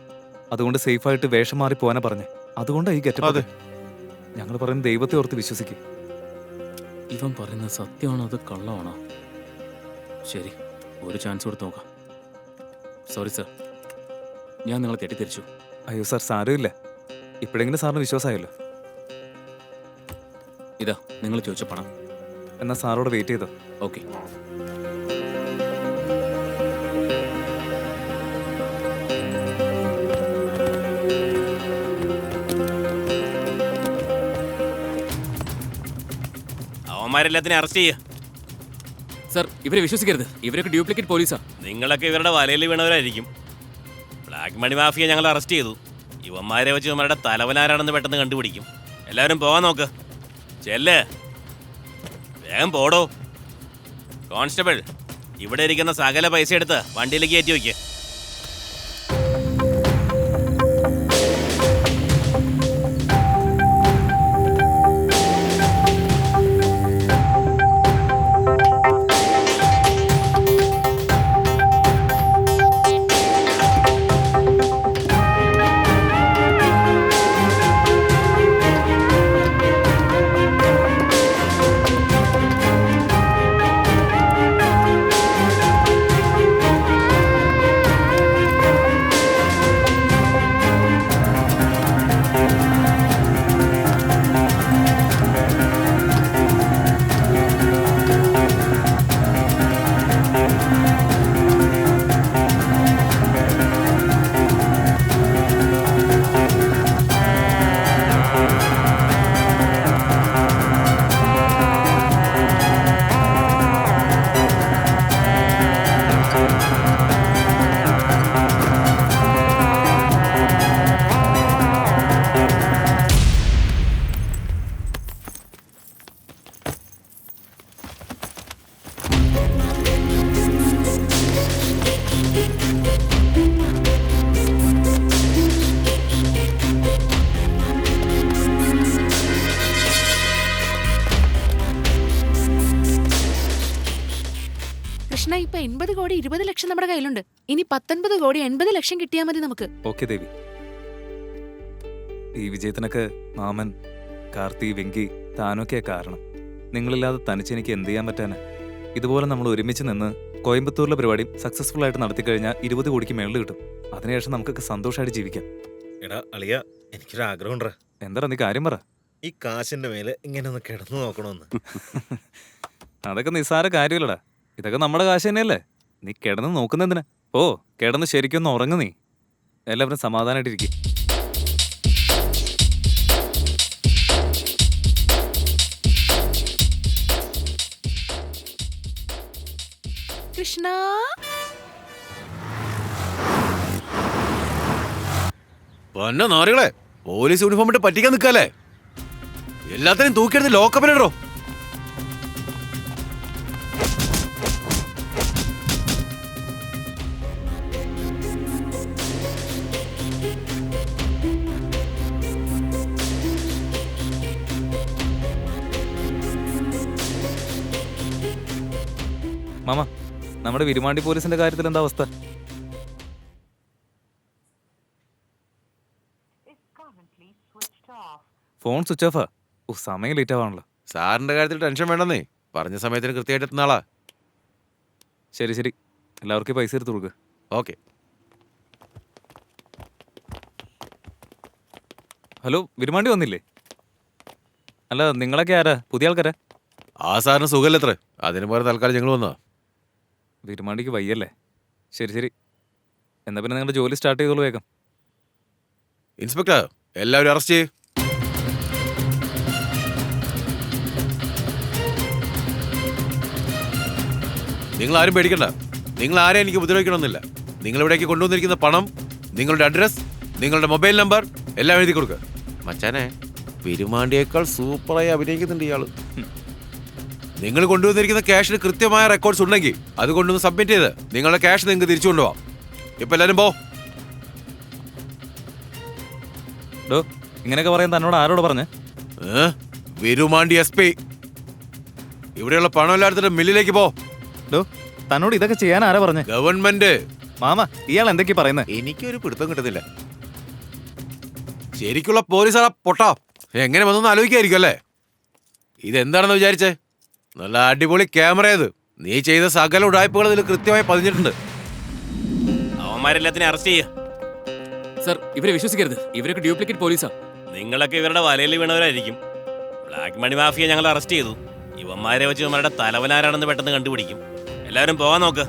[SPEAKER 1] അതുകൊണ്ട് സേഫായിട്ട് വേഷം മാറി പോകാനാ പറഞ്ഞേ. അതുകൊണ്ടാണ് ഈ ഗെറ്റപ്പ്. ഞങ്ങൾ പറയുന്ന ദൈവത്തെ ഓർത്ത് വിശ്വസിക്കും.
[SPEAKER 8] ഇവൻ പറയുന്നത് സത്യമാണോ അത് കള്ളമാണോ? ശരി, ഒരു ചാൻസ് കൊടുത്ത് നോക്കാം. സോറി സർ, ഞാൻ നിങ്ങളെ തെറ്റിദ്ധരിച്ചു.
[SPEAKER 1] അയ്യോ സാർ, സാരമില്ല. ഇപ്പോഴെങ്കിലും സാറിന് വിശ്വാസമായല്ലോ.
[SPEAKER 8] ഇതാ നിങ്ങൾ ചോദിച്ച പണം.
[SPEAKER 1] എന്നാ സാറോട് വെയിറ്റ് ചെയ്തോ.
[SPEAKER 8] ഓക്കെ.
[SPEAKER 13] അവന്മാരെല്ലാത്തിനും അറസ്റ്റ് ചെയ്യ.
[SPEAKER 8] സർ ഇവരെ വിശ്വസിക്കരുത്, ഇവരൊക്കെ ഡ്യൂപ്ലിക്കേറ്റ് പോലീസാ.
[SPEAKER 13] നിങ്ങളൊക്കെ ഇവരുടെ വലയിൽ വീണവരായിരിക്കും. ബ്ലാക്ക് മണി മാഫിയ ഞങ്ങൾ അറസ്റ്റ് ചെയ്തു. ഇവന്മാരെ വെച്ച് ഇവന്മാരുടെ തലവനാരാണെന്ന് പെട്ടെന്ന് കണ്ടുപിടിക്കും. എല്ലാവരും പോകാൻ നോക്ക്. ചെല്ല്, വേഗം പോടോ. കോൺസ്റ്റബിൾ, ഇവിടെ ഇരിക്കുന്ന സകല പൈസ എടുത്ത് വണ്ടിയിലേക്ക് കയറ്റി വയ്ക്കുക.
[SPEAKER 4] കൃഷ്ണ, ഇപ്പൊ 80 കോടി 20 ലക്ഷം നമ്മുടെ കയ്യിലുണ്ട്. ഇനി 19 കോടി 80 ലക്ഷം കിട്ടിയാൽ മതി നമുക്ക്.
[SPEAKER 1] ഓക്കെ ദേവി. ഈ വിജയത്തിനൊക്കെ മാമൻ, കാർത്തി, വെങ്കി, താനൊക്കെയാ കാരണം. നിങ്ങളില്ലാതെ തനിച്ച് എനിക്ക് എന്ത് ചെയ്യാൻ പറ്റാനാ? ഇതുപോലെ നമ്മൾ ഒരുമിച്ച് നിന്ന് കോയമ്പത്തൂരിലെ പരിപാടി സക്സസ്ഫുൾ ആയിട്ട് നടത്തിക്കഴിഞ്ഞാൽ 20 കോടിക്ക് മേളിൽ കിട്ടും. അതിനുശേഷം നമുക്കൊക്കെ സന്തോഷമായിട്ട് ജീവിക്കാം.
[SPEAKER 15] എടാ അളിയ, എനിക്കൊരു ആഗ്രഹം.
[SPEAKER 1] എന്താ നീ കാര്യം പറ.
[SPEAKER 15] ഈ കാശിന്റെ മേലെ ഇങ്ങനെ ഒന്ന് കിടന്നു നോക്കണമെന്ന്.
[SPEAKER 1] അതൊക്കെ നിസ്സാര കാര്യമല്ലടാ. ഇതൊക്കെ നമ്മുടെ കാശ് തന്നെയല്ലേ. നീ കിടന്ന് നോക്കുന്നതിന്. ഓ, കിടന്ന് ശരിക്കൊന്ന് ഉറങ്ങു നീ. എല്ലാവരും സമാധാനമായിട്ടിരിക്കും.
[SPEAKER 4] കൃഷ്ണ,
[SPEAKER 5] പൊന്ന നാറികളെ, പോലീസ് യൂണിഫോം ഇട്ട് പറ്റിക്കാൻ നിൽക്കാല്ലേ? എല്ലാത്തിനും തൂക്കിയെടുത്ത് ലോക്കപ്പിലിടോ.
[SPEAKER 1] മാമ, നമ്മുടെ വിരുമാണ്ടി പോലീസിന്റെ കാര്യത്തിൽ എന്താ അവസ്ഥ? ഫോൺ സ്വിച്ച് ഓഫാ. സമയം ലേറ്റ് ആവാണല്ലോ.
[SPEAKER 5] സാറിന്റെ കാര്യത്തിൽ ടെൻഷൻ വേണ്ടെന്നേ. പറഞ്ഞ സമയത്തിന് കൃത്യമായിട്ട് എത്തുന്ന ആളാ.
[SPEAKER 1] ശരി ശരി, എല്ലാവർക്കും പൈസ എടുത്ത് കൊടുക്കുക.
[SPEAKER 5] ഓക്കെ.
[SPEAKER 1] ഹലോ, വിരുമാണ്ടി വന്നില്ലേ? അല്ല, നിങ്ങളൊക്കെ ആരാ? പുതിയ ആൾക്കാരാ?
[SPEAKER 5] ആ സാറിന് സുഖമല്ലത്രേ, അതിന് പോലെ തൽക്കാലം ഞങ്ങൾ വന്നാ.
[SPEAKER 1] വിരുമാണ്ടിക്ക് വയ്യല്ലേ? ശരി ശരി, എന്നാ പിന്നെ നിങ്ങളുടെ ജോലി സ്റ്റാർട്ട് ചെയ്തോളൂ വേഗം.
[SPEAKER 5] ഇൻസ്പെക്ടർ, എല്ലാവരും അറസ്റ്റ് ചെയ്യ്. നിങ്ങൾ ആരും പേടിക്കണ്ട. നിങ്ങൾ ആരെയും എനിക്ക് ഉപദ്രവിക്കണമെന്നില്ല. നിങ്ങൾ ഇവിടേക്ക് കൊണ്ടുവന്നിരിക്കുന്ന പണം, നിങ്ങളുടെ അഡ്രസ്, നിങ്ങളുടെ മൊബൈൽ നമ്പർ എല്ലാം എഴുതി കൊടുക്കുക. മച്ചാനെ, പെരുമാണ്ടിയേക്കാൾ സൂപ്പറായി അഭിനയിക്കുന്നുണ്ട് ഇയാള്. നിങ്ങൾ കൊണ്ടുവന്നിരിക്കുന്ന ക്യാഷിന് കൃത്യമായ റെക്കോർഡ്സ് ഉണ്ടെങ്കിൽ അത് കൊണ്ടുവന്ന് സബ്മിറ്റ് ചെയ്ത് നിങ്ങളുടെ ക്യാഷ് നിങ്ങൾക്ക് തിരിച്ചു കൊണ്ടുപോകാം. ഇപ്പൊ എല്ലാവരും പോ.
[SPEAKER 1] ഇങ്ങനെയൊക്കെ പറയാൻ തന്നോട് ആരോട് പറഞ്ഞേ?
[SPEAKER 5] വിരുമാണ്ടി SP. ഇവിടെയുള്ള പണം എല്ലാം എടുത്തിട്ട് മില്ലിലേക്ക് പോ.
[SPEAKER 1] തന്നോട് ഇതൊക്കെ ചെയ്യാൻ ആരാ പറഞ്ഞേ?
[SPEAKER 5] ഗവൺമെന്റ്.
[SPEAKER 1] മാമ, ഇയാൾ എന്തൊക്കെയാ പറയുന്നത്?
[SPEAKER 5] എനിക്കൊരു പിടുത്തം കിട്ടുന്നില്ല. ശരിക്കുള്ള പോലീസാ പൊട്ടാ. എങ്ങനെ വന്നൊന്ന് ആലോചിക്കായിരിക്കും അല്ലേ? ഇതെന്താണെന്ന് വിചാരിച്ചേ? നല്ല അടിപൊളി ക്യാമറ. ഇത് നീ ചെയ്ത സകല ഉടായ്പകൾ ഇതിൽ കൃത്യമായി പതിഞ്ഞിട്ടുണ്ട്.
[SPEAKER 13] അവന്മാരെല്ലാത്തിനും അറസ്റ്റ് ചെയ്യുക.
[SPEAKER 8] സർ, ഇവരെ വിശ്വസിക്കരുത്, ഇവരൊക്കെ ഡ്യൂപ്ലിക്കേറ്റ് പോലീസാ.
[SPEAKER 13] നിങ്ങളൊക്കെ ഇവരുടെ വലയിൽ വീണവരായിരിക്കും. ബ്ലാക്ക് മണി മാഫിയ ഞങ്ങൾ അറസ്റ്റ് ചെയ്തു. ഇവന്മാരെ വെച്ച് ഇവന്മാരുടെ തലവനാരാണെന്ന് പെട്ടെന്ന് കണ്ടുപിടിക്കും. എല്ലാവരും പോകാൻ നോക്ക്.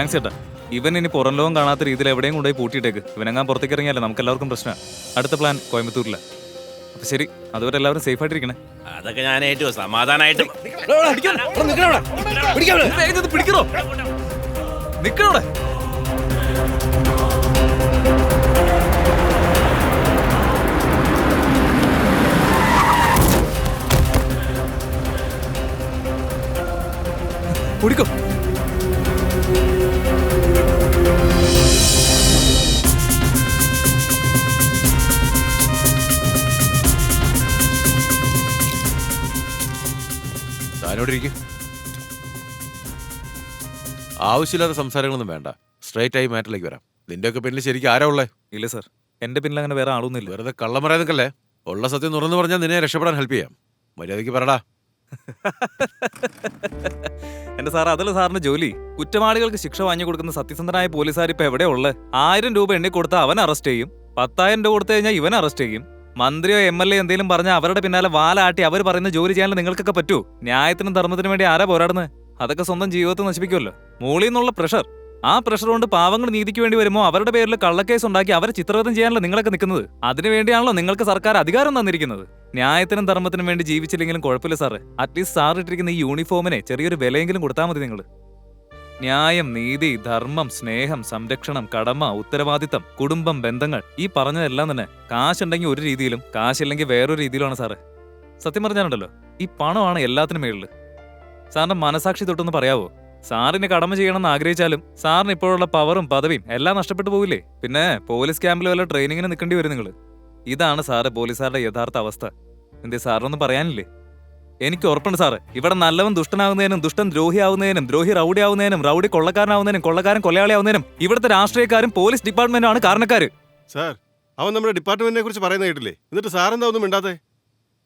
[SPEAKER 1] താങ്ക്സ് ചേട്ടാ. ഇവൻ ഇനി പുറം ലോകം കാണാത്ത രീതിയിൽ എവിടെയും കൊണ്ടുപോയി പൂട്ടിയിട്ടേക്ക്. ഇവനെങ്ങാൻ പുറത്തേക്ക് ഇറങ്ങിയാലേ നമുക്ക് എല്ലാവർക്കും പ്രശ്നമാണ്. അടുത്ത പ്ലാൻ കോയമ്പത്തൂരില്ല. അപ്പൊ ശരി, അതുവരെ എല്ലാവരും സേഫ് ആയിട്ടിരിക്കണേ.
[SPEAKER 13] അതൊക്കെ ഞാൻ ഏറ്റു സമാധാനായിട്ട്.
[SPEAKER 1] പിടിക്കണോ? നിക്കണോടെ. കുടിക്കോ.
[SPEAKER 5] താനോടിരിക്കും. ആവശ്യമില്ലാത്ത സംസാരങ്ങളൊന്നും വേണ്ട. സ്ട്രൈറ്റ് ആയി മാറ്ററിലേക്ക് വരാം. നിന്റെയൊക്കെ പിന്നിൽ ശരിക്കും ആരാ ഉള്ളേ?
[SPEAKER 1] ഇല്ല സാർ, എന്റെ പിന്നിൽ അങ്ങനെ വേറെ ആളൊന്നുമില്ല.
[SPEAKER 5] വെറുതെ കള്ളം പറയാൻ നിൽക്കല്ലേ. ഉള്ള സത്യം തുറന്നു പറഞ്ഞാൽ നിന്നെ രക്ഷപ്പെടാൻ ഹെൽപ്പ് ചെയ്യാം. മര്യാദയ്ക്ക് പറടാ.
[SPEAKER 1] എന്റെ സാർ, അതല്ല സാറിന്റെ ജോലി. കുറ്റവാളികൾക്ക് ശിക്ഷ വാങ്ങി കൊടുക്കുന്ന സത്യസന്ധനായ പോലീസുകാർ ഇപ്പൊ എവിടെയാ ഉള്ളത്? 1000 രൂപ എണ്ണി കൊടുത്താൽ അവൻ അറസ്റ്റ് ചെയ്യും, 10,000 രൂപ കൊടുത്തു കഴിഞ്ഞാൽ ഇവൻ അറസ്റ്റ് ചെയ്യും. മന്ത്രിയോ MLA എന്തെങ്കിലും പറഞ്ഞാൽ അവരുടെ പിന്നാലെ വാലാട്ടി അവർ പറയുന്ന ജോലി ചെയ്യാൻ നിങ്ങൾക്കൊക്കെ പറ്റൂ? ന്യായത്തിനും ധർമ്മത്തിനും വേണ്ടി ആരാ പോരാടുന്നത്? അതൊക്കെ സ്വന്തം ജീവിതത്തെ നശിപ്പിക്കുമല്ലോ. മുകളിൽ നിന്നുള്ള പ്രഷർ, ആ പ്രഷർ കൊണ്ട് പാവങ്ങൾ നീതിക്ക് വേണ്ടി വരുമ്പോൾ അവരുടെ പേരിൽ കള്ളക്കേസ് ഉണ്ടാക്കി അവരെ ചിത്രവധം ചെയ്യാനല്ലോ നിങ്ങളൊക്കെ നിൽക്കുന്നത്. അതിനുവേണ്ടിയാണല്ലോ നിങ്ങൾക്ക് സർക്കാർ അധികാരം തന്നിരിക്കുന്നത്. ന്യായത്തിനും ധർമ്മത്തിനും വേണ്ടി ജീവിച്ചില്ലെങ്കിലും കുഴപ്പമില്ല സാറ്. അറ്റ്ലീസ്റ്റ് സാർ ഇട്ടിരിക്കുന്ന ഈ യൂണിഫോമിനെ ചെറിയൊരു വിലയെങ്കിലും കൊടുത്താൽ മതി. നിങ്ങൾ ന്യായം, നീതി, ധർമ്മം, സ്നേഹം, സംരക്ഷണം, കടമ, ഉത്തരവാദിത്തം, കുടുംബം, ബന്ധങ്ങൾ, ഈ പറഞ്ഞതെല്ലാം തന്നെ കാശുണ്ടെങ്കിൽ ഒരു രീതിയിലും കാശില്ലെങ്കിൽ വേറൊരു രീതിയിലുമാണ് സാറ്. സത്യം പറഞ്ഞാലുണ്ടല്ലോ, ഈ പണമാണ് എല്ലാത്തിനും മേളില്. സാറിന്റെ മനസാക്ഷി തൊട്ടൊന്ന് പറയാവോ? സാറിന് കടമ ചെയ്യണമെന്ന് ആഗ്രഹിച്ചാലും സാറിന് ഇപ്പോഴുള്ള പവറും പദവിയും എല്ലാം നഷ്ടപ്പെട്ടു പോവില്ലേ? പിന്നെ പോലീസ് ക്യാമ്പിൽ വല്ല ട്രെയിനിങ്ങിന് നിൽക്കേണ്ടി വരും നിങ്ങൾ. ഇതാണ് സാറ് പോലീസുകാരുടെ യഥാർത്ഥ അവസ്ഥ. എന്തേ സാറിനൊന്നും പറയാനില്ലേ? എനിക്ക് ഉറപ്പുണ്ട് സാറ്, ഇവിടെ നല്ലവൻ ദുഷ്ടനാവുന്നതിനും ദുഷ്ടൻ ദ്രോഹിയാവുന്നതിനും ദ്രോഹി റൗഡി ആവുന്നതിനും റൗഡി കൊള്ളക്കാരനാവുന്നതിനും കൊള്ളക്കാരൻ കൊലയാളിയാവുന്നതിനും ഇവിടുത്തെ രാഷ്ട്രീയക്കാരും പോലീസ് ഡിപ്പാർട്ട്മെന്റാണ് കാരണക്കാര്.
[SPEAKER 7] സാർ, അവൻ നമ്മുടെ ഡിപ്പാർട്ട്മെന്റിനെ കുറിച്ച് പറയുന്ന കേട്ടില്ലേ? എന്നിട്ട് സാറെന്താ ഒന്നും മിണ്ടാത്തെ?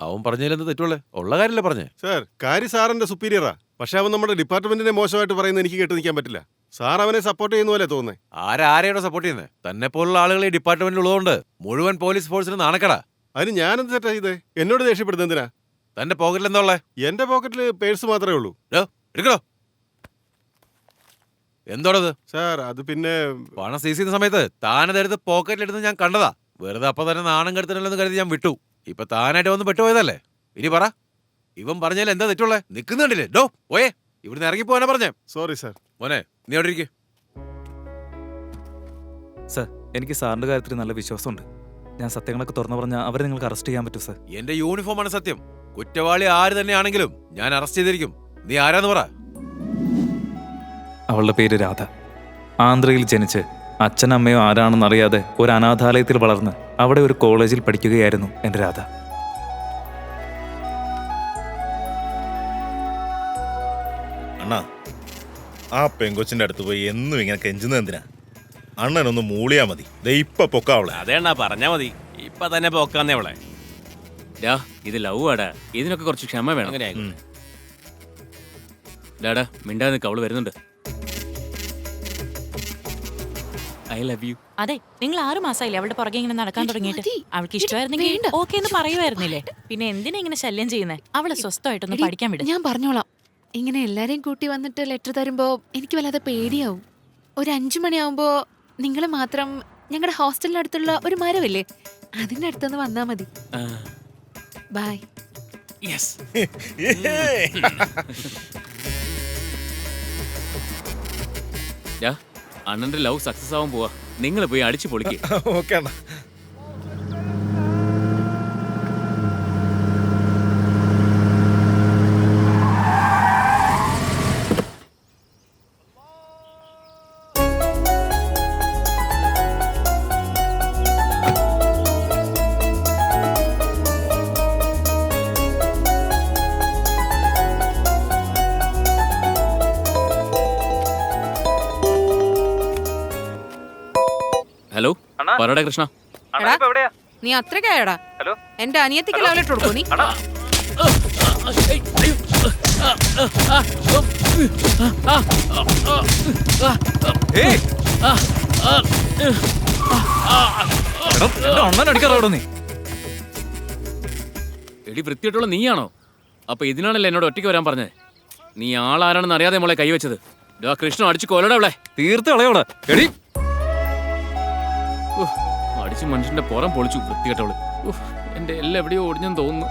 [SPEAKER 5] അവൻ പറഞ്ഞതിലെന്ത് തെറ്റുള്ളേ? ഉള്ള കാര്യമല്ലേ പറഞ്ഞേ.
[SPEAKER 7] സാർ, കാര്യം സാറിന്റെ സുപ്പീരിയറാ. പക്ഷെ അവൻ നമ്മുടെ ഡിപ്പാർട്ട്മെന്റിനെ മോശമായിട്ട് പറയുന്നത് എനിക്ക് കേട്ട് നിൽക്കാൻ പറ്റില്ല. സാർ അവനെ സപ്പോർട്ട് ചെയ്യുന്ന പോലെ തോന്നുന്നേ.
[SPEAKER 5] ആരെയാണോ സപ്പോർട്ട് ചെയ്യുന്നത്? തന്നെ പോലുള്ള ആളുകൾ ഈ ഡിപ്പാർട്ട്മെന്റിൽ ഉള്ളതുകൊണ്ട് മുഴുവൻ പോലീസ് ഫോഴ്സിന് നാണക്കടാ.
[SPEAKER 7] അതിന് ഞാനെന്ത് തെറ്റാ ചെയ്തേ? എന്നോട് ദേഷ്യപ്പെടുന്നത് എന്തിനാ?
[SPEAKER 5] തന്റെ പോക്കറ്റിൽ എന്താ ഉള്ളേ?
[SPEAKER 7] എന്റെ പോക്കറ്റിൽ പേഴ്സ് മാത്രമേ ഉള്ളൂ.
[SPEAKER 5] എടുക്കണോ? എന്തോടത്?
[SPEAKER 7] സാർ, അത് പിന്നെ
[SPEAKER 5] പണം സീസ് ചെയ്യുന്ന സമയത്ത് താനതെടുത്ത് പോക്കറ്റിലെടുത്ത് ഞാൻ കണ്ടതാ. വെറുതെ അപ്പൊ തന്നെ നാണം കെടുത്തണല്ലെന്ന് കരുതി ഞാൻ വിട്ടു. ഇപ്പൊ താനായിട്ട് വന്ന് പെട്ടുപോയതല്ലേ? ഇനി പറ, ഇവൻ പറഞ്ഞാൽ എന്താ തെറ്റുള്ളേ? നിൽക്കുന്നുണ്ടില്ലേ? ഡോ പോയേ, ഇവിടുന്ന് ഇറങ്ങി പോകാനാ പറഞ്ഞേ.
[SPEAKER 7] Sorry sir.
[SPEAKER 5] മോനെ, നീ അവിടെ ഇരിക്കേ.
[SPEAKER 1] സാർ, എനിക്ക് സാറിന്റെ കാര്യത്തിൽ നല്ല വിശ്വാസമുണ്ട്. ഞാൻ സത്യങ്ങളൊക്കെ തുറന്നു പറഞ്ഞാൽ അവരെ നിങ്ങൾക്ക് അറസ്റ്റ് ചെയ്യാൻ പറ്റും സാർ.
[SPEAKER 5] എന്റെ യൂണിഫോമാണ് സത്യം. കുറ്റവാളി ആര് തന്നെയാണെങ്കിലും ഞാൻ അറസ്റ്റ് ചെയ്തിരിക്കും. നീ ആരാന്ന് പറ.
[SPEAKER 1] അവളുടെ പേര് രാധ. ആന്ധ്രയിൽ ജനിച്ച് അച്ഛനമ്മയോ ആരാണെന്നറിയാതെ ഒരു അനാഥാലയത്തിൽ വളർന്ന് അവിടെ ഒരു കോളേജിൽ പഠിക്കുകയായിരുന്നു എൻ്റെ രാധ.
[SPEAKER 15] അണ്ണാ, ആ പെങ്കൊച്ചിന്റെ അടുത്ത് പോയി എന്നും ഇങ്ങനെ കെഞ്ചുന്നത് എന്തിനാ? അണ്ണനൊന്ന് മൂളിയാ മതി. ഇപ്പൊ പൊക്കാവളെ.
[SPEAKER 13] അതേണ്ണാ പറഞ്ഞാ മതി. ഇപ്പൊ തന്നെ പൊക്കാന്നേ അവളെ.
[SPEAKER 8] ഇത് ലവ് ആടാ, ഇതിനൊക്കെ കുറച്ച് ക്ഷമ വേണം. ഡാടാ മിണ്ടാതെ നിൽക്ക്, അവള് വരുന്നുണ്ട്. I love you.
[SPEAKER 10] അതെ, നിങ്ങൾ 6 മാസമായില്ലേ അവളുടെ പുറകെ ഇങ്ങനെ നടക്കാൻ തുടങ്ങിയിട്ട്? അവൾക്ക് ഇഷ്ടമായിരുന്നെങ്കിൽ ഓക്കെ എന്ന് പറയുമായിരുന്നില്ലേ? പിന്നെ എന്തിനാ ഇങ്ങനെ ശല്യം ചെയ്യുന്നേ? അവള് സ്വസ്ഥമായിട്ടൊന്ന് പഠിക്കാൻ വിടും.
[SPEAKER 4] ഞാൻ പറഞ്ഞോളാം. ഇങ്ങനെ എല്ലാരെയും കൂട്ടി വന്നിട്ട് ലെറ്റർ തരുമ്പോ എനിക്ക് വല്ലാതെ പേടിയാവും. ഒരു 5 മണിയാവുമ്പോ നിങ്ങൾ മാത്രം ഞങ്ങളുടെ ഹോസ്റ്റലിനടുത്തുള്ള ഒരു മരമില്ലേ, അതിന്റെ അടുത്തൊന്ന് വന്നാ മതി. ബൈ.
[SPEAKER 8] അണ്ണന്റെ ലവ് സക്സസ് ആവാൻ പോവാ. നിങ്ങൾ പോയി അടിച്ചു പൊളിക്കുക.
[SPEAKER 15] ഓക്കെ അണ്ണാ.
[SPEAKER 8] ഹലോ, പറടാ കൃഷ്ണ.
[SPEAKER 4] നീ അത്രക്കായടാ? എന്റെ അനിയത്തിക്ക് ലവ് ലെറ്റർ കൊടുക്കൂ നീ?
[SPEAKER 1] അടിക്കാറോ നീ?
[SPEAKER 8] എടി വൃത്തിയായിട്ടുള്ള നീയാണോ? അപ്പൊ ഇതിനാണല്ലോ എന്നോട് ഒറ്റയ്ക്ക് വരാൻ പറഞ്ഞത്. നീ ആളാരാണെന്ന് അറിയാതെ മോളെ കൈവച്ചത്. കൃഷ്ണ അടിച്ചു കൊല്ലടാ അവളെ.
[SPEAKER 1] തീർത്ത് കളയോടെ എടി.
[SPEAKER 8] അടിച്ച് മനുഷ്യന്റെ പുറം പൊളിച്ചു വൃത്തികെട്ടവള്. എന്റെ എല്ലാം എവിടെയോ ഓടിഞ്ഞെന്ന് തോന്നുന്നു.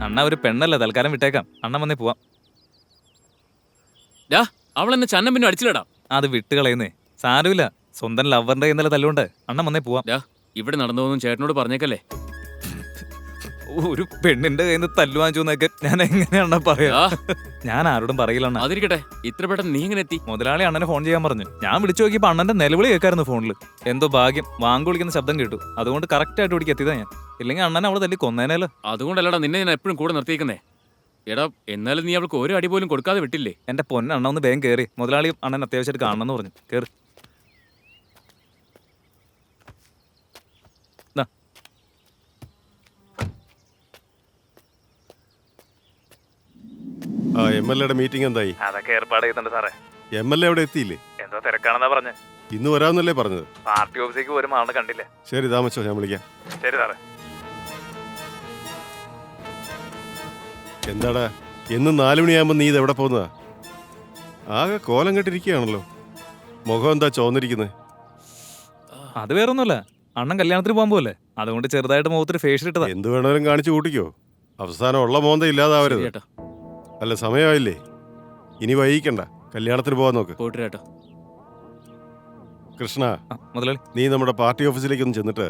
[SPEAKER 1] അണ്ണ ഒരു പെണ്ണല്ലേ, തൽക്കാലം വിട്ടേക്കാം. അണ്ണൻ വന്നേ പോവാം.
[SPEAKER 8] അവളെന്നെ ചന്നം പിന്നെ അടിച്ചില്ലടാ.
[SPEAKER 1] അത് വിട്ട് കളയുന്നേ, സാരമില്ല. സ്വന്തം ലവറിന്റെ ഇന്നലെ തല്ലുകൊണ്ട് അണ്ണൻ വന്നേ പോവാം.
[SPEAKER 8] ഇവിടെ നടന്നതൊന്നും ചേട്ടനോട് പറഞ്ഞേക്കല്ലേ.
[SPEAKER 1] ഒരു പെണ്ണിന്റെ കയ്യിൽ നിന്ന് തല്ലു വാങ്ങിച്ചോന്നൊക്കെ ഞാൻ എങ്ങനെയാണ പറയാ? ഞാൻ ആരോടും പറയില്ല.
[SPEAKER 8] അതിരിക്കട്ടെ, ഇത്ര പെട്ടെന്ന് നീ എങ്ങനെ എത്തി?
[SPEAKER 1] മുതലാളി അണ്ണനെ ഫോൺ ചെയ്യാൻ പറഞ്ഞു. ഞാൻ വിളിച്ചു നോക്കിയപ്പോ അണ്ണന്റെ നിലവിളി കേൾക്കായിരുന്നു ഫോണിൽ. എന്തോ ഭാഗ്യം, വാങ്ങു വിളിക്കുന്ന ശബ്ദം കേട്ടു. അതുകൊണ്ട് കറക്റ്റ് ആയിട്ട് ഇവിടേക്ക് എത്തിയതാ ഞാൻ. ഇല്ലെങ്കിൽ അണ്ണനെ അവളെ തല്ലി കൊന്നേനല്ലോ.
[SPEAKER 8] അതുകൊണ്ടല്ലടാ നിന്നെ ഞാൻ എപ്പോഴും കൂടെ നിർത്തിയിരിക്കുന്നേ. എടാ, എന്നാലും നീ അവൾക്ക് ഒരു അടി പോലും കൊടുക്കാതെ വിട്ടില്ലേ?
[SPEAKER 1] എന്റെ പൊന്നണ്ണ ഒന്ന് വേഗം കയറി. മുതലാളി അണ്ണൻ അത്യാവശ്യമായിട്ട് കാണണമെന്ന് പറഞ്ഞു. കയറി.
[SPEAKER 7] ആ MLA മീറ്റിംഗ് എന്തായി?
[SPEAKER 1] അതൊക്കെ ഏർപ്പാട് ചെയ്യുന്നുണ്ട് സാറേ.
[SPEAKER 7] MLA അവിടെ എത്തിയില്ലേ?
[SPEAKER 1] എന്തോ തിരക്കാണെന്നാ പറഞ്ഞ.
[SPEAKER 7] ഇന്ന് വരാമെന്നല്ലേ പറഞ്ഞത്?
[SPEAKER 1] പാർട്ടി ഓഫീസിലേക്ക് പോലും ആളെ കണ്ടില്ല.
[SPEAKER 7] ശരി താമസിച്ചോ, ഞാൻ വിളിക്കാം.
[SPEAKER 1] ശരി സാറേ.
[SPEAKER 7] എന്താടാ എന്നും 4 മണിയാകുമ്പോ നീ ഇത് എവിടെ പോകുന്നതാ? ആകെ കോലം കെട്ടിരിക്കുകയാണല്ലോ. മുഖം എന്താ ചോന്നിരിക്കുന്നത്?
[SPEAKER 1] അത് വേറൊന്നുമല്ല, അണ്ണൻ കല്യാണത്തിന് പോകാൻ പോലെ. അതുകൊണ്ട് ചെറുതായിട്ട് മുഖത്തൊരു ഫേഷ്യൽ ഇട്ടതാ.
[SPEAKER 7] എന്ത് വേണേലും കാണിച്ചു കൂട്ടിക്കോ. അവസാനം ഉള്ള മോന്ത ഇല്ലാതാവരുത്. അല്ല, സമയമായില്ലേ? ഇനി വൈകിക്കണ്ട, കല്യാണത്തിന് പോകാൻ നോക്ക്. കൃഷ്ണ, നീ നമ്മുടെ പാർട്ടി ഓഫീസിലേക്ക് ഒന്ന് ചെന്നിട്ട്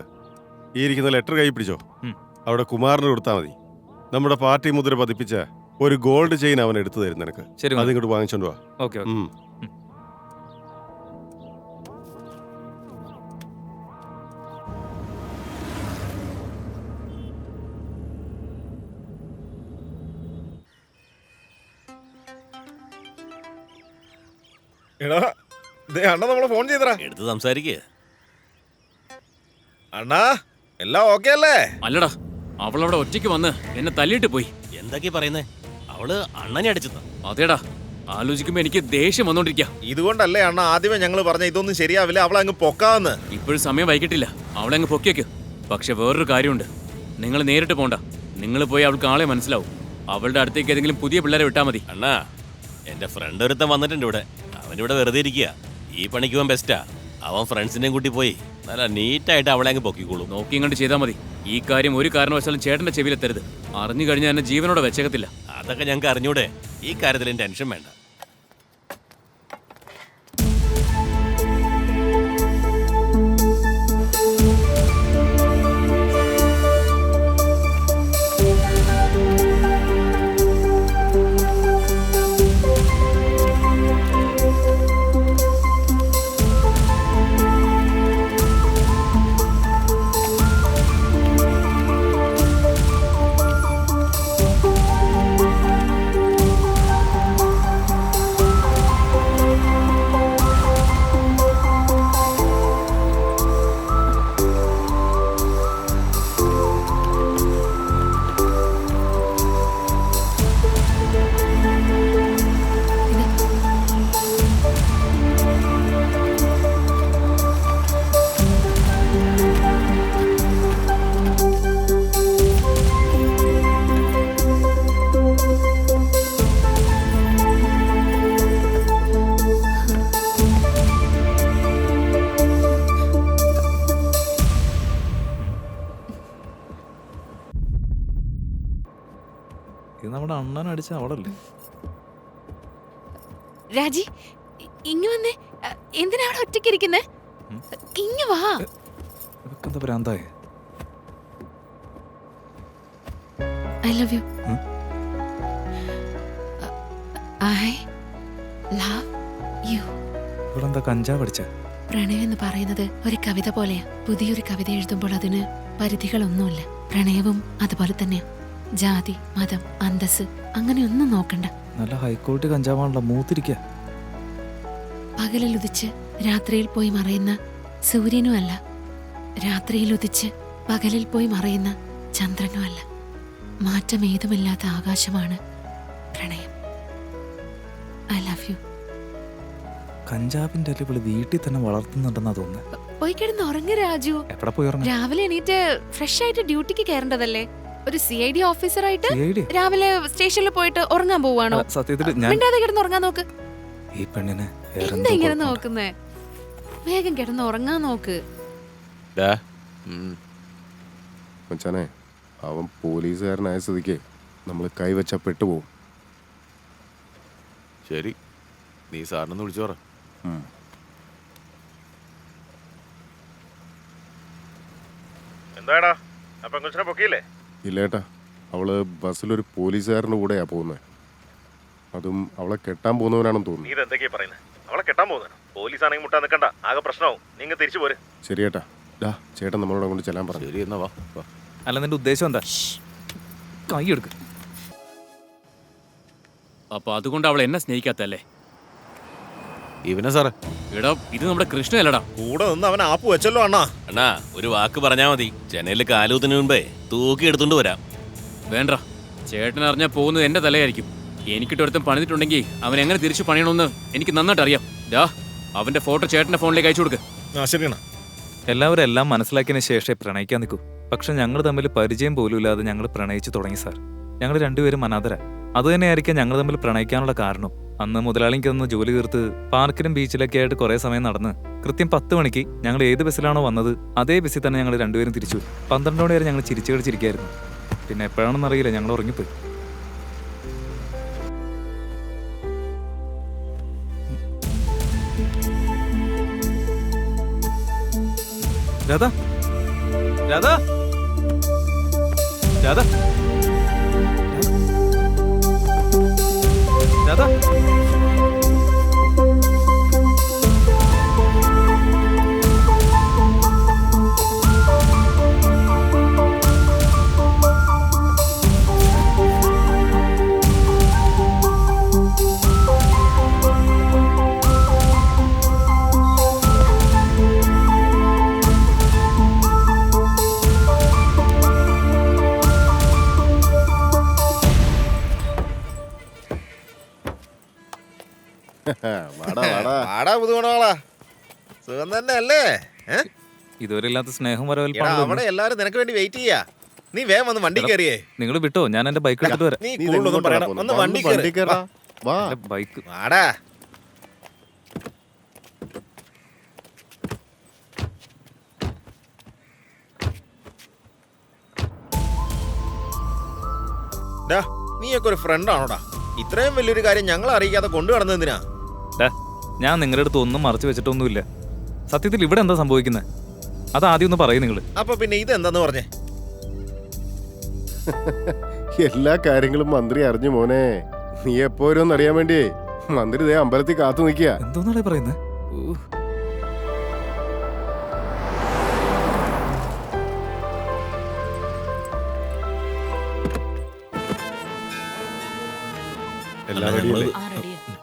[SPEAKER 7] ഈ ഇരിക്കുന്ന ലെറ്റർ കൈ പിടിച്ചോ. അവിടെ കുമാറിന് കൊടുത്താൽ മതി. നമ്മുടെ പാർട്ടി മുദ്ര പതിപ്പിച്ച ഒരു ഗോൾഡ് ചെയിൻ അവൻ എടുത്തു തരും നിനക്ക്. അതിങ്ങോട്ട് വാങ്ങിച്ചോണ്ട് വാ.
[SPEAKER 1] ഓക്കെ.
[SPEAKER 2] എടാ, അണ്ണ നമ്മളെ ഫോൺ ചെയ്തടാ.
[SPEAKER 13] എടുത്ത് സംസാരിക്കുക.
[SPEAKER 2] അണ്ണാ, എല്ലാം ഓക്കെ അല്ലേ?
[SPEAKER 8] അല്ലടാ, അവളവിടെ ഒറ്റയ്ക്ക് വന്ന് എന്നെ തല്ലിയിട്ട് പോയി.
[SPEAKER 13] എന്തൊക്കെ പറയുന്നേ? അവള് അണ്ണനെ അടിച്ചത്?
[SPEAKER 8] അതേടാ, ആലോചിക്കുമ്പോ എനിക്ക് ദേഷ്യം വന്നോണ്ടിരിക്കുക.
[SPEAKER 2] ഇതുകൊണ്ടല്ലേ അണ്ണ ആദ്യമേ ഞങ്ങൾ പറഞ്ഞ ഇതൊന്നും ശരിയാവില്ല, അവളെ അങ്ങ് പൊക്കാന്ന്.
[SPEAKER 8] ഇപ്പോഴും സമയം വൈകിട്ടില്ല, അവളെ അങ്ങ് പൊക്കിയേക്ക്. പക്ഷെ വേറൊരു കാര്യമുണ്ട്, നിങ്ങൾ നേരിട്ട് പോണ്ട. നിങ്ങൾ പോയി അവൾക്ക് ആളെ മനസ്സിലാവും. അവളുടെ അടുത്തേക്ക് ഏതെങ്കിലും പുതിയ പിള്ളേരെ വിട്ടാൽ മതി.
[SPEAKER 13] അണ്ണാ, എന്റെ ഫ്രണ്ട് ഒരുത്തൻ വന്നിട്ടുണ്ട് ഇവിടെ. അവനിവിടെ വെറുതെ ഇരിക്കുക. ഈ പണിക്ക് പോകാൻ ബെസ്റ്റാ. അവൻ ഫ്രണ്ട്സിനെയും കൂട്ടി പോയി നല്ല നീറ്റായിട്ട് അവളെ അങ്ങ് പൊക്കിക്കോളൂ.
[SPEAKER 8] നോക്കി ഇങ്ങോട്ട് ചെയ്താൽ മതി. ഈ കാര്യം ഒരു കാരണവശാലും ചേട്ടന്റെ ചെവിയിലെത്തരുത്. അറിഞ്ഞു കഴിഞ്ഞാൽ എന്നെ ജീവനോടെ വെച്ചേക്കത്തില്ല.
[SPEAKER 13] അതൊക്കെ ഞങ്ങൾക്ക് അറിഞ്ഞൂടെ. ഈ കാര്യത്തിൽ ടെൻഷൻ വേണ്ട.
[SPEAKER 1] ഇത് നമ്മുടെ അണ്ണൻ അടിച്ച അവളല്ലേ?
[SPEAKER 4] രാജി, ഇങ്ങ് വന്നേ. എന്തിനാ അവിടെ ഒറ്റയ്ക്ക് ഇരിക്കുന്നേ? ഇങ്ങ് വാ.
[SPEAKER 1] എന്താ ഭ്രാന്തായ?
[SPEAKER 4] I love you. I love you.
[SPEAKER 1] ഇവളെന്താ കഞ്ചാവ് അടിച്ച?
[SPEAKER 4] പ്രണയം എന്ന് പറയുന്നത് ഒരു കവിത പോലെയാ. പുതിയൊരു കവിത എഴുതുമ്പോൾ അതിന് പരിധികളൊന്നുമില്ല. പ്രണയവും അതുപോലെ തന്നെയാ. ജാതി, മതം, അന്തസ് അങ്ങനെയൊന്നും നോക്കണ്ട.
[SPEAKER 1] നല്ല ഹൈക്കോടതി കഞ്ചാവാണല്ലോ, മൂത്തിരിക്ക.
[SPEAKER 4] പകലിൽ ഉദിച്ച് രാത്രിയിൽ പോയി മറയുന്ന സൂര്യനുമല്ല, രാത്രിയിൽ ഉദിച്ച് പകലിൽ പോയി മറയുന്ന ചന്ദ്രനുമല്ല. മാറ്റം ഏതുമില്ലാത്ത ആകാശമാണ് പ്രണയം. I love you.
[SPEAKER 1] കഞ്ചാവിന്റെ അല്ല ഇവള് വീട്ടിൽ തന്നെ വളർത്തുന്നുണ്ടെന്നാ തോന്നുന്നത്.
[SPEAKER 4] പോയി കിടന്ന് ഉറങ്ങ രാജു.
[SPEAKER 1] എവിടെ പോയി ഉറങ്ങാൻ?
[SPEAKER 4] രാവിലെ എണീറ്റ് ഫ്രഷ് ആയിട്ട് ഡ്യൂട്ടിക്ക് കയറേണ്ടതല്ലേ? ഒരു CID ഓഫീസറായിട്ട്
[SPEAKER 1] CID?
[SPEAKER 4] രാവിലെ സ്റ്റേഷനിൽ പോയിട്ട് ഉറങ്ങാൻ പോവാണോ?
[SPEAKER 1] സത്യത്തിൽ ഞാൻ
[SPEAKER 4] മിണ്ടാതെ കിടന്ന് ഉറങ്ങാൻ നോക്ക്.
[SPEAKER 1] ഈ പെണ്ണിനെ
[SPEAKER 4] എന്താ ഇങ്ങനെ നോക്കുന്നേ? വേഗം കിടന്ന് ഉറങ്ങാൻ നോക്ക്.
[SPEAKER 3] മച്ചാനെ, അവൻ പോലീസുകാരനായ സ്ഥിതിക്ക് നമ്മൾ കൈവച്ച പെട്ടുപോകും.
[SPEAKER 5] ശരി, നീ സാറിനൊന്ന് വിളിച്ചു പറ.
[SPEAKER 15] എന്താടാ ആ പെങ്കൊച്ചിനെ പൊക്കിയില്ലേ?
[SPEAKER 3] ഇല്ലേട്ടാ, അവള് ബസ്സിലൊരു പോലീസുകാരൻ്റെ കൂടെയാ പോകുന്നത്. അതും അവളെ കെട്ടാൻ പോകുന്നവനാണെന്ന്
[SPEAKER 15] നീ
[SPEAKER 3] തോന്നുന്നു.
[SPEAKER 15] ഇത് എന്തൊക്കെയാ പറയുന്നത്? അവളെ കെട്ടാൻ പോകുന്നു. പോലീസ് ആണെങ്കിൽ മുട്ടാൻ നിൽക്കണ്ട, ആകെ പ്രശ്നമാവും. നീ തിരിച്ചു പോര്.
[SPEAKER 3] ശരിയേട്ടാ. ഡാ, ചേട്ടൻ നമ്മളോട് കൊണ്ട് ചെല്ലാൻ പറഞ്ഞു.
[SPEAKER 5] ശരി, എന്നാ വാ.
[SPEAKER 1] അല്ല, നിന്റെ ഉദ്ദേശം എന്താ? കൈ എടുക്ക.
[SPEAKER 8] അപ്പൊ അതുകൊണ്ട് അവൾ എന്നെ സ്നേഹിക്കാത്തല്ലേ?
[SPEAKER 5] ഇവനെ സാറേ,
[SPEAKER 8] എടാ ഇത് നമ്മുടെ കൃഷ്ണയല്ലടാ.
[SPEAKER 15] കൂടെ നിന്ന് അവൻ ആപ്പ് വെച്ചല്ലോ അണ്ണാ.
[SPEAKER 13] അണ്ണാ ഒരു വാക്ക് പറഞ്ഞാ മതി, ജനലിൽ കാലൂത്തിന് മുമ്പേ തൂക്കി എടുത്തോണ്ട് വരാം.
[SPEAKER 8] വേണ്ട, ചേട്ടൻ അറിഞ്ഞാൽ പോകുന്നത് എന്റെ തലയായിരിക്കും. എനിക്കിട്ടൊരുത്തം പണിതിട്ടുണ്ടെങ്കിൽ അവൻ എങ്ങനെ തിരിച്ചു പണിയണമെന്ന് എനിക്ക് നന്നായിട്ട് അറിയാം. ഡാ, അവന്റെ ഫോട്ടോ ചേട്ടന്റെ ഫോണിലേക്ക് അയച്ചു കൊടുക്ക്.
[SPEAKER 15] ശരിയാണ്.
[SPEAKER 1] എല്ലാവരും എല്ലാം മനസ്സിലാക്കിയതിന് ശേഷമേ പ്രണയിക്കാൻ നിൽക്കൂ. പക്ഷെ ഞങ്ങൾ തമ്മിൽ പരിചയം പോലും ഇല്ലാതെ ഞങ്ങൾ പ്രണയിച്ചു തുടങ്ങി സാർ. ഞങ്ങൾ രണ്ടുപേരും അനാഥര. അതുതന്നെയായിരിക്കാം ഞങ്ങൾ തമ്മിൽ പ്രണയിക്കാനുള്ള കാരണം. അന്ന് മുതലാളിക്ക് തന്ന ജോലി തീർത്ത് പാർക്കിലും ബീച്ചിലൊക്കെ ആയിട്ട് കുറേ സമയം നടന്ന് കൃത്യം 10 മണിക്ക് ഞങ്ങൾ ഏത് ബസ്സിലാണോ വന്നത് അതേ ബസ്സിൽ തന്നെ ഞങ്ങൾ രണ്ടുപേരും തിരിച്ചു. 12 മണി വരെ ഞങ്ങൾ ചിരിച്ചു കളിച്ചിരിക്കായിരുന്നു. പിന്നെ എപ്പോഴാണെന്ന് അറിയില്ല, ഞങ്ങൾ ഉറങ്ങിപ്പോയി. രാധ, രാധ, രാധ, രാധ.
[SPEAKER 2] വാടാ പുതുമണോളാ, സുഖം തന്നെ അല്ലേ?
[SPEAKER 1] ഇതുവരെ ഇല്ലാത്ത സ്നേഹം
[SPEAKER 2] അവിടെ
[SPEAKER 1] വരവേൽപ്പാണ്.
[SPEAKER 2] എല്ലാരും നിനക്ക് വേണ്ടി വെയിറ്റ് ചെയ്യാ. നീ വേഗം വന്ന് വണ്ടി കയറിയേ.
[SPEAKER 1] നിങ്ങൾ വിട്ടോ, ഞാൻ എന്റെ ബൈക്ക് എടുത്തിട്ട് വരാം.
[SPEAKER 2] നീ കൂടുതലൊന്നും പറയണം, ഒന്ന് വണ്ടി കയറാ.
[SPEAKER 1] ബൈക്ക്
[SPEAKER 2] വാടാ. നീയൊക്കെ ഒരു ഫ്രണ്ട് ആണോടാ? ഇത്രയും വലിയൊരു കാര്യം ഞങ്ങൾ അറിയിക്കാതെ കൊണ്ടു നടന്നതിനാ?
[SPEAKER 1] ഞാൻ നിങ്ങളുടെ അടുത്ത് ഒന്നും മറച്ചു വെച്ചിട്ടൊന്നുമില്ല. സത്യത്തിൽ ഇവിടെ എന്താ സംഭവിക്കുന്നത് അത് ആദ്യം ഒന്ന് പറയും നിങ്ങൾ.
[SPEAKER 2] അപ്പൊ പിന്നെ ഇത് എന്താന്ന് പറഞ്ഞേ?
[SPEAKER 3] എല്ലാ കാര്യങ്ങളും മന്ത്രി അറിഞ്ഞു മോനെ. നീ എപ്പോഴും അറിയാൻ വേണ്ടിയേ മന്ത്രി ദേ അമ്പലത്തിൽ കാത്തു നിൽക്കുക.
[SPEAKER 1] എന്തോന്നാണ് പറയുന്നത്?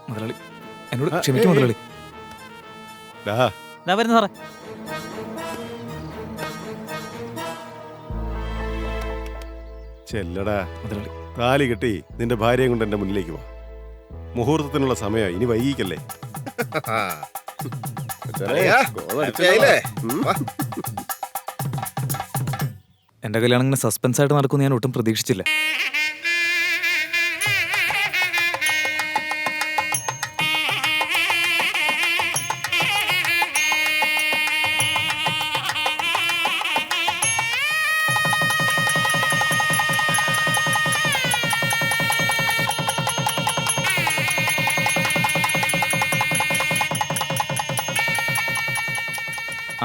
[SPEAKER 1] മുതലാളി എന്നോട് ക്ഷമിക്കും മുതലാളി. ഞാൻ വരുന്നു സാറേ.
[SPEAKER 7] ചെല്ലടാ മുതലാളി, താലി കെട്ടി നിന്റെ ഭാര്യയും കൊണ്ട് എന്റെ മുന്നിലേക്ക് വാ. മുഹൂർത്തത്തിനുള്ള സമയമായി, ഇനി വൈകിക്കല്ലേ.
[SPEAKER 1] എന്റെ കല്യാണം ഇങ്ങനെ സസ്പെൻസ് ആയിട്ട് നടക്കുമെന്ന് ഞാൻ ഒട്ടും പ്രതീക്ഷിച്ചില്ല.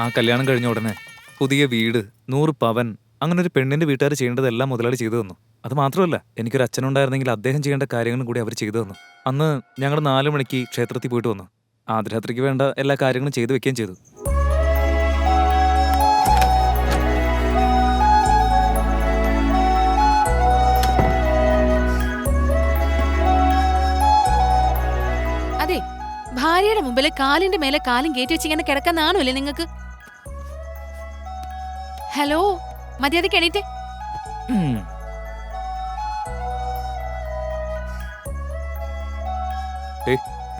[SPEAKER 1] ആ കല്യാണം കഴിഞ്ഞ ഉടനെ പുതിയ വീട്, 100 പവൻ, അങ്ങനെ ഒരു പെണ്ണിന്റെ വീട്ടുകാർ ചെയ്യേണ്ടതെല്ലാം മുതലാളി ചെയ്തു തന്നു. അത് മാത്രമല്ല, എനിക്കൊരു അച്ഛനുണ്ടായിരുന്നെങ്കിൽ അദ്ദേഹം ചെയ്യേണ്ട കാര്യങ്ങളും കൂടി അവർ ചെയ്തു തന്നു. അന്ന് ഞങ്ങൾ 4 മണിക്ക് ക്ഷേത്രത്തിൽ പോയിട്ട് വന്നു. ആദ്യരാത്രിക്ക് വേണ്ട എല്ലാ കാര്യങ്ങളും ചെയ്തു വെക്കുകയും ചെയ്തു.
[SPEAKER 4] അതെ, ഭാര്യയുടെ മുമ്പിൽ കാലിന്റെ മേലെ കാലും കയറ്റി വെച്ച് ഇങ്ങനെ കിടക്കാന്നാണല്ലേ നിങ്ങൾക്ക്? ഹലോ, മര്യാദയ്ക്ക് എണീറ്റേ.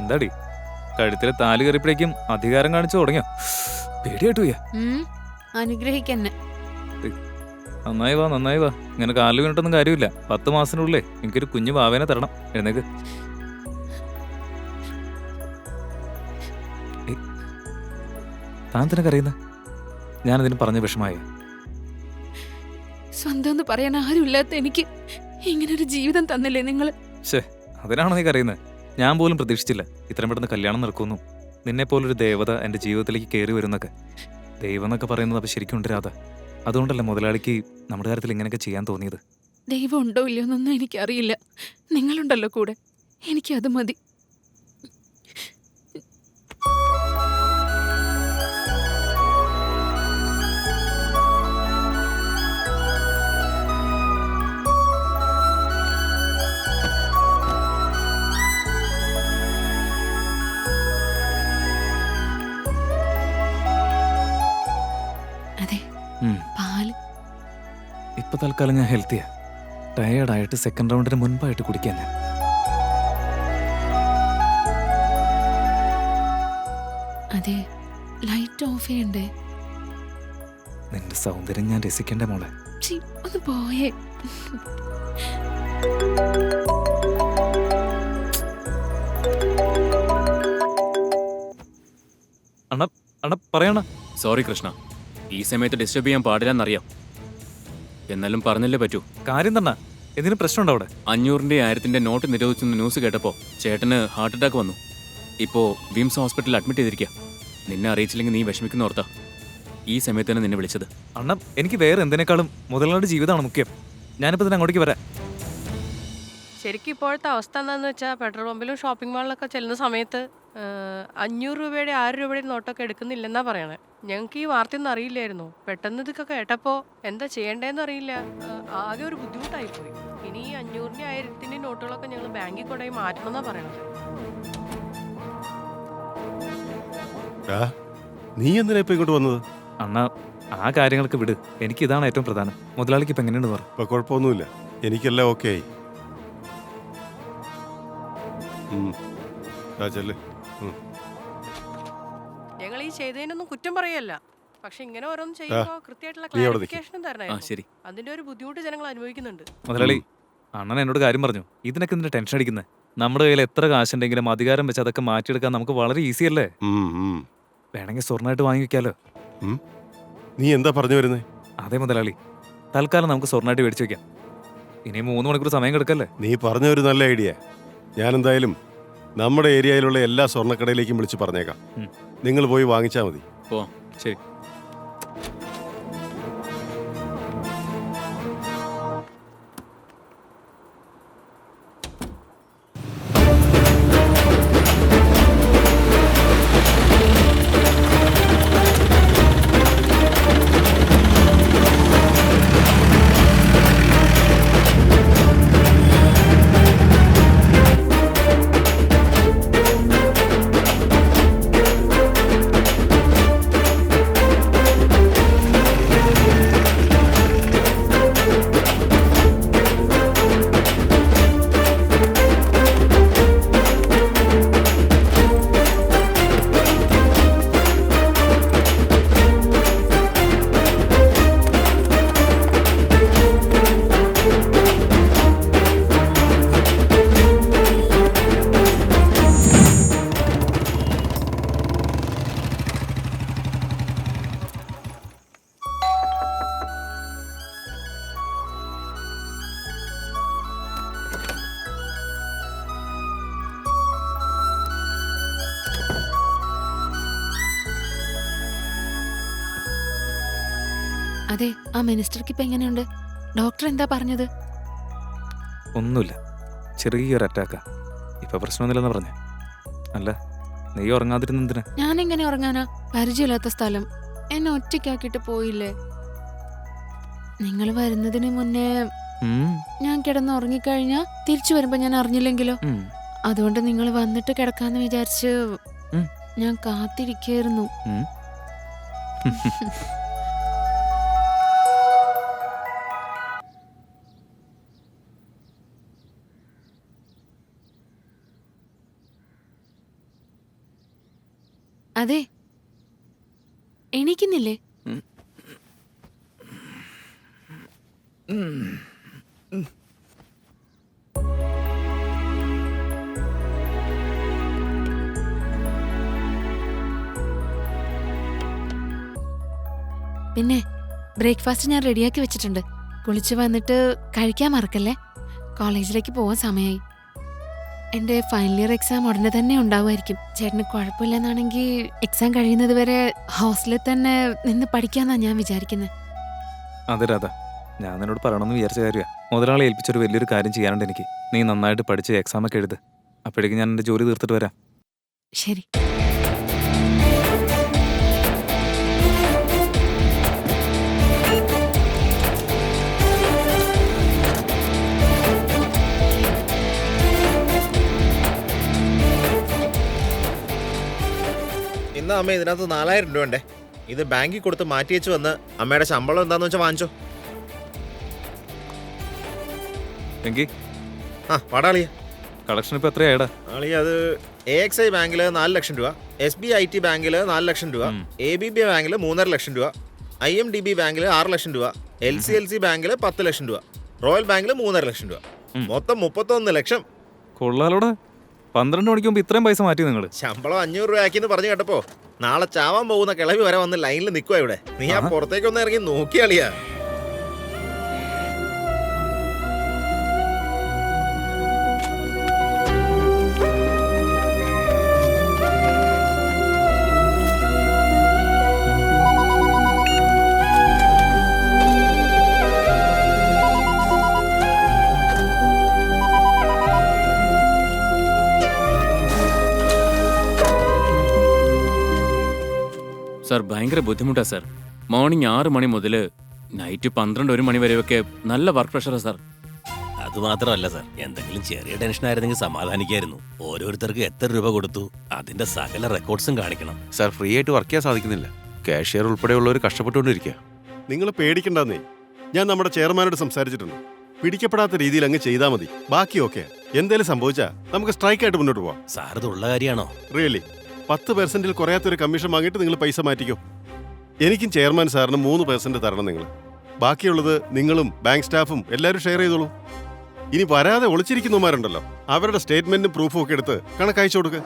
[SPEAKER 1] എന്താടി കഴുത്തിലെ താലി കയറിയപ്പോഴേക്കും അധികാരം കാണിച്ചു തുടങ്ങിയോ? പേടിയായിട്ട് പോയാ.
[SPEAKER 4] അനുഗ്രഹിക്കന്നെ.
[SPEAKER 1] നന്നായി വാ, നന്നായി വാ. ഇങ്ങനെ കാലിൽ വീണിട്ടൊന്നും കാര്യമില്ല. 10 മാസത്തിനുള്ളിൽ എനിക്കൊരു കുഞ്ഞു വാവേനെ തരണം. എഴുന്നേക്ക്. താൻ തന്നെ കറിയുന്ന ഞാനതിന് പറഞ്ഞ വിഷമായ.
[SPEAKER 4] സ്വന്തം എന്ന് പറയാൻ ആരുമില്ലാത്ത എനിക്ക് ഇങ്ങനൊരു ജീവിതം തന്നില്ലേ നിങ്ങള്?
[SPEAKER 1] അതിനാണോ നീ കറിയുന്നത്? ഞാൻ പോലും പ്രതീക്ഷിച്ചില്ല ഇത്രയും പെട്ടെന്ന് കല്യാണം നടക്കുന്നു. നിന്നെ പോലൊരു ദേവത എൻ്റെ ജീവിതത്തിലേക്ക് കയറി വരുന്നൊക്കെ. ദൈവം എന്നൊക്കെ പറയുന്നത് അപ്പോൾ ശരിക്കും ഉണ്ട് രാധ. അതുകൊണ്ടല്ലേ മുതലാളിക്ക് നമ്മുടെ കാര്യത്തിൽ ഇങ്ങനെയൊക്കെ ചെയ്യാൻ തോന്നിയത്.
[SPEAKER 4] ദൈവം ഉണ്ടോ ഇല്ലയോ എന്നൊന്നും എനിക്കറിയില്ല. നിങ്ങളുണ്ടല്ലോ കൂടെ, എനിക്കത് മതി. പാല്
[SPEAKER 1] ഇപ്പൊ തൽക്കാലം ഞാൻ ഹെൽത്തിയാ. ടയേർഡായിട്ട് സെക്കൻഡ് റൗണ്ടിന് മുൻപായിട്ട് കുടിക്കാൻ ഞാൻ.
[SPEAKER 4] അതെ, ലൈറ്റ് ഓഫ് ചെയ്യണ്ടേ?
[SPEAKER 1] നിന്റെ സൗന്ദര്യം ഞാൻ രസിക്കണ്ടേ മോളെ?
[SPEAKER 4] ഒന്ന് പോയേ.
[SPEAKER 1] അണ്ണ അണ്ണ പറയണ.
[SPEAKER 8] സോറി കൃഷ്ണ, ഈ സമയത്ത് ഡിസ്റ്റർബ് ചെയ്യാൻ പാടില്ലെന്നറിയാം. എന്നാലും പറഞ്ഞല്ലേ പറ്റൂ.
[SPEAKER 1] കാര്യം തന്നെ, എന്തിനും പ്രശ്നമുണ്ടോ അവിടെ?
[SPEAKER 8] 500 1000 നോട്ട് നിരോധിച്ചെന്ന് ന്യൂസ് കേട്ടപ്പോൾ ചേട്ടന് ഹാർട്ട് അറ്റാക്ക് വന്നു. ഇപ്പോൾ വിംസ് ഹോസ്പിറ്റലിൽ അഡ്മിറ്റ് ചെയ്തിരിക്കുക. നിന്നെ അറിയിച്ചില്ലെങ്കിൽ നീ വിഷമിക്കുന്ന ഓർത്താ ഈ സമയത്ത് തന്നെ നിന്നെ വിളിച്ചത്.
[SPEAKER 1] അണ്ണ, എനിക്ക് വേറെ എന്തിനേക്കാളും മുതലാളിയുടെ ജീവിതമാണ് മുഖ്യം. ഞാനിപ്പോൾ തന്നെ അങ്ങോട്ടേക്ക് വരാം.
[SPEAKER 6] ശരിക്കും ഇപ്പോഴത്തെ അവസ്ഥ എന്താണെന്ന് വെച്ചാൽ പെട്രോൾ പമ്പിലും ഷോപ്പിംഗ് മാളിലൊക്കെ ചെല്ലുന്ന സമയത്ത് 500 രൂപയുടെ 1000 രൂപയുടെ നോട്ടൊക്കെ എടുക്കുന്നില്ലെന്നാ പറയണേ. ഞങ്ങൾക്ക് ഈ വാർത്തയൊന്നും അറിയില്ലായിരുന്നു. പെട്ടെന്ന് ഇതൊക്കെ കേട്ടപ്പോൾ എന്താ ചെയ്യേണ്ടതെന്ന് അറിയില്ല. ആകെ ഒരു ബുദ്ധിമുട്ടായിപ്പോയി. ഇനി ഈ 500 1000 നോട്ടുകളൊക്കെ ഞങ്ങൾ ബാങ്കിൽ കൊണ്ടുപോയി മാറ്റണമെന്നാ പറയണത്.
[SPEAKER 7] നീ എന്തിനാ ഇപ്പൊ ഇങ്ങോട്ട് വന്നത്?
[SPEAKER 1] അണ്ണ, ആ കാര്യങ്ങളൊക്കെ വിട്. എനിക്ക് ഇതാണ് ഏറ്റവും പ്രധാനം. മുതലാളിക്ക് ഇപ്പൊ എങ്ങനെയുണ്ട് പറ.
[SPEAKER 7] ഇപ്പൊ കുഴപ്പമൊന്നുമില്ല, എനിക്കെല്ലാം ഓക്കെ ആയി.
[SPEAKER 6] ഞങ്ങൾ ഈ ചെയ്തതിനൊന്നും കുറ്റം പറയല്ല. പക്ഷെ ഇങ്ങനെ ഓരോന്നും ചെയ്യുമ്പോൾ കൃത്യമായിട്ടുള്ള ക്ലാരിഫിക്കേഷനും തരണമായിരുന്നു. അതിന്റെ ഒരു ബുദ്ധിമുട്ട് ജനങ്ങൾ അനുഭവിക്കുന്നുണ്ട്.
[SPEAKER 1] മുതലാളി, അണ്ണൻ എന്നോട് കാര്യം പറഞ്ഞു. ഇതിനൊക്കെ എന്തിനാ ടെൻഷൻ അടിക്കുന്നത്? നമ്മുടെ കയ്യിൽ എത്ര കാശുണ്ടെങ്കിലും അധികാരം വെച്ച് അതൊക്കെ മാറ്റിയെടുക്കാൻ നമുക്ക് വളരെ ഈസി അല്ലേ? വേണമെങ്കിൽ സ്വർണ്ണമായിട്ട് വാങ്ങി വെക്കാലോ.
[SPEAKER 7] നീ എന്താ പറഞ്ഞു വരുന്നേ?
[SPEAKER 1] അതെ മുതലാളി, തൽക്കാലം നമുക്ക് സ്വർണ്ണമായിട്ട് മേടിച്ചു വെക്കാം. ഇനി 3 മണിക്കൂർ സമയം കിടക്കല്ലേ?
[SPEAKER 7] നീ പറഞ്ഞ ഒരു നല്ല ഐഡിയ. ഞാൻ എന്തായാലും നമ്മുടെ ഏരിയയിലുള്ള എല്ലാ സ്വർണ്ണക്കടയിലേക്കും വിളിച്ച് പറഞ്ഞേക്കാം. നിങ്ങൾ പോയി വാങ്ങിച്ചാൽ മതി.
[SPEAKER 1] ശരി.
[SPEAKER 4] അതെ, ആ മിനിസ്റ്റർക്ക് ഇപ്പൊ എങ്ങനെയുണ്ട്? ഡോക്ടർ എന്താ പറഞ്ഞത്?
[SPEAKER 1] ഒന്നുമില്ല, ചെറിയൊരു അറ്റാക്കാ. ഇപ്പൊ പ്രശ്നമൊന്നുമില്ലെന്ന് പറഞ്ഞേ. അല്ല, നീ ഉറങ്ങാതിരുന്ന എന്തിനാ?
[SPEAKER 4] ഞാൻ എങ്ങനെ ഉറങ്ങാനാ? പരിചയമില്ലാത്ത സ്ഥലം, എന്നെ ഒറ്റയ്ക്കാക്കിട്ട് പോയില്ലേ? നിങ്ങൾ വരുന്നതിന് മുന്നേ ഞാൻ കിടന്ന് ഉറങ്ങിക്കഴിഞ്ഞാ തിരിച്ചു വരുമ്പോ ഞാൻ അറിഞ്ഞില്ലെങ്കിലോ? അതുകൊണ്ട് നിങ്ങൾ വന്നിട്ട് കിടക്കാന്ന് വിചാരിച്ച് ഞാൻ കാത്തിരിക്കായിരുന്നു. അതെ, എണീക്കുന്നില്ലേ? പിന്നെ ബ്രേക്ക്ഫാസ്റ്റ് ഞാൻ റെഡിയാക്കി വെച്ചിട്ടുണ്ട്. കുളിച്ചു വന്നിട്ട് കഴിക്കാൻ മറക്കല്ലേ. കോളേജിലേക്ക് പോവാൻ സമയമായി. എൻ്റെ ഫൈനൽ ഇയർ എക്സാം ഉടനെ തന്നെ ഉണ്ടാവുമായിരിക്കും. ചേട്ടന് കുഴപ്പമില്ലെന്നാണെങ്കിൽ എക്സാം കഴിയുന്നത് വരെ ഹോസ്റ്റലിൽ തന്നെ നിന്ന് പഠിക്കാമെന്നാണ് ഞാൻ വിചാരിക്കുന്നത്.
[SPEAKER 1] അതെ രാധ, ഞാൻ നിന്നോട് പറയണമെന്ന് വിചാരിച്ച കാര്യമാണ്. മുതലാളി ഏൽപ്പിച്ചൊരു വലിയൊരു കാര്യം ചെയ്യാനുണ്ട് എനിക്ക്. നീ നന്നായിട്ട് പഠിച്ച് എക്സാമൊക്കെ എഴുത്. അപ്പോഴേക്കും ഞാൻ എൻ്റെ ജോലി തീർത്തിട്ട് വരാം.
[SPEAKER 4] ശരി.
[SPEAKER 2] ഇന്ന് അമ്മ ഇതിനകത്ത് 4000 രൂപ ഉണ്ടേ. ഇത് ബാങ്കിൽ കൊടുത്ത് മാറ്റി വെച്ച് വന്ന് അമ്മയുടെ ശമ്പളം എന്താന്ന് വെച്ചാൽ വാങ്ങിച്ചോ.
[SPEAKER 1] എങ്കിൽ
[SPEAKER 2] ആ പാടാളിയ
[SPEAKER 1] കളക്ഷൻ ഇപ്പോൾ എത്രയാടാ?
[SPEAKER 2] ആളിയ അത് AXI ബാങ്കിൽ 4 ലക്ഷം രൂപ, SBIT ബാങ്കിൽ 4 ലക്ഷം രൂപ, ABB ബാങ്കിൽ 3.5 ലക്ഷം രൂപ, IMDB ബാങ്കിൽ 6 ലക്ഷം രൂപ, LCLC ബാങ്കിൽ 10 ലക്ഷം രൂപ, റോയൽ ബാങ്കിൽ 3.5 ലക്ഷം രൂപ, മൊത്തം 31 ലക്ഷം.
[SPEAKER 1] കൊള്ളാലോടാ. 12 മണിക്ക് മുമ്പ് ഇത്രയും പൈസ മാറ്റി നിങ്ങൾ?
[SPEAKER 2] ശമ്പളം 500 രൂപയാക്കിന്ന് പറഞ്ഞു കേട്ടപ്പോ നാളെ ചാവാൻ പോകുന്ന കിളവി വരെ വന്ന് ലൈനിൽ നിൽക്കുക ഇവിടെ. നീ ആ പുറത്തേക്കൊന്ന് ഇറങ്ങി നോക്കിയാളിയാ.
[SPEAKER 8] സാർ ഭയങ്കര ബുദ്ധിമുട്ടാണ് സാർ. മോർണിംഗ് 6 മണി മുതൽ നൈറ്റ് 12-1 മണി വരെയൊക്കെ നല്ല വർക്ക് പ്രഷറാണ് സാർ.
[SPEAKER 12] അതുമാത്രമല്ല സാർ, എന്തെങ്കിലും ചെറിയ ടെൻഷൻ ആയിരുന്നെങ്കിൽ സമാധാനിക്കായിരുന്നു. ഓരോരുത്തർക്ക് എത്ര രൂപ കൊടുത്തു അതിന്റെ സകല റെക്കോർഡ്സും കാണിക്കണം.
[SPEAKER 5] സാർ ഫ്രീ ആയിട്ട് വർക്ക് ചെയ്യാൻ സാധിക്കുന്നില്ല. കാഷ്യർ ഉൾപ്പെടെയുള്ളവർ കഷ്ടപ്പെട്ടുകൊണ്ടിരിക്കുക.
[SPEAKER 7] നിങ്ങൾ പേടിക്കണ്ടെന്നേ, ഞാൻ നമ്മുടെ ചെയർമാനോട് സംസാരിച്ചിട്ടുണ്ട്. പിടിക്കപ്പെടാത്ത രീതിയിൽ അങ്ങ് ചെയ്താൽ മതി. ബാക്കി ഓക്കെ. എന്തേലും സംഭവിച്ചാ നമുക്ക് സ്ട്രൈക്കായിട്ട് മുന്നോട്ട് പോവാം.
[SPEAKER 12] സാർ ഇത് ഉള്ള കാര്യമാണോ?
[SPEAKER 7] റിയലി 10% കുറയാത്തൊരു കമ്മീഷൻ വാങ്ങിയിട്ട് നിങ്ങൾ പൈസ മാറ്റിക്കോ. എനിക്കും ചെയർമാൻ സാറിന് 3% തരണം നിങ്ങൾ. ബാക്കിയുള്ളത് നിങ്ങളും ബാങ്ക് സ്റ്റാഫും എല്ലാവരും ഷെയർ ചെയ്തോളൂ. ഇനി വരാതെ ഒളിച്ചിരിക്കുന്നവന്മാരുണ്ടല്ലോ, അവരുടെ സ്റ്റേറ്റ്മെന്റും പ്രൂഫും ഒക്കെ എടുത്ത് കണക്കയച്ചു കൊടുക്കുക.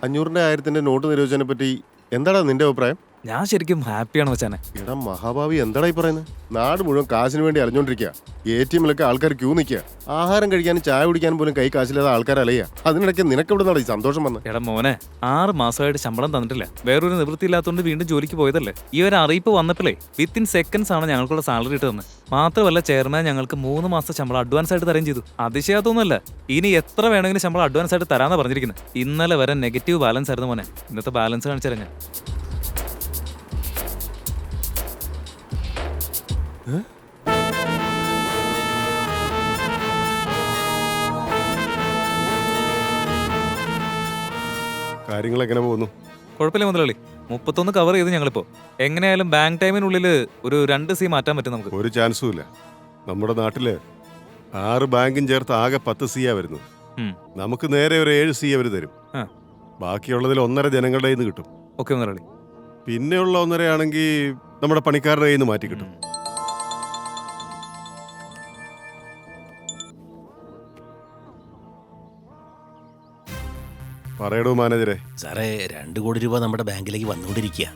[SPEAKER 3] 500ന്റെ 1000ന്റെ നോട്ട് നിരോധനത്തിനെ പറ്റി എന്താടാ നിന്റെ അഭിപ്രായം?
[SPEAKER 1] ഞാൻ ശരിക്കും ഹാപ്പിയാണ് വെച്ചാനെ.
[SPEAKER 3] എടാ മഹാഭാവി, എന്താടാ ഈ പറയുന്നത്? നാട് മുഴുവൻ കാശിന് വേണ്ടി അലഞ്ഞോണ്ടിരിക്കുക. ATMലൊക്കെ ആൾക്കാർ ക്യൂ നിൽക്കുക. ആഹാരം കഴിക്കാനും ചായ കുടിക്കാനും പോലും കൈ കാശില്ലാതെ ആൾക്കാർ അലയ്യ. അതിനിടയ്ക്ക് നിനക്ക് ഇവിടെ നടത്തി സന്തോഷം വന്ന്.
[SPEAKER 1] എടാ മോനെ, 6 മാസമായിട്ട് ശമ്പളം തന്നിട്ടില്ല. വേറൊരു നിവൃത്തിയില്ലാത്തതുകൊണ്ട് വീണ്ടും ജോലിക്ക് പോയതല്ലേ. ഈ ഒരു അറിയിപ്പ് വന്നപ്പോഴേ വിത്തിൻ സെക്കൻഡ്സ് ആണ് ഞങ്ങൾക്കുള്ള സാലറി ഇട്ട് തന്നത്. മാത്രമല്ല ചെയർമാൻ ഞങ്ങൾക്ക് 3 മാസത്തെ ശമ്പളം അഡ്വാൻസ് ആയിട്ട് തരുകയും ചെയ്തു. അതിശയാത്തൊന്നുമല്ല. ഇനി എത്ര വേണമെങ്കിലും ശമ്പളം അഡ്വാൻസ് ആയിട്ട് തരാന്നാ പറഞ്ഞിരിക്കുന്നത്. ഇന്നലെ വരെ നെഗറ്റീവ് ബാലൻസ് ആയിരുന്നു മോനെ. ഇന്നത്തെ ബാലൻസ് കാണിച്ചു തരാം ഞാൻ.
[SPEAKER 7] കാര്യങ്ങൾ എങ്ങനെ പോകുന്നു?
[SPEAKER 1] കുഴപ്പമില്ല മുതലാളി. 31 കവർ ചെയ്ത് ഞങ്ങളിപ്പോ. എങ്ങനെയായാലും ബാങ്ക് ടൈമിനുള്ളിൽ ഒരു 2 സി മാറ്റാൻ പറ്റും നമുക്ക്.
[SPEAKER 7] ഒരു ചാൻസും ഇല്ല. നമ്മുടെ നാട്ടില് 6 ബാങ്കും ചേർത്ത് ആകെ 10 സിയാ വരുന്നത്. നമുക്ക് നേരെ ഒരു 7 സി അവർ തരും. ബാക്കിയുള്ളതിൽ 1.5 ജനങ്ങളുടെ കയ്യിൽ നിന്ന് കിട്ടും.
[SPEAKER 1] ഓക്കെ മുതലാളി.
[SPEAKER 7] പിന്നെയുള്ള 1.5 ആണെങ്കിൽ നമ്മുടെ പണിക്കാരുടെ കയ്യിൽ നിന്ന് മാറ്റി കിട്ടും. പറയടൂ മാനേജരെ.
[SPEAKER 12] സാറേ 2 കോടി രൂപ നമ്മുടെ ബാങ്കിലേക്ക് വന്നുകൊണ്ടിരിക്കുക.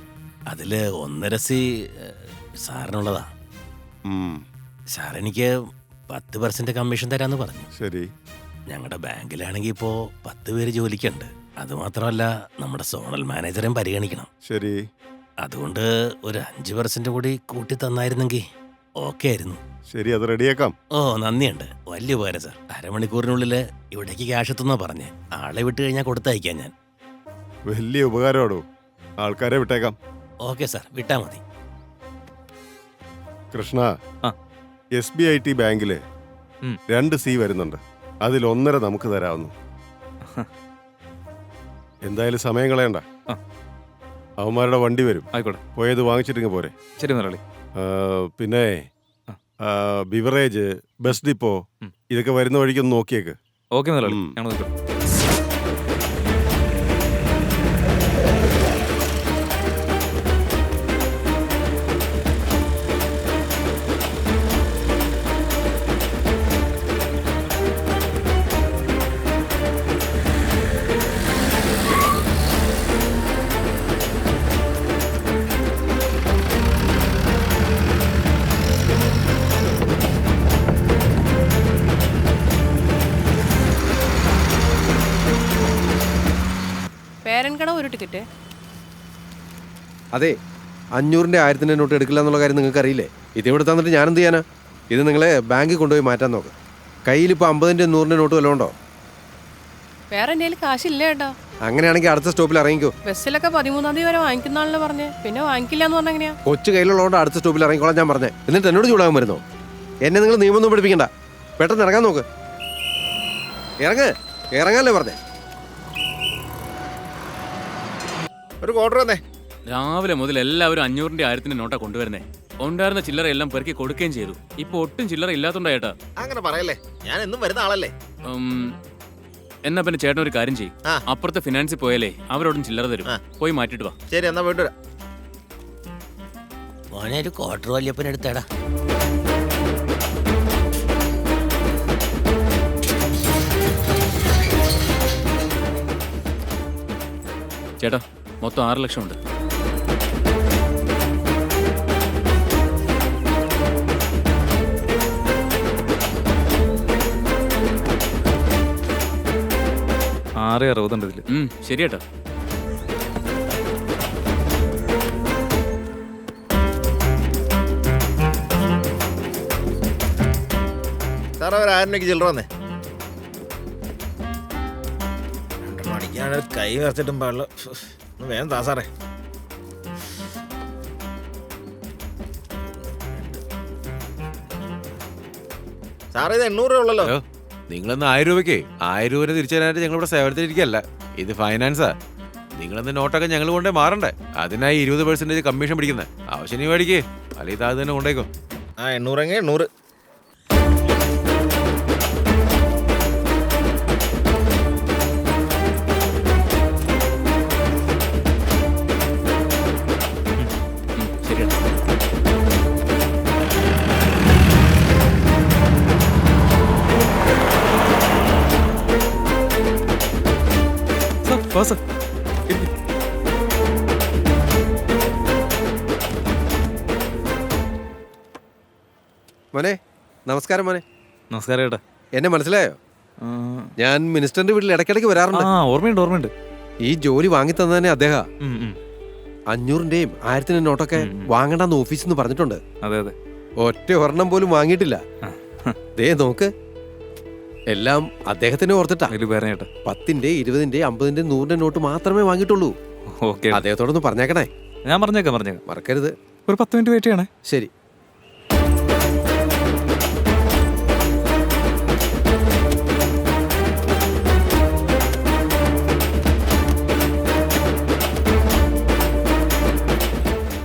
[SPEAKER 12] അതില് 1.5 സി സാറിനുള്ളതാ. സാർ എനിക്ക് 10% കമ്മീഷൻ തരാന്ന് പറഞ്ഞു.
[SPEAKER 7] ശരി.
[SPEAKER 12] ഞങ്ങളുടെ ബാങ്കിലാണെങ്കിൽ ഇപ്പോ 10 പേര് ജോലിക്കുണ്ട്. അതുമാത്രമല്ല നമ്മുടെ സോണൽ മാനേജറെയും പരിഗണിക്കണം.
[SPEAKER 7] ശരി.
[SPEAKER 12] അതുകൊണ്ട് ഒരു 5% കൂടി കൂട്ടി തന്നായിരുന്നെങ്കിൽ ഓക്കെ ആയിരുന്നു.
[SPEAKER 7] ശരി, അത് റെഡിയാക്കാം.
[SPEAKER 12] ഓ നന്ദിയുണ്ട്, വലിയ ഉപകാരം സാർ. അരമണിക്കൂറിനുള്ളിൽ ഇവിടേക്ക് ക്യാഷ് എത്തുന്നാ പറഞ്ഞേ. ആളെ വിട്ട് കഴിഞ്ഞാൽ കൊടുത്തയക്കാം ഞാൻ.
[SPEAKER 7] വലിയ ഉപകാരമാടോ. ആൾക്കാരെ വിട്ടേക്കാം.
[SPEAKER 12] ഓക്കെ സാർ, വിട്ടാ മതി.
[SPEAKER 7] കൃഷ്ണ, SBIT ബാങ്കില് 2 സി വരുന്നുണ്ട്. അതിൽ 1.5 നമുക്ക് തരാവുന്നു. എന്തായാലും സമയം കളയണ്ട. അവന്മാരുടെ വണ്ടി വരും.
[SPEAKER 1] ആയിക്കോട്ടെ.
[SPEAKER 7] പോയത് വാങ്ങിച്ചിട്ടിങ്ങ് പോരെ.
[SPEAKER 1] ശരി മുതലാളി.
[SPEAKER 7] പിന്നെ ബിവറേജ്, ബസ് ഡിപ്പോ ഇതൊക്കെ വരുന്ന വഴിക്കൊന്ന് നോക്കിയേക്ക്.
[SPEAKER 1] ഓക്കെ മുതലാളി, ഞങ്ങൾ നോക്കാം.
[SPEAKER 6] എടുത്തിട്ടേ.
[SPEAKER 9] അതെ, 500-ന്റെ 1000-ന്റെ നോട്ട് എടുക്കില്ല എന്നുള്ള കാര്യം നിങ്ങൾക്ക് അറിയില്ലേ? ഇതിവിടെ തന്നിട്ട് ഞാൻ എന്ത് ചെയ്യാനാ? ഇത് നിങ്ങളെ ബാങ്കിൽ കൊണ്ടുപോയി മാറ്റാൻ നോക്ക്. കയ്യിലിപ്പോൾ 50-ന്റെ 100-ന്റെ നോട്ട് വല്ലതും ഉണ്ടോ?
[SPEAKER 6] വേറെ എന്തെങ്കിലും കാശില്ല ഏട്ടാ.
[SPEAKER 9] അങ്ങനെയാണെങ്കിൽ അടുത്ത സ്റ്റോപ്പിൽ ഇറങ്ങിക്കോ.
[SPEAKER 6] ബസ്സിലൊക്കെ 13-ാം തീയതി വരെ വാങ്ങിക്കുന്നാണല്ലോ പറഞ്ഞേ. പിന്നെ വാങ്ങിക്കില്ല എന്ന് പറഞ്ഞ എങ്ങനെയാ?
[SPEAKER 9] കൊച്ചു കയ്യിലുള്ളതുകൊണ്ട് അടുത്ത സ്റ്റോപ്പിൽ ഇറങ്ങിക്കോളാം ഞാൻ പറഞ്ഞേ. എന്നിട്ട് എന്നോട് ചൂടാകാൻ വരുന്നോ? എന്നെ നിങ്ങൾ നിയമമൊന്നും പഠിപ്പിക്കണ്ട. പെട്ടെന്ന് ഇറങ്ങാൻ നോക്ക്. ഇറങ്ങാല്ലേ പറഞ്ഞേ.
[SPEAKER 2] ഒരു ക്വാർട്ടർ തന്നെ.
[SPEAKER 8] രാവിലെ മുതൽ എല്ലാവരും 500-ന്റെ 1000-ന്റെ നോട്ടാ കൊണ്ടുവരുന്നേ. ഉണ്ടായിരുന്ന ചില്ലറ എല്ലാം പെറുക്കി കൊടുക്കുകയും ചെയ്തു. ഇപ്പൊ ഒട്ടും ചില്ലറ ഇല്ലാത്തോണ്ടാ ഏട്ടാ.
[SPEAKER 2] അങ്ങനെ പറയല്ലേ, ഞാൻ എന്നും വരുന്ന ആളല്ലേ.
[SPEAKER 8] എന്നാ പിന്നെ ചേട്ടൻ ഒരു കാര്യം ചെയ്യും. അപ്പുറത്തെ ഫിനാൻസിൽ പോയാലേ അവരോടും ചില്ലറ തരും. പോയി മാറ്റിട്ട് വാ.
[SPEAKER 2] ശരി, എന്നാ പോയിട്ട് വരാം.
[SPEAKER 12] മോനെ ഒരു ക്വാർട്ടർ വല്യപ്പൻ എടുത്തേടാ.
[SPEAKER 8] ചേട്ടാ, മൊത്തം 6 ലക്ഷം ഉണ്ട്.
[SPEAKER 1] ആറ് 60 ഇതില്.
[SPEAKER 8] ശരി ഏട്ടാ.
[SPEAKER 2] സാറേ, ഒരു 1000 രൂപയ്ക്ക് ചില്ലറ വന്നേ. അടിക്കാണ് കൈ വരച്ചിട്ടും പാടില്ല. വേഗം താ സാറേ. സാറേ, ഇത് 800 രൂപ ഉള്ളല്ലോ.
[SPEAKER 5] നിങ്ങളൊന്ന് 1000 രൂപയ്ക്ക് 1000 രൂപ തിരിച്ചു തരാനായിട്ട് ഞങ്ങളിവിടെ സേവനത്തിലിരിക്കല്ല. ഇത് ഫൈനാൻസാ. നിങ്ങളെന്ന് നോട്ടൊക്കെ ഞങ്ങൾ കൊണ്ടേ മാറണ്ടേ. അതിനായി 20% കമ്മീഷൻ പിടിക്കുന്നത്. ആവശ്യം നീ മേടിക്കേ, അല്ലെങ്കിൽ ഇത് അത് തന്നെ കൊണ്ടേക്കോ.
[SPEAKER 2] 800 800.
[SPEAKER 9] മോനെ, നമസ്കാരം മോനെ.
[SPEAKER 1] നമസ്കാരം ഏട്ടാ.
[SPEAKER 9] എന്നെ മനസ്സിലായോ? ഞാൻ മിനിസ്റ്ററിന്റെ വീട്ടിൽ ഇടയ്ക്കിടയ്ക്ക് വരാറുണ്ട്.
[SPEAKER 1] ഓർമ്മയുണ്ട്.
[SPEAKER 9] ഈ ജോലി വാങ്ങി തന്നതന്നെ അദ്ദേഹം. 500-ന്റെയും 1000-ന്റെ നോട്ടൊക്കെ വാങ്ങണ്ടെന്ന് ഓഫീസിൽ നിന്ന് പറഞ്ഞിട്ടുണ്ട്.
[SPEAKER 1] അതെ അതെ.
[SPEAKER 9] ഒറ്റ ഒരെണ്ണം പോലും വാങ്ങിയിട്ടില്ല. ദേ നോക്ക്, എല്ലാം അദ്ദേഹത്തിനെ ഓർത്തിട്ടാ. 10-ന്റെ 20-ന്റെ 50-ന്റെ 100-ന്റെ നോട്ട് മാത്രമേ വാങ്ങിയിട്ടുള്ളൂ. അദ്ദേഹത്തോടൊന്ന് പറഞ്ഞേക്കണേ.
[SPEAKER 1] ഞാൻ പറഞ്ഞേക്കാം.
[SPEAKER 9] മറക്കരുത്.
[SPEAKER 1] ഒരു 10 മിനിറ്റ് വെയിറ്റ് ചെയ്യണേ.
[SPEAKER 9] ശരി.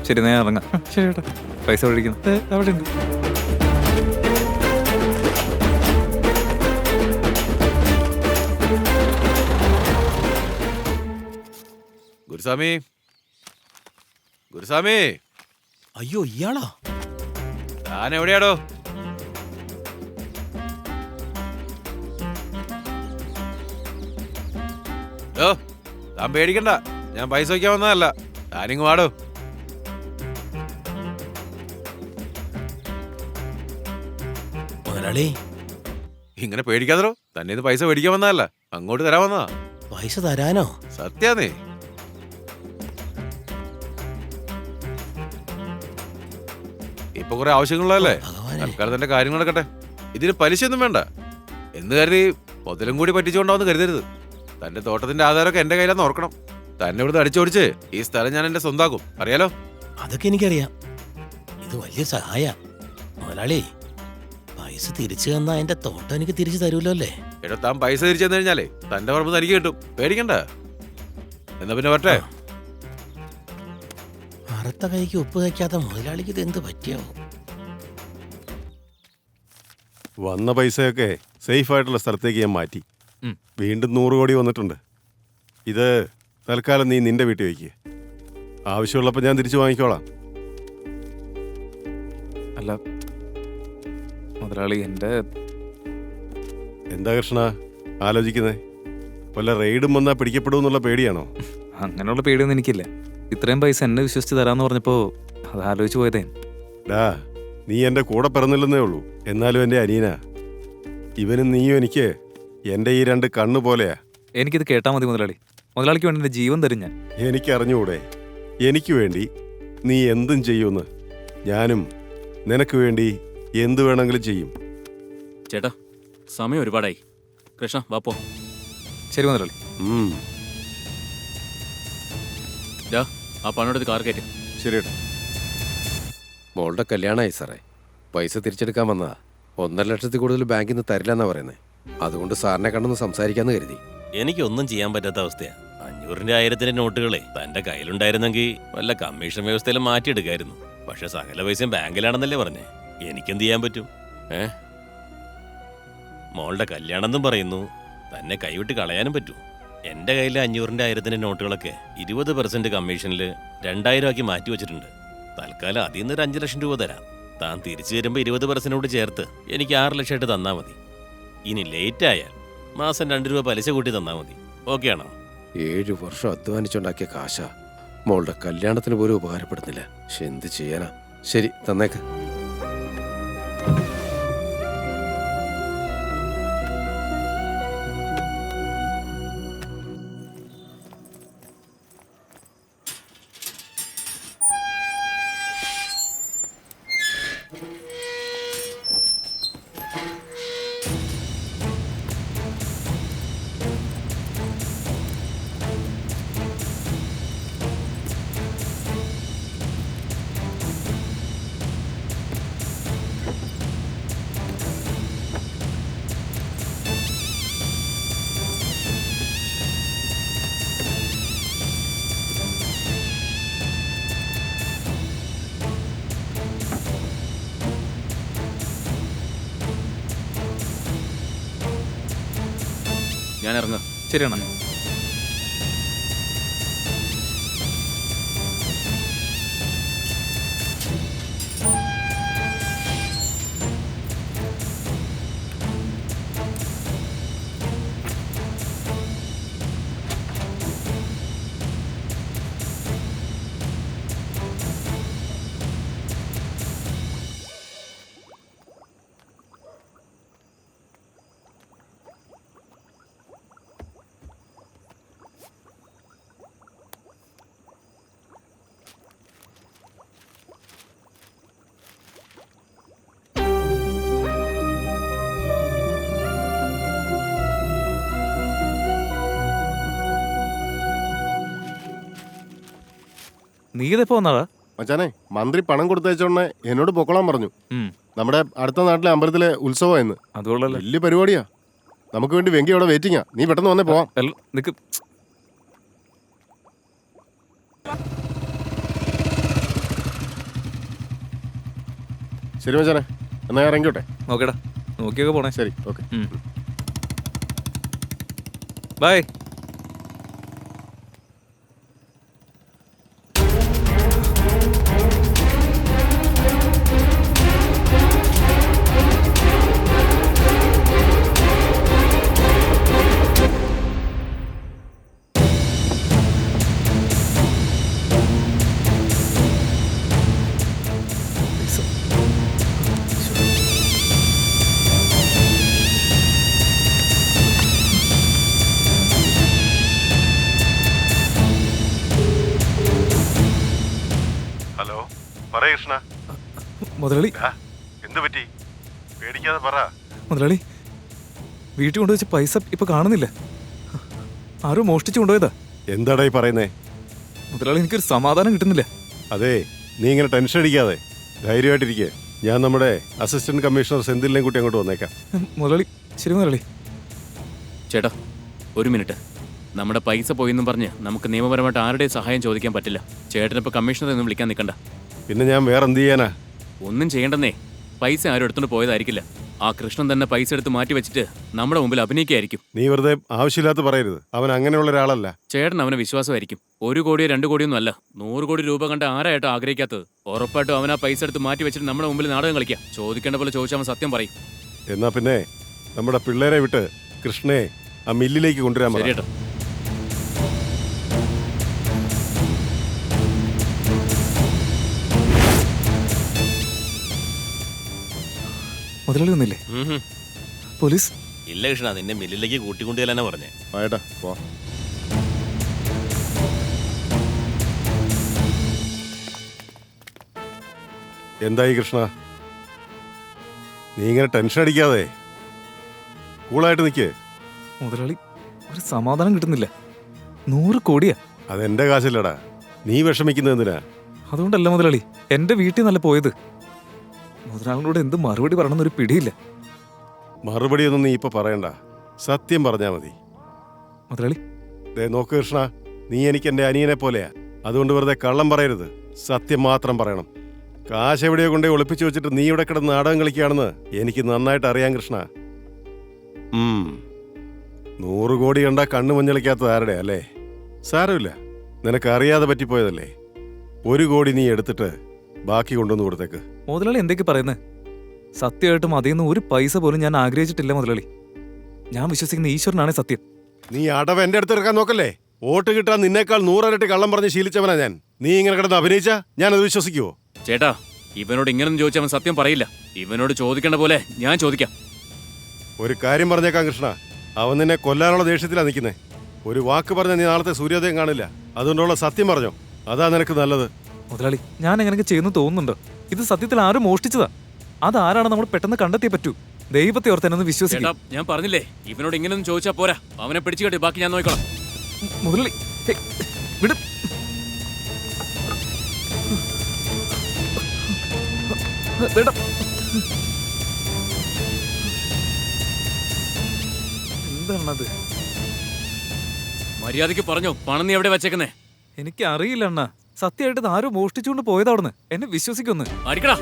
[SPEAKER 1] ശരി, ഞാൻ ഇറങ്ങാം. ശരി ഏട്ടാ. പൈസ ഒഴിക്കുന്നു അവിടെ ഉണ്ട്.
[SPEAKER 5] ഗുരുസ്വാമി.
[SPEAKER 12] അയ്യോ, ഇയാളോ?
[SPEAKER 5] താൻ എവിടെയാടോ? താൻ പേടിക്കണ്ട, ഞാൻ പൈസ വയ്ക്കാൻ വന്നതല്ല. താനിങ് വാടോ.
[SPEAKER 12] മുതലാളി,
[SPEAKER 5] ഇങ്ങനെ പേടിക്കാതോ. തന്നെ ഇത് പൈസ മേടിക്കാൻ വന്നതല്ല, അങ്ങോട്ട് തരാൻ വന്നതാ.
[SPEAKER 12] പൈസ തരാനോ?
[SPEAKER 5] സത്യാന്നേ. ഇപ്പൊ കുറെ ആവശ്യങ്ങളുള്ളതല്ലേ. തൽക്കാലം തന്റെ കാര്യങ്ങൾ നടക്കട്ടെ. ഇതിന് പലിശയൊന്നും വേണ്ട എന്ന് കരുതി മുതലും കൂടി പറ്റിച്ചുകൊണ്ടാവെന്ന് കരുതരുത്. തന്റെ തോട്ടത്തിന്റെ ആധാരമൊക്കെ എന്റെ കയ്യിലാന്ന് ഓർക്കണം. തന്നെ ഇവിടുന്ന് അടിച്ചോടിച്ച് ഈ സ്ഥലം ഞാൻ എന്റെ സ്വന്താക്കും. അറിയാലോ?
[SPEAKER 12] അതൊക്കെ എനിക്കറിയാം. ഇത് വലിയ സഹായ. മുതലാളി, പൈസ തിരിച്ചു തന്നാ എന്റെ തോട്ടം എനിക്ക് തിരിച്ചു തരൂല്ലോ അല്ലേ?
[SPEAKER 5] എടോ, താൻ പൈസ തിരിച്ചു തന്നു കഴിഞ്ഞാലേ തന്റെ പറമ്പ് തനിക്ക് കിട്ടും. പേടിക്കണ്ട. എന്നാ പിന്നെ വരട്ടെ.
[SPEAKER 12] അറുത്ത കൈക്ക് ഉപ്പ് വയ്ക്കാത്ത മുതലാളിക്ക് ഇത് എന്ത് പറ്റിയാവോ?
[SPEAKER 7] വന്ന പൈസയൊക്കെ സേഫ് ആയിട്ടുള്ള സ്ഥലത്തേക്ക് ഞാൻ മാറ്റി. വീണ്ടും 100 കോടി വന്നിട്ടുണ്ട്. ഇത് തൽക്കാലം നീ നിന്റെ വീട്ടിൽ വയ്ക്കുക. ആവശ്യമുള്ളപ്പോൾ ഞാൻ തിരിച്ചു വാങ്ങിക്കോളാം.
[SPEAKER 1] അല്ല മുതലാളി,
[SPEAKER 7] എന്താ കൃഷ്ണ ആലോചിക്കുന്നേ? വല്ല റെയ്ഡും വന്നാൽ പിടിക്കപ്പെടുമെന്നുള്ള പേടിയാണോ?
[SPEAKER 1] അങ്ങനെയുള്ള പേടിയൊന്നും എനിക്കില്ല. ഇത്രയും പൈസ എന്നെ വിശ്വസിച്ച് തരാന്ന് പറഞ്ഞപ്പോ അത് ആലോചിച്ച് പോയതേ.
[SPEAKER 7] നീ എന്റെ കൂടെ പിറന്നില്ലെന്നേ ഉള്ളൂ, എന്നാലും എന്റെ അനിയനാ. ഇവനും നീയും എനിക്ക് എന്റെ ഈ 2 കണ്ണു പോലെയാ.
[SPEAKER 1] എനിക്കിത് കേട്ടാ മതി മുതലാളി. മുതലാളിക്ക് വേണ്ടി എന്റെ ജീവൻ തരും ഞാൻ.
[SPEAKER 7] എനിക്കറിഞ്ഞൂടെ, എനിക്ക് വേണ്ടി നീ എന്തും ചെയ്യുമെന്ന്. ഞാനും നിനക്ക് വേണ്ടി എന്ത് വേണമെങ്കിലും ചെയ്യും.
[SPEAKER 8] ചേട്ടാ സമയം ഒരുപാടായി. കൃഷ്ണ വാപ്പോ.
[SPEAKER 1] ശരി മുതലാളി.
[SPEAKER 8] ആ പണമെടുത്ത് കാർ കയറ്റി.
[SPEAKER 7] ശരിയേട്ടാ.
[SPEAKER 9] മോളുടെ കല്യാണമായി സാറേ. പൈസ തിരിച്ചെടുക്കാൻ വന്നതാ. 1.5 ലക്ഷത്തിൽ കൂടുതൽ ബാങ്കിൽ നിന്ന് തരില്ലെന്നാ പറയുന്നത്. അതുകൊണ്ട് സാറിനെ കണ്ടൊന്ന് സംസാരിക്കാന്ന് കരുതി.
[SPEAKER 13] എനിക്കൊന്നും ചെയ്യാൻ പറ്റാത്ത അവസ്ഥയാ. 500-ന്റെ 1000-ന്റെ നോട്ടുകളെ തന്റെ കയ്യിലുണ്ടായിരുന്നെങ്കിൽ വല്ല കമ്മീഷൻ വ്യവസ്ഥയിലും മാറ്റിയെടുക്കായിരുന്നു. പക്ഷെ സകല പൈസയും ബാങ്കിലാണെന്നല്ലേ പറഞ്ഞേ. എനിക്കെന്ത് ചെയ്യാൻ പറ്റും? മോളുടെ കല്യാണം എന്നും പറയുന്നു, തന്നെ കൈവിട്ട് കളയാനും പറ്റൂ. എന്റെ കയ്യിൽ 500-ന്റെ 1000-ന്റെ നോട്ടുകളൊക്കെ 20% കമ്മീഷനിൽ 2000 ആക്കി മാറ്റി വെച്ചിട്ടുണ്ട്. തൽക്കാലം അതിൽ നിന്ന് ഒരു 5 ലക്ഷം രൂപ തരാം. താൻ തിരിച്ചു വരുമ്പോൾ 20% ചേർത്ത് എനിക്ക് 6 ലക്ഷമായിട്ട് തന്നാ മതി. ഇനി ലേറ്റ് ആയാൽ മാസം 2 രൂപ പലിശ കൂട്ടി തന്നാ മതി. ഓക്കെ ആണോ?
[SPEAKER 9] 7 വർഷം അധ്വാനിച്ചുണ്ടാക്കിയ കാശ മോളുടെ കല്യാണത്തിന് പോലും ഉപകാരപ്പെടുന്നില്ല. പക്ഷെ എന്ത് ചെയ്യാനാ. ശരി, തന്നേക്ക്.
[SPEAKER 8] ഞാൻ ഇറങ്ങാം.
[SPEAKER 1] ശരിയാണ്. നീ ഇതെപ്പോ വന്നാടാ?
[SPEAKER 3] മച്ചാനെ, മന്ത്രി പണം കൊടുത്തയച്ചോണ്ടേ എന്നോട് പൊക്കോളാൻ പറഞ്ഞു. നമ്മുടെ അടുത്ത നാട്ടിലെ അമ്പലത്തിലെ ഉത്സവമായിരുന്നു.
[SPEAKER 1] അതുകൊള്ളല്ലേ,
[SPEAKER 3] വലിയ പരിപാടിയാ. നമുക്ക് വേണ്ടി വെങ്കി അവിടെ വെയിറ്റിംഗാ. നീ പെട്ടെന്ന് വന്നേ പോവാം.
[SPEAKER 1] നിക്ക്.
[SPEAKER 3] ശരി മച്ചാനെ, എന്നാ ഇറങ്ങിയോട്ടെ.
[SPEAKER 1] നോക്കേടാ, നോക്കിയൊക്കെ പോണേ.
[SPEAKER 3] ശരി, ഓക്കെ.
[SPEAKER 1] ബൈ.
[SPEAKER 7] ഹലോ, പറയ കൃഷ്ണ.
[SPEAKER 1] മുതലാളി,
[SPEAKER 7] എന്ത് പറ്റി? പേടിക്കാതെ പറ.
[SPEAKER 1] മുതലാളി, വീട്ടിൽ കൊണ്ടുവച്ച പൈസ ഇപ്പൊ കാണുന്നില്ല. ആരോ മോഷ്ടിച്ചു കൊണ്ടുപോയതാ.
[SPEAKER 7] എന്താടാ ഈ പറയുന്നേ?
[SPEAKER 1] മുതലാളി, എനിക്കൊരു സമാധാനം കിട്ടുന്നില്ല.
[SPEAKER 7] അതെ, നീ ഇങ്ങനെ ടെൻഷൻ അടിക്കാതെ ധൈര്യമായിട്ടിരിക്കെ. ഞാൻ നമ്മുടെ അസിസ്റ്റന്റ് കമ്മീഷണർ സെന്തിലിനെയും കൂട്ടി അങ്ങോട്ട് വന്നേക്കാം.
[SPEAKER 1] മുതലാളി. ശരി മുതലാളി.
[SPEAKER 8] ചേട്ടാ ഒരു മിനിറ്റ്. നമ്മുടെ പൈസ പോയെന്നും പറഞ്ഞ് നമുക്ക് നിയമപരമായിട്ട് ആരുടെയും സഹായം ചോദിക്കാൻ പറ്റില്ല. ചേട്ടനിപ്പോൾ കമ്മീഷണറെ ഒന്നും വിളിക്കാൻ നിൽക്കണ്ട.
[SPEAKER 7] പിന്നെ ഞാൻ വേറെ എന്ത് ചെയ്യാനാ?
[SPEAKER 8] ഒന്നും ചെയ്യണ്ടെന്നേ. പൈസ ആരും എടുത്തുകൊണ്ട് പോയതായിരിക്കില്ല. ആ കൃഷ്ണൻ തന്നെ പൈസ എടുത്ത് മാറ്റി വെച്ചിട്ട് നമ്മുടെ മുമ്പിൽ അഭിനയിക്കായിരിക്കും.
[SPEAKER 7] നീ വെറുതെ ആവശ്യമില്ലാത്ത പറയരുത്. അവൻ അങ്ങനെയുള്ള ഒരാളല്ല.
[SPEAKER 8] ചേട്ടൻ അവനെ വിശ്വാസമായിരിക്കും. 1 കോടിയോ 2 കോടിയൊന്നും അല്ല, 100 കോടി രൂപ കണ്ട് ആരായിട്ടോ ആഗ്രഹിക്കാത്തത്. ഉറപ്പായിട്ടും അവൻ ആ പൈസ എടുത്ത് മാറ്റി വെച്ചിട്ട് നമ്മുടെ മുമ്പിൽ നാടകം കളിക്കാം. ചോദിക്കേണ്ട പോലെ ചോദിച്ചാൽ അവൻ സത്യം പറയും.
[SPEAKER 7] എന്നാ പിന്നെ നമ്മുടെ പിള്ളേരെ വിട്ട് കൃഷ്ണയെ ആ മില്ലിലേക്ക് കൊണ്ടുവരാൻ പറ.
[SPEAKER 8] ശരിയേട്ടാ.
[SPEAKER 1] മുതലാളി ഒന്നില്ലേ? പോലീസ്
[SPEAKER 13] ഇല്ല കൃഷ്ണ, നിന്നെ മില്ലിലേക്ക് കൂട്ടിക്കൊണ്ടുവരാനാ പറഞ്ഞേ.
[SPEAKER 3] ആയിട്ടാ പോ.
[SPEAKER 7] എന്തായി കൃഷ്ണ? നീ ഇങ്ങനെ ടെൻഷൻ അടിക്കാതെ കൂളായിട്ട് നിൽക്കേ.
[SPEAKER 1] മുതലാളി, ഒരു സമാധാനം കിട്ടുന്നില്ല. 100 കോടിയാ.
[SPEAKER 7] അതെന്റെ കാശല്ലടാ, നീ വിഷമിക്കുന്നത് എന്തിനാ?
[SPEAKER 1] അതുകൊണ്ടല്ല മുതലാളി, എന്റെ വീട്ടിൽ നല്ല പോയത്. മുതലാളിനോട് എന്ത് മറുപടി പറയണമെന്നൊരു പിടിയില്ല.
[SPEAKER 7] മറുപടിയൊന്നും നീ ഇപ്പൊ പറയണ്ട, സത്യം പറഞ്ഞാ മതി.
[SPEAKER 1] മുതലാളി,
[SPEAKER 7] ദേ നോക്ക് കൃഷ്ണ, നീ എനിക്ക് എന്റെ അനിയനെ പോലെയാ. അതുകൊണ്ട് വെറുതെ കള്ളം പറയരുത്, സത്യം മാത്രം പറയണം. കാശ് എവിടെയോ കൊണ്ടേ ഒളിപ്പിച്ചു വെച്ചിട്ട് നീ ഇവിടെ കിടന്ന് നാടകം കളിക്കുകയാണെന്ന് എനിക്ക് നന്നായിട്ട് അറിയാം കൃഷ്ണ. 100 കോടി കണ്ടാ കണ്ണു മഞ്ഞളിക്കാത്തത് ആരുടെ അല്ലേ? സാരമില്ല, നിനക്ക് അറിയാതെ പറ്റിപ്പോയതല്ലേ. 1 കോടി നീ എടുത്തിട്ട് ബാക്കി കൊണ്ടുവന്ന് കൊടുത്തേക്ക്.
[SPEAKER 1] മുതലാളി എന്തൊക്കെ പറയുന്നത്? സത്യമായിട്ടും അതിൽ നിന്ന് ഒരു പൈസ പോലും ഞാൻ ആഗ്രഹിച്ചിട്ടില്ല മുതലാളി. ഞാൻ വിശ്വസിക്കുന്ന ഈശ്വരനാണ് സത്യം.
[SPEAKER 7] നീ അടവ് എന്റെ അടുത്ത് എടുക്കാൻ നോക്കല്ലേ? വോട്ട് കിട്ടാൻ നിന്നേക്കാൾ 100 ഇരട്ടി കള്ളം പറഞ്ഞ് ശീലിച്ചവനാ ഞാൻ. നീ ഇങ്ങനെ കിടന്ന് അഭിനയിച്ചാ ഞാനത് വിശ്വസിക്കുവോ?
[SPEAKER 8] ചേട്ടാ, ഇവനോട് ഇങ്ങനൊന്നും ചോദിച്ചാൽ അവൻ സത്യം പറയില്ല. ഇവനോട് ചോദിക്കേണ്ട പോലെ ഞാൻ ചോദിക്കാം.
[SPEAKER 7] ഒരു കാര്യം പറഞ്ഞേക്കാം കൃഷ്ണ, അവൻ നിന്നെ കൊല്ലാനുള്ള ദേഷ്യത്തിലാ നിൽക്കുന്നേ. ഒരു വാക്ക് പറഞ്ഞ നീ നാളത്തെ സൂര്യോദയം കാണില്ല. അതുകൊണ്ടുള്ള സത്യം പറഞ്ഞോ, അതാ നിനക്ക് നല്ലത്.
[SPEAKER 1] മുതലാളി, ഞാൻ എങ്ങനെയൊക്കെ ചെയ്യുന്നു തോന്നുന്നുണ്ടോ? ഇത് സത്യത്തിൽ ആരും മോഷ്ടിച്ചതാ. അതാരാണ് നമ്മൾ പെട്ടെന്ന് കണ്ടെത്തിയേ പറ്റൂ. ദൈവത്തെ ഓർത്തെന്നൊന്ന് വിശ്വസിക്കാം.
[SPEAKER 8] ഞാൻ പറഞ്ഞില്ലേ, ഇവനോട് ഇങ്ങനൊന്നും ചോദിച്ചാൽ പോരാ. അവനെ പിടിച്ചു കെട്ടി, ബാക്കി ഞാൻ നോക്കിക്കോളാം.
[SPEAKER 1] മുതലാളി, വിടും. എന്താണത്?
[SPEAKER 8] മര്യാദയ്ക്ക് പറഞ്ഞോ, പണം നീ എവിടെ വെച്ചേക്കുന്നേ?
[SPEAKER 1] എനിക്ക് അറിയില്ല അണ്ണാ. സത്യമായിട്ട് ഇത് ആരും മോഷ്ടിച്ചുകൊണ്ട് പോയതവിടുന്ന്. എന്നെ വിശ്വസിക്കൊന്ന്.
[SPEAKER 8] അടിക്കടാ.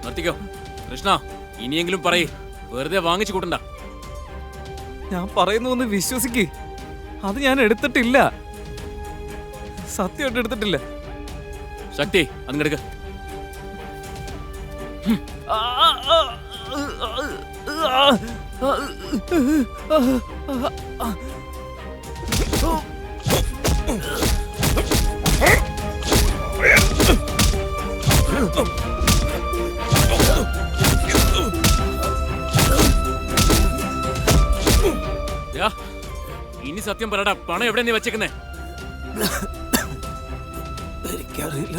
[SPEAKER 8] നിർത്തിക്കോ കൃഷ്ണ, ഇനിയെങ്കിലും പറയ്, വെറുതെ വാങ്ങിച്ചു കൂട്ടണ്ട.
[SPEAKER 1] ഞാൻ പറയുന്നു ഒന്ന് വിശ്വസിക്ക്. അത് ഞാൻ എടുത്തിട്ടില്ല, സത്യമായിട്ട് എടുത്തിട്ടില്ല.
[SPEAKER 8] ശക്തി, അങ്ങെടുക്ക. ഇനി സത്യം പറയടാ, പണം എവിടെ നീ വെച്ചേക്കുന്നേ?
[SPEAKER 1] എനിക്കറിയില്ല,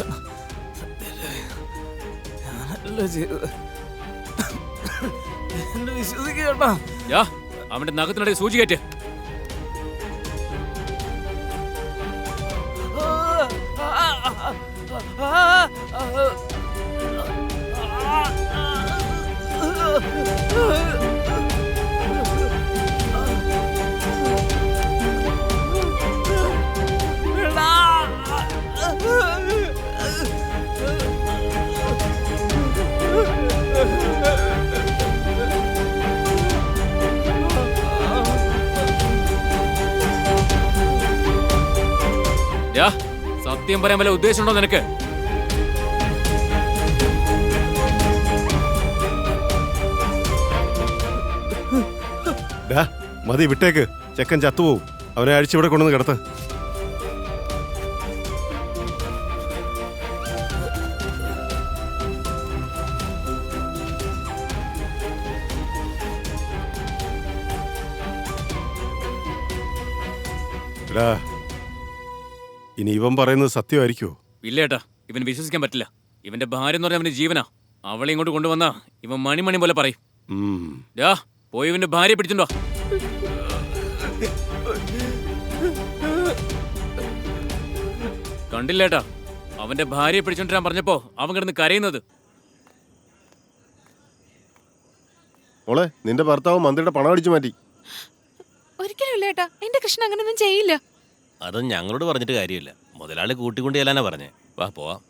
[SPEAKER 1] ഞാനല്ല ചെയ്തത്. എന്നെ വിശ്വസിക്കട്ടാ.
[SPEAKER 8] അവന്റെ നഖത്തിനിടയിൽ സൂചി കയറ്റ്. സത്യം പറയാൻ വല്ല ഉദ്ദേശമുണ്ടോ നിനക്ക്?
[SPEAKER 7] മതി, വിട്ടേക്ക്. ചെക്കൻ ചത്തുപോകും. അവനെ അഴിച്ചിവിടെ കൊണ്ടുവന്ന് കിടത്ത്. ഇനി ഇവൻ പറയുന്നത് സത്യമായിരിക്കുമോ?
[SPEAKER 8] ഇല്ലേട്ടാ, ഇവൻ വിശ്വസിക്കാൻ പറ്റില്ല. ഇവന്റെ ഭാര്യ എന്ന് പറഞ്ഞാൽ അവന്റെ ജീവനാ. അവളെ ഇങ്ങോട്ട് കൊണ്ടുവന്നാ ഇവൻ മണി പോലെ പറയും. പോയി ഇവന്റെ ഭാര്യയെ പിടിച്ചിട്ടുണ്ടോ? കണ്ടില്ലേട്ടാ, അവന്റെ ഭാര്യയെ പിടിച്ചോണ്ടിരാൻ പറഞ്ഞപ്പോ അവൻ കിടന്ന് കരയുന്നത്.
[SPEAKER 3] മോളെ, നിന്റെ ഭർത്താവ് മന്ത്രിയുടെ പണം അടിച്ചു മാറ്റി.
[SPEAKER 4] ഒരിക്കലും ഇല്ല ഏട്ടാ, എന്റെ കൃഷ്ണ അങ്ങനെയൊന്നും ചെയ്യില്ല.
[SPEAKER 13] അതും ഞങ്ങളോട് പറഞ്ഞിട്ട് കാര്യമില്ല. മുതലാളി കൂട്ടിക്കൊണ്ട് ചെല്ലാനാ പറഞ്ഞേ. വാ പോവാം.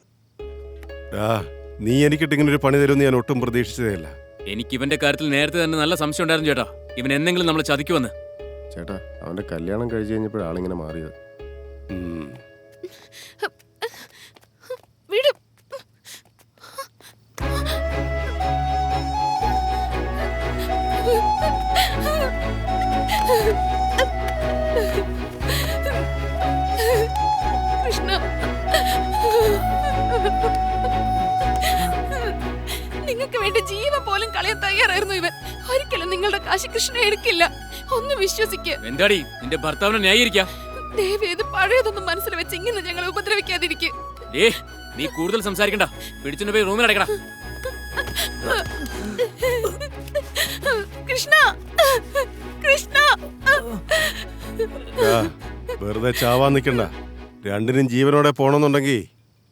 [SPEAKER 7] നീ എനിക്കിട്ട് ഇങ്ങനെ ഒരു പണി തരുമെന്ന് ഞാൻ ഒട്ടും പ്രതീക്ഷിച്ചതേയല്ല.
[SPEAKER 8] എനിക്ക് ഇവന്റെ കാര്യത്തിൽ നേരത്തെ തന്നെ നല്ല സംശയം ഉണ്ടായിരുന്നു ചേട്ടാ. ഇവൻ എന്തെങ്കിലും നമ്മളെ ചതിക്കുവന്ന്.
[SPEAKER 3] ചേട്ടാ, അവന്റെ കല്യാണം കഴിച്ചു കഴിഞ്ഞപ്പോഴാളിങ്ങനെ മാറിയത്.
[SPEAKER 4] കൃഷ്ണ, നിങ്ങൾക്ക് വേണ്ടി ജീവൻ പോലും കളയാൻ തയ്യാറായിരുന്നു ഇവൻ. ഒരിക്കലും നിങ്ങളുടെ കാശി കൃഷ്ണ എടുക്കില്ല. ഒന്ന് വിശ്വസിക്ക്.
[SPEAKER 8] എന്താടി നിന്റെ ഭർത്താവിനെ ന്യായീകരിക്കാം?
[SPEAKER 4] ദയവേത് പഴയതൊന്നും മനസ്സിൽ വെച്ച് ഇങ്ങനെ ഞങ്ങളെ ഉപദ്രവിക്കാതിരിക്കും.
[SPEAKER 8] ഏ നീ കൂടുതൽ സംസാരിക്കണ്ട, പിടിച്ചു പോയി റൂമിൽ അടക്കടാ.
[SPEAKER 4] കൃഷ്ണ, കൃഷ്ണ.
[SPEAKER 7] വെറുതെ ചാവാൻ നിൽക്കണ്ട. രണ്ടിനും ജീവനോടെ പോണമെന്നുണ്ടെങ്കിൽ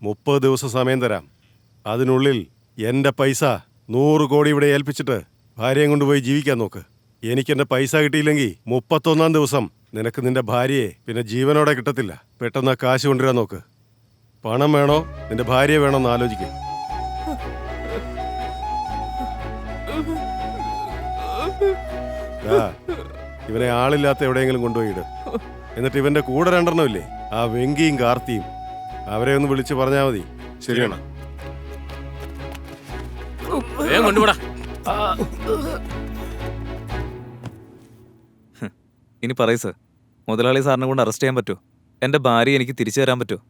[SPEAKER 7] 30 ദിവസം സമയം തരാം. അതിനുള്ളിൽ എന്റെ പൈസ 100 കോടി ഇവിടെ ഏൽപ്പിച്ചിട്ട് ഭാര്യയും കൊണ്ടുപോയി ജീവിക്കാൻ നോക്ക്. എനിക്കെന്റെ പൈസ കിട്ടിയില്ലെങ്കിൽ 31-ാം ദിവസം നിനക്ക് നിന്റെ ഭാര്യയെ പിന്നെ ജീവനോടെ കിട്ടത്തില്ല. പെട്ടെന്ന് കാശ് കൊണ്ടുവരാൻ നോക്ക്. പണം വേണോ നിന്റെ ഭാര്യയെ വേണോ എന്ന് ആലോചിക്കുക. ഇവനെ ആളില്ലാത്ത എവിടെയെങ്കിലും കൊണ്ടുപോയിട്. എന്നിട്ട് ഇവന്റെ കൂടെ 2 എണ്ണം ഇല്ലേ, ആ വെങ്കിയും കാർത്തിയും, അവരെ ഒന്ന് വിളിച്ച് പറഞ്ഞാൽ മതി. ശരിയാണ്.
[SPEAKER 8] കൊണ്ടുപോടാ.
[SPEAKER 1] ഇനി പറയൂ സർ, മുതലാളി സാറിനെ കൊണ്ട് അറസ്റ്റ് ചെയ്യാൻ പറ്റുമോ? എൻ്റെ ഭാര്യ എനിക്ക് തിരിച്ചു തരാൻ പറ്റുമോ?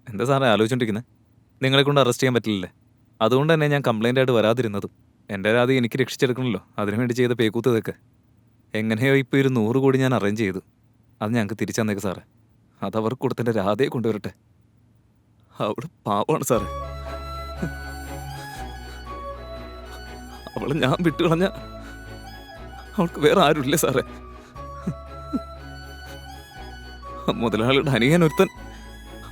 [SPEAKER 1] എന്താ സാറേ ആലോചിച്ചോണ്ടിരിക്കുന്നത്? നിങ്ങളെ കൊണ്ട് അറസ്റ്റ് ചെയ്യാൻ പറ്റില്ലല്ലേ? അതുകൊണ്ട് തന്നെ ഞാൻ കംപ്ലൈൻ്റ് ആയിട്ട് വരാതിരുന്നതും. എൻ്റെ രാതി എനിക്ക് രക്ഷിച്ചെടുക്കണമല്ലോ, അതിനുവേണ്ടി ചെയ്ത പേക്കൂത്ത് ഇതൊക്കെ. എങ്ങനെയോ ഇപ്പോൾ 100 കോടി ഞാൻ അറേഞ്ച് ചെയ്തു. അത് ഞങ്ങൾക്ക് തിരിച്ചു തന്നേക്ക് സാറേ. അതവർക്ക് കൊടുത്തെൻ്റെ രാധയെ കൊണ്ടുവരട്ടെ. അവിടെ പാവമാണ് സാറേ. അവളെ ഞാൻ വിട്ടുകളഞ്ഞ അവൾക്ക് വേറെ ആരുമില്ല സാറേ. മുതലാളിയുടെ അനിയൻ ഒരുത്തൻ,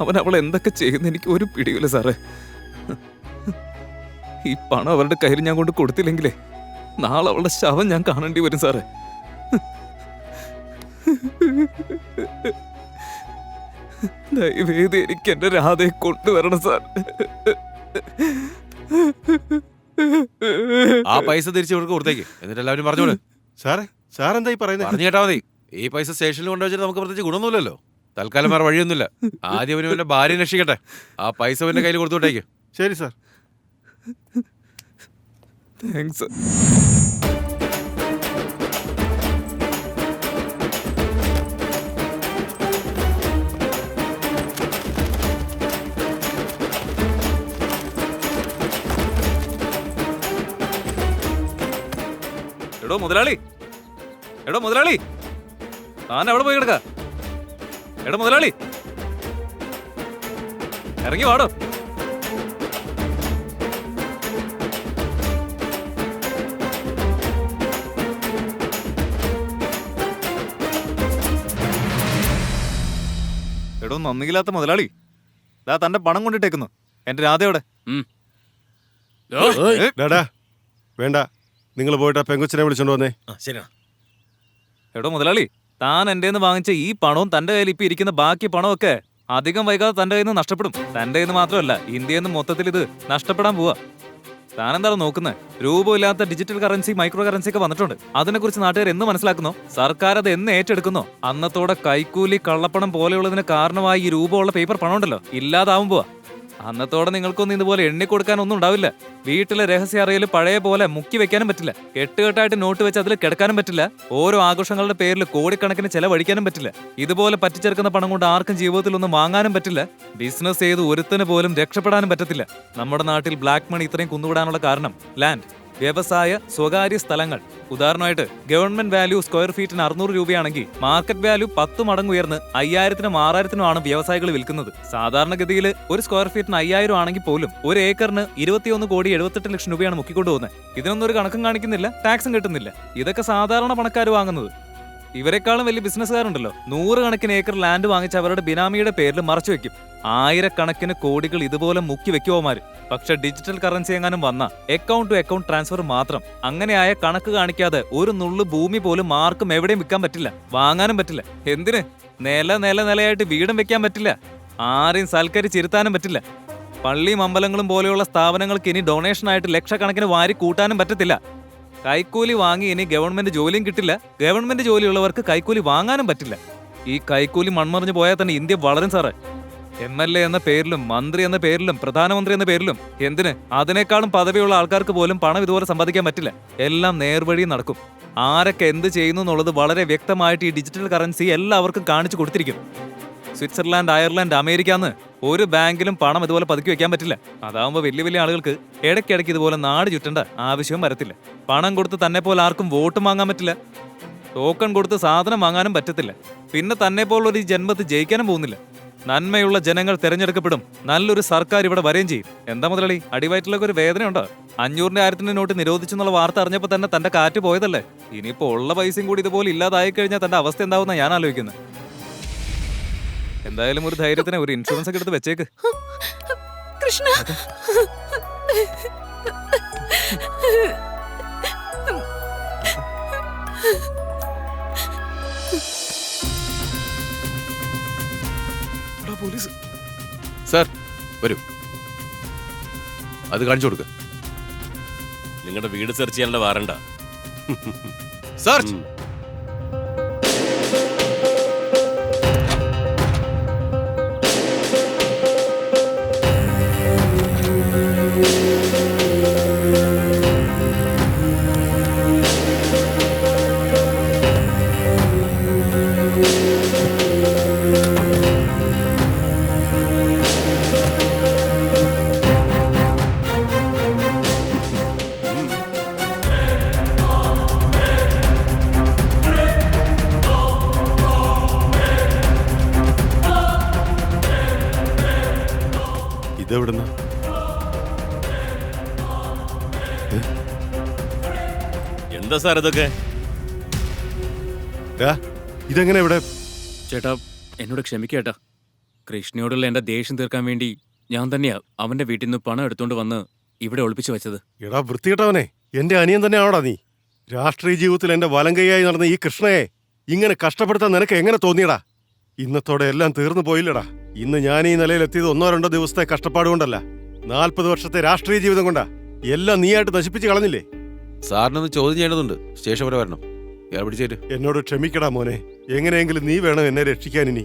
[SPEAKER 1] അവൻ അവൾ എന്തൊക്കെ ചെയ്യുന്ന എനിക്ക് ഒരു പിടിയില്ല സാറേ. ഈ പണം അവരുടെ കയ്യിൽ ഞാൻ കൊണ്ട് കൊടുത്തില്ലെങ്കിലേ നാളെ അവളുടെ ശവം ഞാൻ കാണേണ്ടി വരും സാറേ. ദയവേത് എനിക്ക് എന്റെ രാധയെ കൊണ്ടുവരണം സാർ.
[SPEAKER 5] ആ പൈസ തിരിച്ചു ഇവർക്ക് കൊടുത്തേക്ക്. എന്നിട്ട് എല്ലാവരും പറഞ്ഞോളൂ.
[SPEAKER 7] സാറെന്താ ഈ പറയുന്നത്?
[SPEAKER 5] പറഞ്ഞു കേട്ടാ മതി. ഈ പൈസ സ്റ്റേഷനിൽ കൊണ്ടുവച്ചിട്ട് നമുക്ക് പ്രത്യേകിച്ച് ഗുണമൊന്നുമില്ലല്ലോ. തൽക്കാലം വേറെ വഴിയൊന്നുമില്ല. ആദ്യം അവന് ഭാര്യയെ രക്ഷിക്കട്ടെ. ആ പൈസ അവന്റെ കയ്യിൽ കൊടുത്തുവിട്ടേക്ക്.
[SPEAKER 7] ശരി സാർ.
[SPEAKER 1] താങ്ക്സ്. എടോ മുതലാളി, എടോ മുതലാളി, താൻ എവിടെ പോയി കിടക്ക? എടോ മുതലാളി, ഇറങ്ങി വാടോ. എടോ നന്ദിയില്ലാത്ത മുതലാളി, ദാ തന്റെ പണം കൊണ്ടിട്ടേക്കുന്നു. എന്റെ രാധയോടെ.
[SPEAKER 7] വേണ്ട, നിങ്ങൾ പോയിട്ട് ആ പെങ്കൊച്ചിനെ വിളിച്ചോണ്ട് വന്നേ.
[SPEAKER 15] ശരി.
[SPEAKER 1] എടോ മുതലാളി, താൻ എൻ്റെ വാങ്ങിച്ച ഈ പണവും തന്റെ കയ്യിൽ ഇപ്പൊ ഇരിക്കുന്ന ബാക്കി പണമൊക്കെ അധികം വൈകാതെ തന്റെ കയ്യിൽ നിന്ന് നഷ്ടപ്പെടും. തന്റെ കയ്യിൽ നിന്ന് മാത്രമല്ല, ഇന്ത്യയിൽ നിന്ന് മൊത്തത്തിൽ ഇത് നഷ്ടപ്പെടാൻ പോവാ. താനെന്താണ് നോക്കുന്നത്? രൂപമില്ലാത്ത ഡിജിറ്റൽ കറൻസി, മൈക്രോ കറൻസി ഒക്കെ വന്നിട്ടുണ്ട്. അതിനെക്കുറിച്ച് നാട്ടുകാർ എന്ന് മനസ്സിലാക്കുന്നോ, സർക്കാർ അത് എന്ന് ഏറ്റെടുക്കുന്നോ, അന്നത്തോടെ കൈക്കൂലി, കള്ളപ്പണം പോലെയുള്ളതിന് കാരണമായി ഈ രൂപമുള്ള പേപ്പർ പണം ഉണ്ടല്ലോ ഇല്ലാതാവുമ്പോ അന്നത്തോടെ നിങ്ങൾക്കൊന്നും ഇതുപോലെ എണ്ണിക്കൊടുക്കാനൊന്നും ഉണ്ടാവില്ല. വീട്ടിലെ രഹസ്യ അറിയൽ പഴയ പോലെ മുക്കി വെക്കാനും പറ്റില്ല. കെട്ടുകെട്ടായിട്ട് നോട്ട് വെച്ച് അതിൽ കിടക്കാനും പറ്റില്ല. ഓരോ ആഘോഷങ്ങളുടെ പേരിൽ കോടിക്കണക്കിന് ചെലവഴിക്കാനും പറ്റില്ല. ഇതുപോലെ പറ്റിച്ചേർക്കുന്ന പണം കൊണ്ട് ആർക്കും ജീവിതത്തിലൊന്നും വാങ്ങാനും പറ്റില്ല. ബിസിനസ് ചെയ്ത് ഒരുത്തിന് പോലും രക്ഷപ്പെടാനും പറ്റത്തില്ല. നമ്മുടെ നാട്ടിൽ ബ്ലാക്ക് മണി ഇത്രയും കുന്നുകൂടാനുള്ള കാരണം ലാൻഡ്, വ്യവസായ, സ്വകാര്യ സ്ഥലങ്ങൾ. ഉദാഹരണമായിട്ട് ഗവൺമെന്റ് വാല്യൂ സ്ക്വയർ ഫീറ്റിന് 600 രൂപയാണെങ്കിൽ മാർക്കറ്റ് വാല്യൂ 10 മടങ്ങ് ഉയർന്ന് 5000-നും 6000-നും ആണ് വ്യവസായികൾ വിൽക്കുന്നത്. സാധാരണഗതിയിൽ ഒരു സ്ക്വയർ ഫീറ്റിന് 5000 ആണെങ്കിൽ പോലും ഒരു ഏക്കറിന് 21,78,00,000 രൂപയാണ് മുക്കിക്കൊണ്ടുപോകുന്നത്. ഇതിനൊന്നും ഒരു കണക്കും കാണിക്കുന്നില്ല, ടാക്സും കിട്ടുന്നില്ല. ഇതൊക്കെ സാധാരണ പണക്കാർ വാങ്ങുന്നത്. ഇവരെക്കാളും വലിയ ബിസിനസ്സുകാരുണ്ടല്ലോ, 100 കണക്കിന് ഏക്കർ ലാൻഡ് വാങ്ങിച്ച് അവരുടെ ബിനാമിയുടെ പേരിൽ മറച്ചു വെക്കും. 1000-കണക്കിന് കോടികൾ ഇതുപോലെ മുക്കി വെക്കുവോമാര്. പക്ഷെ ഡിജിറ്റൽ കറൻസി എങ്ങാനും വന്ന അക്കൗണ്ട് ടു അക്കൗണ്ട് ട്രാൻസ്ഫർ മാത്രം. അങ്ങനെയായ കണക്ക് കാണിക്കാതെ ഒരു നുള്ളു ഭൂമി പോലും ആർക്കും എവിടെയും വിൽക്കാൻ പറ്റില്ല, വാങ്ങാനും പറ്റില്ല. എന്തിന്? നിലയായിട്ട് വീടും വെക്കാൻ പറ്റില്ല, ആരെയും സൽക്കരിച്ചിരുത്താനും പറ്റില്ല. പള്ളിയും അമ്പലങ്ങളും പോലെയുള്ള സ്ഥാപനങ്ങൾക്ക് ഇനി ഡൊണേഷനായിട്ട് ലക്ഷക്കണക്കിന് വാരി കൂട്ടാനും പറ്റത്തില്ല. കൈക്കൂലി വാങ്ങി ഇനി ഗവൺമെന്റ് ജോലിയും കിട്ടില്ല. ഗവൺമെന്റ് ജോലിയുള്ളവർക്ക് കൈക്കൂലി വാങ്ങാനും പറ്റില്ല. ഈ കൈക്കൂലി മൺമറിഞ്ഞു പോയാൽ തന്നെ ഇന്ത്യ വളരും സാറേ. MLA എന്ന പേരിലും മന്ത്രി എന്ന പേരിലും പ്രധാനമന്ത്രി എന്ന പേരിലും എന്തിന് അതിനേക്കാളും പദവിയുള്ള ആൾക്കാർക്ക് പോലും പണം ഇതുപോലെ സമ്പാദിക്കാൻ പറ്റില്ല. എല്ലാം നേർവഴി നടക്കും. ആരൊക്കെ എന്ത് ചെയ്യുന്നു എന്നുള്ളത് വളരെ വ്യക്തമായിട്ട് ഈ ഡിജിറ്റൽ കറൻസി എല്ലാവർക്കും കാണിച്ചു കൊടുത്തിരിക്കും. സ്വിറ്റ്സർലാൻഡ്, അയർലൻഡ്, അമേരിക്ക എന്ന് ഒരു ബാങ്കിലും പണം ഇതുപോലെ പതുക്കി വെക്കാൻ പറ്റില്ല. അതാവുമ്പോൾ വലിയ വലിയ ആളുകൾക്ക് ഇടയ്ക്കിടയ്ക്ക് ഇതുപോലെ നാട് ചുറ്റേണ്ട ആവശ്യവും വരത്തില്ല. പണം കൊടുത്ത് തന്നെ പോലെ ആർക്കും വോട്ടും വാങ്ങാൻ പറ്റില്ല. ടോക്കൺ കൊടുത്ത് സാധനം വാങ്ങാനും പറ്റത്തില്ല. പിന്നെ തന്നെ പോലുള്ളൊരു ഈ ജന്മത്ത് ജയിക്കാനും പോകുന്നില്ല. നന്മയുള്ള ജനങ്ങൾ തെരഞ്ഞെടുക്കപ്പെടും. നല്ലൊരു സർക്കാർ ഇവിടെ വരെയും ചെയ്യും. എന്താ മുതലാളി, അടിവയറ്റിലൊക്കെ ഒരു വേദനയുണ്ടോ? 500-ന്റെ 1000-ന്റെ നോട്ട് നിരോധിച്ചെന്നുള്ള വാർത്ത അറിഞ്ഞപ്പോൾ തന്നെ തന്റെ കാറ്റ് പോയതല്ലേ. ഇനിയിപ്പോ ഉള്ള പൈസയും കൂടി ഇതുപോലെ ഇല്ലാതായി കഴിഞ്ഞാൽ തന്റെ അവസ്ഥ എന്താവുന്ന ഞാൻ ആലോചിക്കുന്നത്. എന്തായാലും ഒരു ധൈര്യത്തിന് ഒരു ഇൻഷുറൻസ് ഒക്കെ എടുത്ത് വെച്ചേക്ക്.
[SPEAKER 10] കൃഷ്ണ
[SPEAKER 5] പോലീസ് സാർ വരൂ, അത് കാണിച്ചു കൊടുക്ക.
[SPEAKER 13] നിങ്ങളുടെ വീട് സെർച്ച് ചെയ്യാനുള്ള വാറണ്ട.
[SPEAKER 5] സെർച്ച്.
[SPEAKER 7] ഇതെവിടുന്ന?
[SPEAKER 13] എന്താ സാർ ഇതൊക്കെ?
[SPEAKER 7] ഇതെങ്ങനെ ഇവിടെ?
[SPEAKER 8] ചേട്ടാ എന്നോട് ക്ഷമിക്കേട്ടാ. കൃഷ്ണയോടുള്ള എന്റെ ദേഷ്യം തീർക്കാൻ വേണ്ടി ഞാൻ തന്നെയാ അവന്റെ വീട്ടിൽ നിന്ന് പണം എടുത്തോണ്ട് വന്ന് ഇവിടെ ഒളിപ്പിച്ചു വെച്ചത്.
[SPEAKER 7] എടാ വൃത്തികെട്ടവനെ, എന്റെ അനിയൻ തന്നെ ആണോടാ നീ? രാഷ്ട്രീയ ജീവിതത്തിൽ എന്റെ വലങ്കയായി നടന്ന ഈ കൃഷ്ണയെ ഇങ്ങനെ കഷ്ടപ്പെടുത്താൻ നിനക്ക് എങ്ങനെ തോന്നിയടാ? ഇന്നത്തോടെ എല്ലാം തീർന്നു പോയില്ലടാ. ഇന്ന് ഞാൻ ഈ നിലയിലെത്തിയത് 1-2 ദിവസത്തെ കഷ്ടപ്പാട് കൊണ്ടല്ല, 40 വർഷത്തെ രാഷ്ട്രീയ ജീവിതം കൊണ്ടാ. എല്ലാം നീയായിട്ട് നശിപ്പിച്ച് കളഞ്ഞില്ലേ?
[SPEAKER 5] സാറിനൊന്ന് ചോദ്യം ചെയ്യേണ്ടതുണ്ട്. സ്റ്റേഷൻ വരെ വരണം. ഇയാൾ പിടിച്ചേര്.
[SPEAKER 7] എന്നോട് ക്ഷമിക്കടാ മോനെ. എങ്ങനെയെങ്കിലും നീ വേണം എന്നെ രക്ഷിക്കാൻ. ഇനി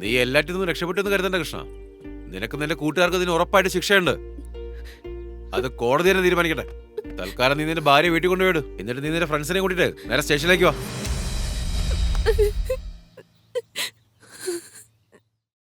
[SPEAKER 5] നീ എല്ലാറ്റിൽ നിന്നും രക്ഷപ്പെട്ടെന്ന് കരുതണ്ട കൃഷ്ണ. നിനക്ക് നിന്റെ കൂട്ടുകാർക്ക് ഇതിന് ഉറപ്പായിട്ട് ശിക്ഷയുണ്ട്. അത് കോടതി തന്നെ തീരുമാനിക്കട്ടെ. തൽക്കാലം നീ നിന്റെ ഭാര്യ വീട്ടിൽ കൊണ്ടുപോയിട്. എന്നിട്ട് നീ നിന്റെ ഫ്രണ്ട്സിനെ കൂട്ടിയിട്ട് നേരെ സ്റ്റേഷനിലേക്ക് വാ.